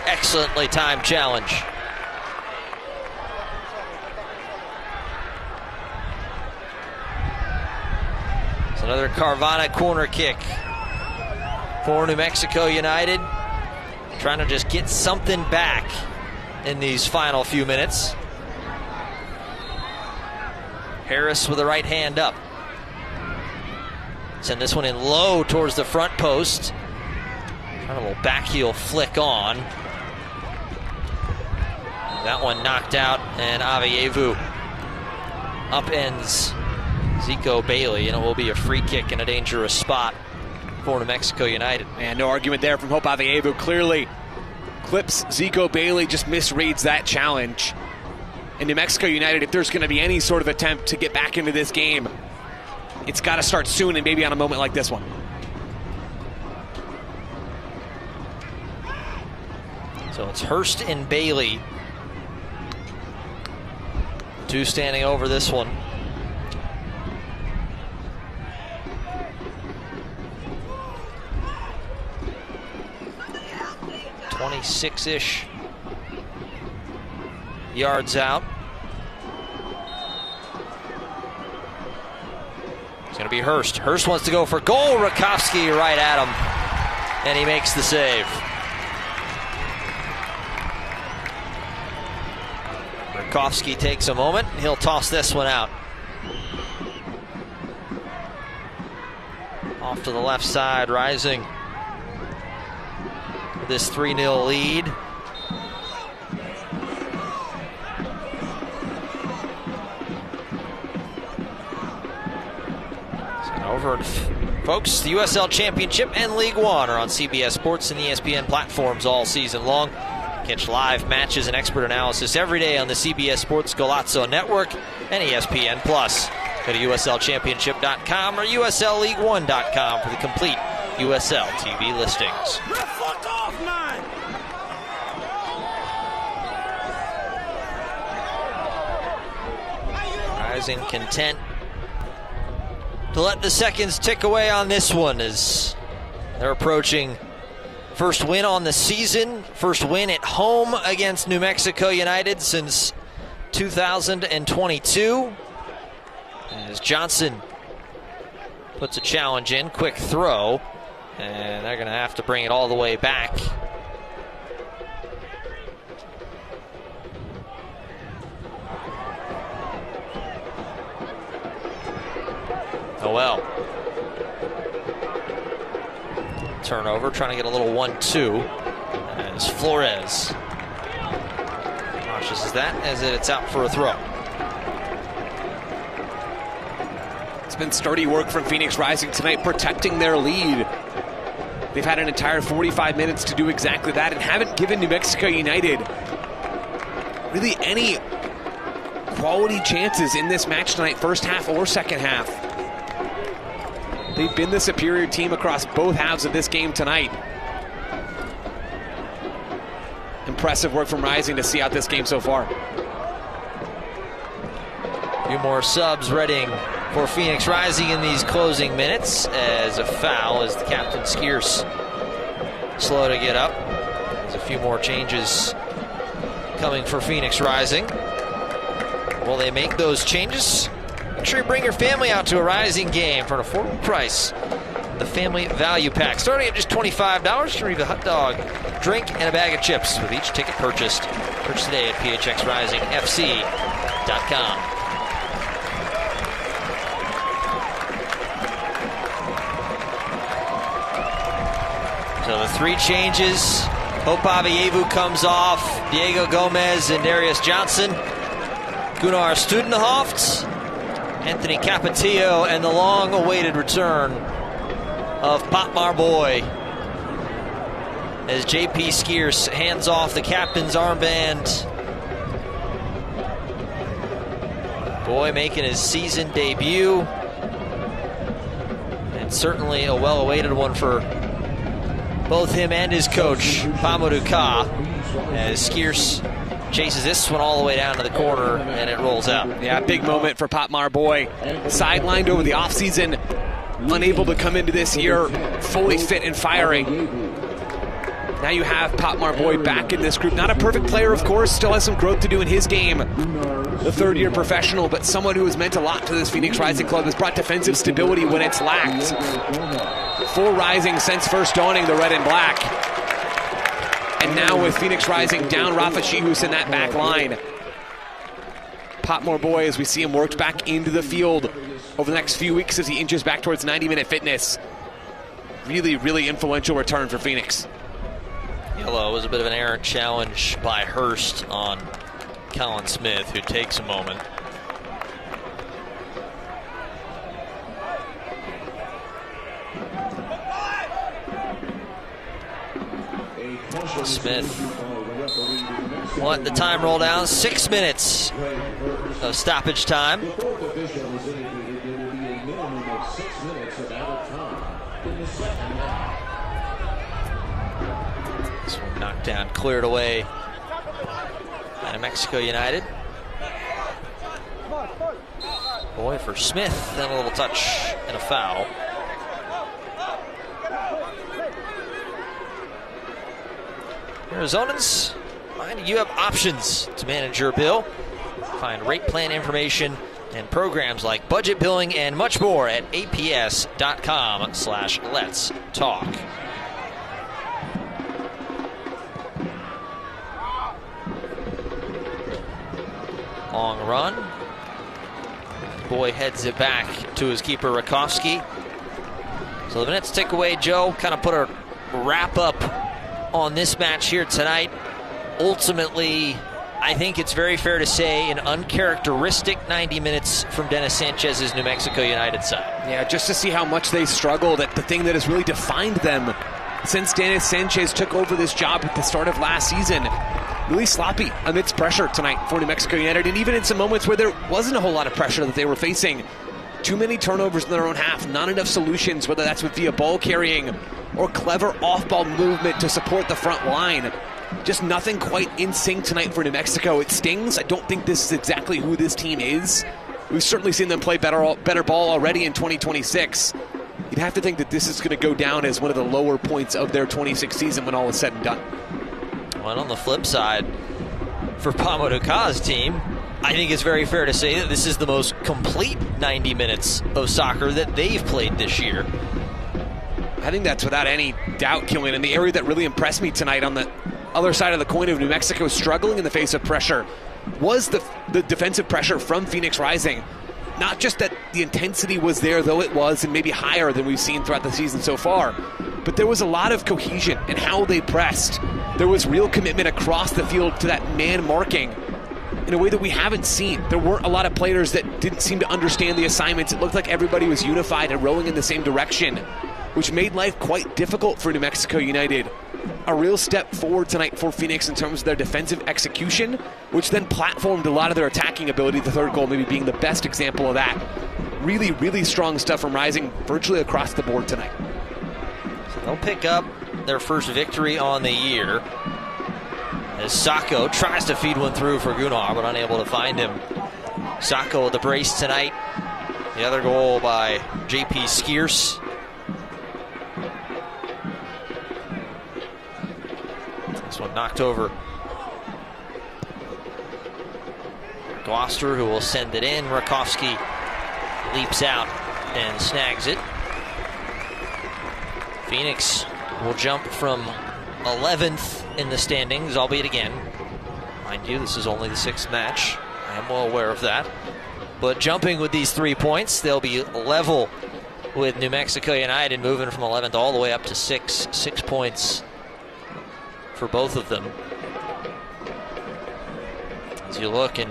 Excellently timed challenge. It's another Carvana corner kick for New Mexico United. Trying to just get something back in these final few minutes. Harris with the right hand up. Send this one in low towards the front post. Trying a little back heel flick on. That one knocked out, and Aveyevu upends Zico Bailey, and it will be a free kick in a dangerous spot for New Mexico United. And no argument there from Hope Aveyevu. Clearly clips Zico Bailey, just misreads that challenge. And New Mexico United, if there's going to be any sort of attempt to get back into this game, it's got to start soon, and maybe on a moment like this one. So it's Hurst and Bailey. Two standing over this one. .26-ish yards out. It's going to be Hurst. Hurst wants to go for goal. Rakowski right at him, and he makes the save. Rakowski takes a moment. He'll toss this one out. Off to the left side, Rising. This 3-0 lead. Over, folks. The USL Championship and League One are on CBS Sports and ESPN platforms all season long. Catch live matches and expert analysis every day on the CBS Sports Golazzo Network and ESPN+. Go to USLChampionship.com or USLLeague1.com for the complete USL TV listings. Rising content to let the seconds tick away on this one as they're approaching first win on the season, first win at home against New Mexico United since 2022. As Johnson puts a challenge in, quick throw, and they're going to have to bring it all the way back. Oh well. Turnover, trying to get a little 1-2 as Flores launches that as it's out for a throw. It's been sturdy work from Phoenix Rising tonight, protecting their lead. They've had an entire 45 minutes to do exactly that and haven't given New Mexico United really any quality chances in this match tonight, first half or second half. They've been the superior team across both halves of this game tonight. Impressive work from Rising to see out this game so far. A few more subs readying for Phoenix Rising in these closing minutes as a foul as the captain Skierce slow to get up. There's a few more changes coming for Phoenix Rising. Will they make those changes? Make sure you bring your family out to a Rising game for an affordable price. The Family Value Pack, starting at just $25. You can receive a hot dog, drink, and a bag of chips with each ticket purchased. Purchase today at phxrisingfc.com. So the three changes. Hope Avievu comes off. Diego Gomez and Darius Johnson. Gunnar Studenhoft. Anthony Capetillo, and the long-awaited return of Pop Marboy as JP Skierce hands off the captain's armband. Boy making his season debut, and certainly a well-awaited one for both him and his coach, Mamadou Ka, as Skierce chases this one all the way down to the corner, and it rolls out. Yeah, big moment for Pop Marboy. Sidelined over the offseason, unable to come into this year fully fit and firing. Now you have Pop Marboy back in this group. Not a perfect player, of course, still has some growth to do in his game. The third-year professional, but someone who has meant a lot to this Phoenix Rising club, has brought defensive stability when it's lacked. For Rising since first donning the red and black. And now with Phoenix Rising down Rafa Chihus in that back line. Pop Marboy, as we see him worked back into the field over the next few weeks as he inches back towards 90-minute fitness. Really, really influential return for Phoenix. Yellow was a bit of an errant challenge by Hurst on Colin Smith, who takes a moment. Smith let the time roll down. 6 minutes of stoppage time. This one knocked down, cleared away by New Mexico United. Boy for Smith, then a little touch and a foul. Arizonans, mind you have options to manage your bill. Find rate plan information and programs like budget billing and much more at aps.com/let's talk. Long run. Boy heads it back to his keeper Rakowski. So the minutes tick away. Joe kind of put a wrap up on this match here tonight. Ultimately, I think it's very fair to say an uncharacteristic 90 minutes from Dennis Sanchez's New Mexico United side. Yeah, just to see how much they struggled at the thing that has really defined them since Dennis Sanchez took over this job at the start of last season. Really sloppy amidst pressure tonight for New Mexico United, and even in some moments where there wasn't a whole lot of pressure that they were facing. Too many turnovers in their own half, not enough solutions, whether that's via ball carrying or clever off-ball movement to support the front line. Just nothing quite in sync tonight for New Mexico. It stings. I don't think this is exactly who this team is. We've certainly seen them play better ball already in 2026. You'd have to think that this is going to go down as one of the lower points of their 26 season when all is said and done. Well, on the flip side, for Mamadou Ka's team, I think it's very fair to say that this is the most complete 90 minutes of soccer that they've played this year. I think that's without any doubt, Killian. And the area that really impressed me tonight on the other side of the coin of New Mexico struggling in the face of pressure was the defensive pressure from Phoenix Rising. Not just that the intensity was there, though it was, and maybe higher than we've seen throughout the season so far, but there was a lot of cohesion in how they pressed. There was real commitment across the field to that man marking in a way that we haven't seen. There weren't a lot of players that didn't seem to understand the assignments. It looked like everybody was unified and rowing in the same direction, which made life quite difficult for New Mexico United. A real step forward tonight for Phoenix in terms of their defensive execution, which then platformed a lot of their attacking ability, the third goal maybe being the best example of that. really, really strong stuff from Rising virtually across the board tonight. So they'll pick up their first victory on the year as Sacco tries to feed one through for Gunnar, but unable to find him. Sacco with the brace tonight. The other goal by J.P. Skierce. This one knocked over Gloucester, who will send it in. Rakowski leaps out and snags it. Phoenix will jump from 11th in the standings, albeit again, mind you, this is only the 6th match. I am well aware of that. But jumping with these 3 points, they'll be level with New Mexico United, moving from 11th all the way up to 6. 6 points for both of them. As you look, and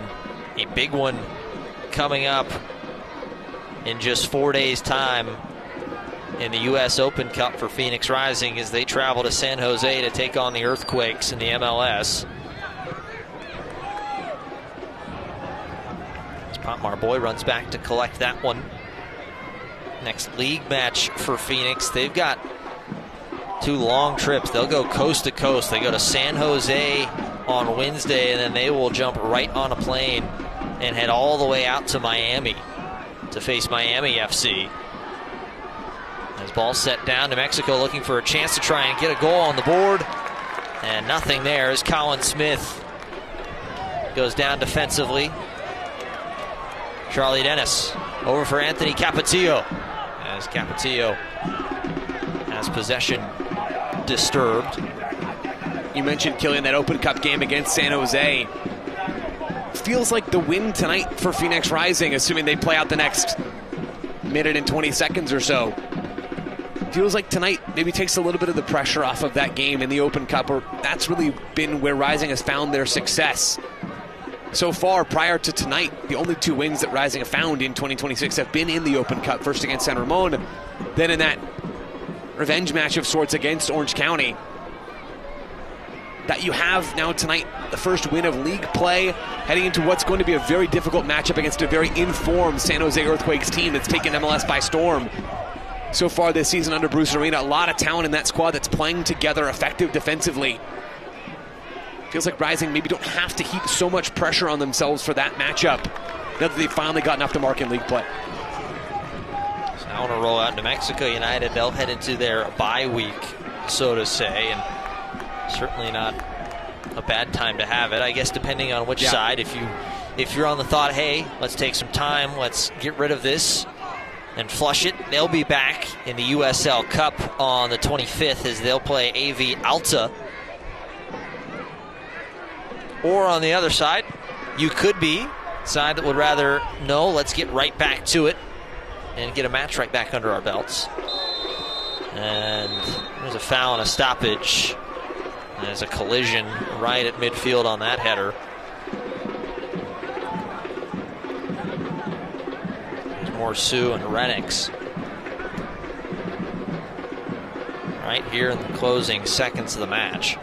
a big one coming up in just 4 days' time in the U.S. Open Cup for Phoenix Rising as they travel to San Jose to take on the Earthquakes in the MLS. As Potmar Boy runs back to collect that one. Next league match for Phoenix. They've got 2 long trips. They'll go coast to coast. They go to San Jose on Wednesday, and then they will jump right on a plane and head all the way out to Miami to face Miami FC. As ball set down, New Mexico looking for a chance to try and get a goal on the board. And nothing there as Colin Smith goes down defensively. Charlie Dennis over for Anthony Capatillo, as Capatillo has possession disturbed. You mentioned, Killian, that Open Cup game against San Jose. Feels like the win tonight for Phoenix Rising, assuming they play out the next minute and 20 seconds or so. Feels like tonight maybe takes a little bit of the pressure off of that game in the Open Cup, or that's really been where Rising has found their success. So far, prior to tonight, the only 2 wins that Rising have found in 2026 have been in the Open Cup, first against San Ramon, then in that revenge match of sorts against Orange County. That you have now tonight, the first win of league play, heading into what's going to be a very difficult matchup against a very informed San Jose Earthquakes team that's taken MLS by storm so far this season under Bruce Arena. A lot of talent in that squad that's playing together, effective defensively. Feels like Rising maybe don't have to heap so much pressure on themselves for that matchup now that they've finally gotten off the mark in league play. So now on a roll out New Mexico United, they'll head into their bye week, so to say, and certainly not a bad time to have it, I guess, depending on which side. If you're on the thought, hey, let's take some time, let's get rid of this and flush it, they'll be back in the USL Cup on the 25th as they'll play AV Alta. Or on the other side, you could be side that would rather, no, let's get right back to it and get a match right back under our belts. And there's a foul and a stoppage. There's a collision right at midfield on that header. There's Morsu and Renix. Right here in the closing seconds of the match.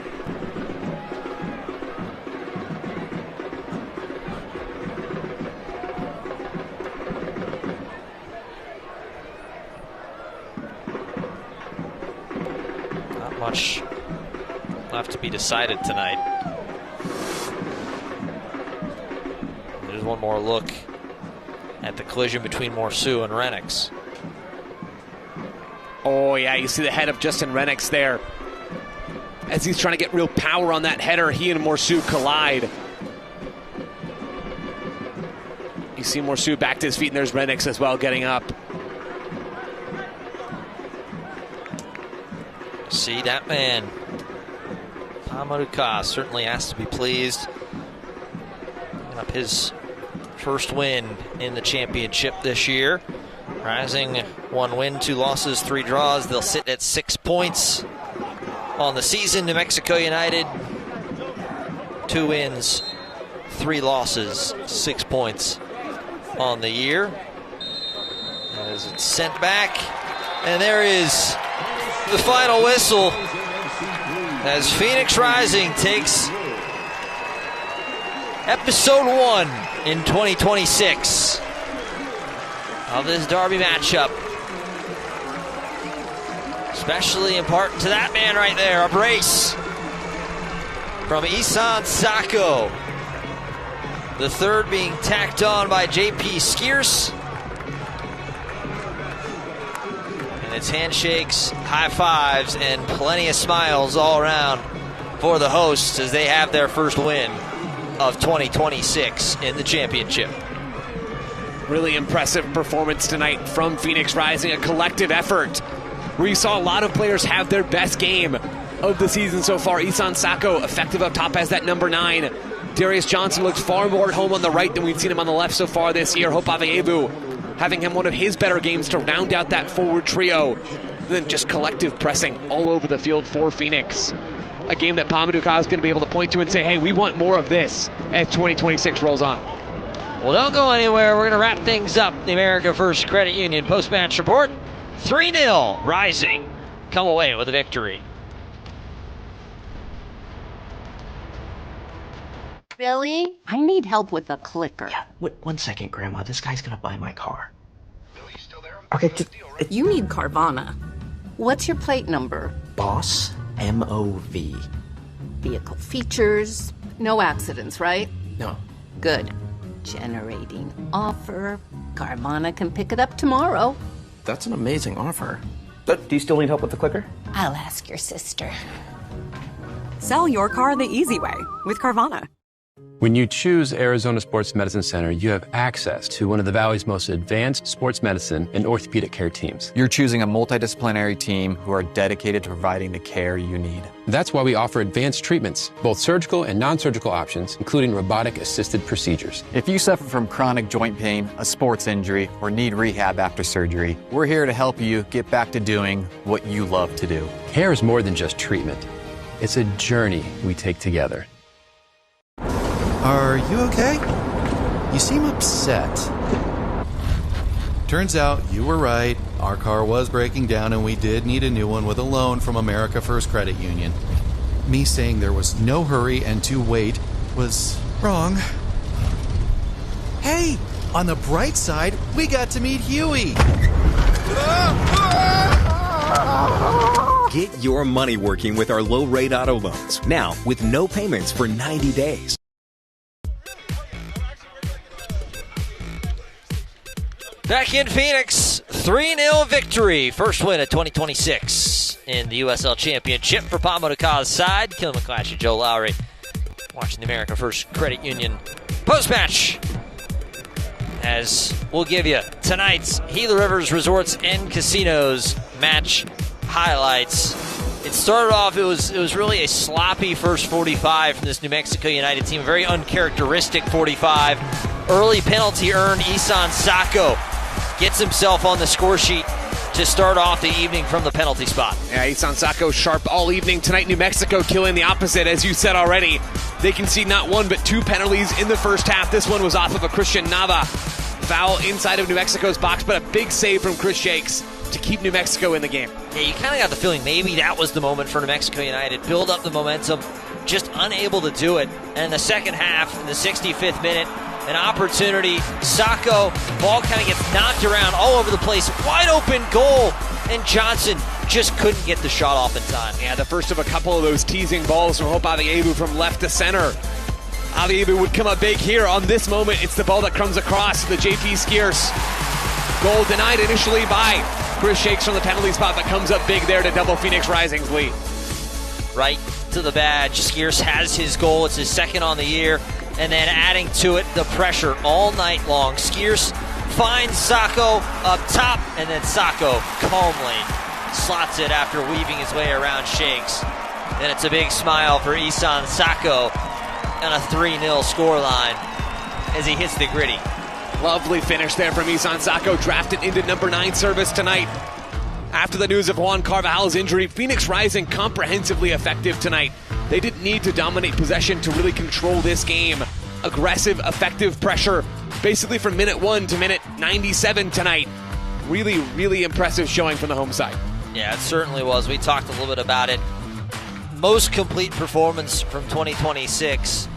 Not much left to be decided tonight. There's one more look at the collision between Morsu and Renix. Oh yeah, you see the head of Justin Renix there. As he's trying to get real power on that header, he and Morsu collide. You see Morsu back to his feet, and there's Renix as well getting up. See that man. Pamaruka certainly has to be pleased. Picking up his first win in the championship this year. Rising 1 win, 2 losses, 3 draws. They'll sit at 6 points on the season. New Mexico United, 2 wins, 3 losses, 6 points on the year. As it's sent back, and there is the final whistle as Phoenix Rising takes episode 1 in 2026 of this derby matchup. Especially in part to that man right there. A brace from Isan Sacco. The third being tacked on by J.P. Skierce. And it's handshakes, high fives, and plenty of smiles all around for the hosts as they have their first win of 2026 in the championship. Really impressive performance tonight from Phoenix Rising, a collective effort where you saw a lot of players have their best game of the season so far. Isan Sacco effective up top as that number 9. Darius Johnson looks far more at home on the right than we've seen him on the left so far this year. Hope Aveyebu having him one of his better games to round out that forward trio. And then just collective pressing all over the field for Phoenix. A game that Mamadou Ka is going to be able to point to and say, hey, we want more of this as 2026 rolls on. Well, don't go anywhere. We're going to wrap things up. The America First Credit Union post-match report. 3-0 Rising. Come away with a victory. Billy, I need help with a clicker. Yeah, one second, Grandma. This guy's gonna buy my car. Billy, you still there? Okay, You need Carvana. What's your plate number? Boss, M-O-V. Vehicle features, no accidents, right? No. Good. Generating offer. Carvana can pick it up tomorrow. That's an amazing offer. Do you still need help with the clicker? I'll ask your sister. Sell your car the easy way with Carvana. When you choose Arizona Sports Medicine Center, you have access to one of the Valley's most advanced sports medicine and orthopedic care teams. You're choosing a multidisciplinary team who are dedicated to providing the care you need. That's why we offer advanced treatments, both surgical and non-surgical options, including robotic-assisted procedures. If you suffer from chronic joint pain, a sports injury, or need rehab after surgery, we're here to help you get back to doing what you love to do. Care is more than just treatment. It's a journey we take together. Are you okay? You seem upset. Turns out you were right. Our car was breaking down and we did need a new one with a loan from America First Credit Union. Me saying there was no hurry and to wait was wrong. Hey, on the bright side, we got to meet Huey. Get your money working with our low-rate auto loans. Now, with no payments for 90 days. Back in Phoenix, 3-0 victory. First win of 2026 in the USL Championship for Mamadou Ka's side. Killen McClatchy and Joe Lowry watching the America First Credit Union post-match. As we'll give you tonight's Gila Rivers Resorts and Casinos match highlights. It started off, it was really a sloppy first 45 from this New Mexico United team. A very uncharacteristic 45. Early penalty earned. Isan Sacco gets himself on the score sheet to start off the evening from the penalty spot. Yeah, Isan Sacco sharp all evening. Tonight, New Mexico killing the opposite, as you said already. They concede not one, but 2 penalties in the first half. This one was off of a Christian Nava foul inside of New Mexico's box, but a big save from Chris Shakes to keep New Mexico in the game. Yeah, you kind of got the feeling maybe that was the moment for New Mexico United. Build up the momentum, just unable to do it. And in the second half, in the 65th minute, an opportunity. Sacco, ball kind of gets knocked around all over the place. Wide open goal, and Johnson just couldn't get the shot off in time. Yeah, the first of a couple of those teasing balls from Hope Aveyebu from left to center. Aveyebu would come up big here. On this moment, it's the ball that comes across the J.P. Skierce. Goal denied initially by Chris Shakes from the penalty spot, but comes up big there to double Phoenix Rising's lead. Right to the badge. Skierce has his goal. It's his second on the year. And then adding to it the pressure all night long. Skierce finds Sacco up top, and then Sacco calmly slots it after weaving his way around Shakes. Then it's a big smile for Isan Sacco on a 3-0 scoreline as he hits the gritty. Lovely finish there from Isan Sacco, drafted into number 9 service tonight. After the news of Juan Carvajal's injury, Phoenix Rising comprehensively effective tonight. They didn't need to dominate possession to really control this game. Aggressive, effective pressure, basically from minute 1 to minute 97 tonight. Really, really impressive showing from the home side. Yeah, it certainly was. We talked a little bit about it. Most complete performance from 2026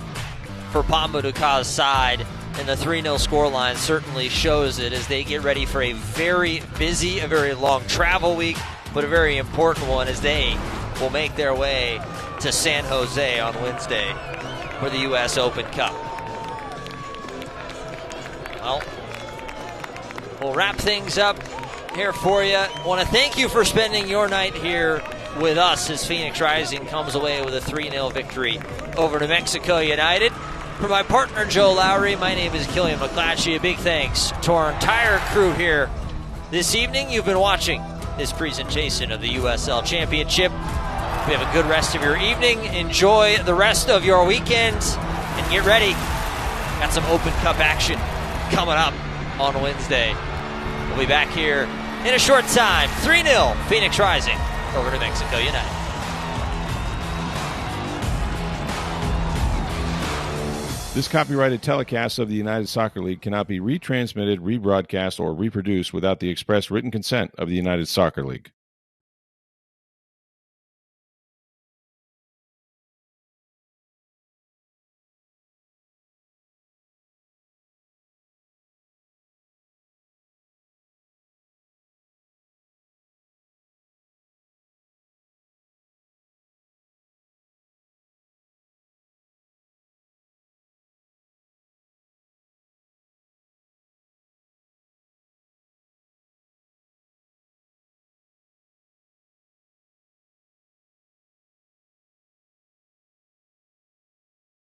for Mamadou Ka's side. And the 3-0 scoreline certainly shows it as they get ready for a very busy, a very long travel week, but a very important one as they will make their way to San Jose on Wednesday for the U.S. Open Cup. Well, we'll wrap things up here for you. I want to thank you for spending your night here with us as Phoenix Rising comes away with a 3-0 victory over New Mexico United. For my partner, Joe Lowry, my name is Killian McClatchy. A big thanks to our entire crew here this evening. You've been watching this presentation of the USL Championship. We have a good rest of your evening. Enjoy the rest of your weekend and get ready. Got some Open Cup action coming up on Wednesday. We'll be back here in a short time. 3-0 Phoenix Rising over New Mexico United. This copyrighted telecast of the United Soccer League cannot be retransmitted, rebroadcast, or reproduced without the express written consent of the United Soccer League.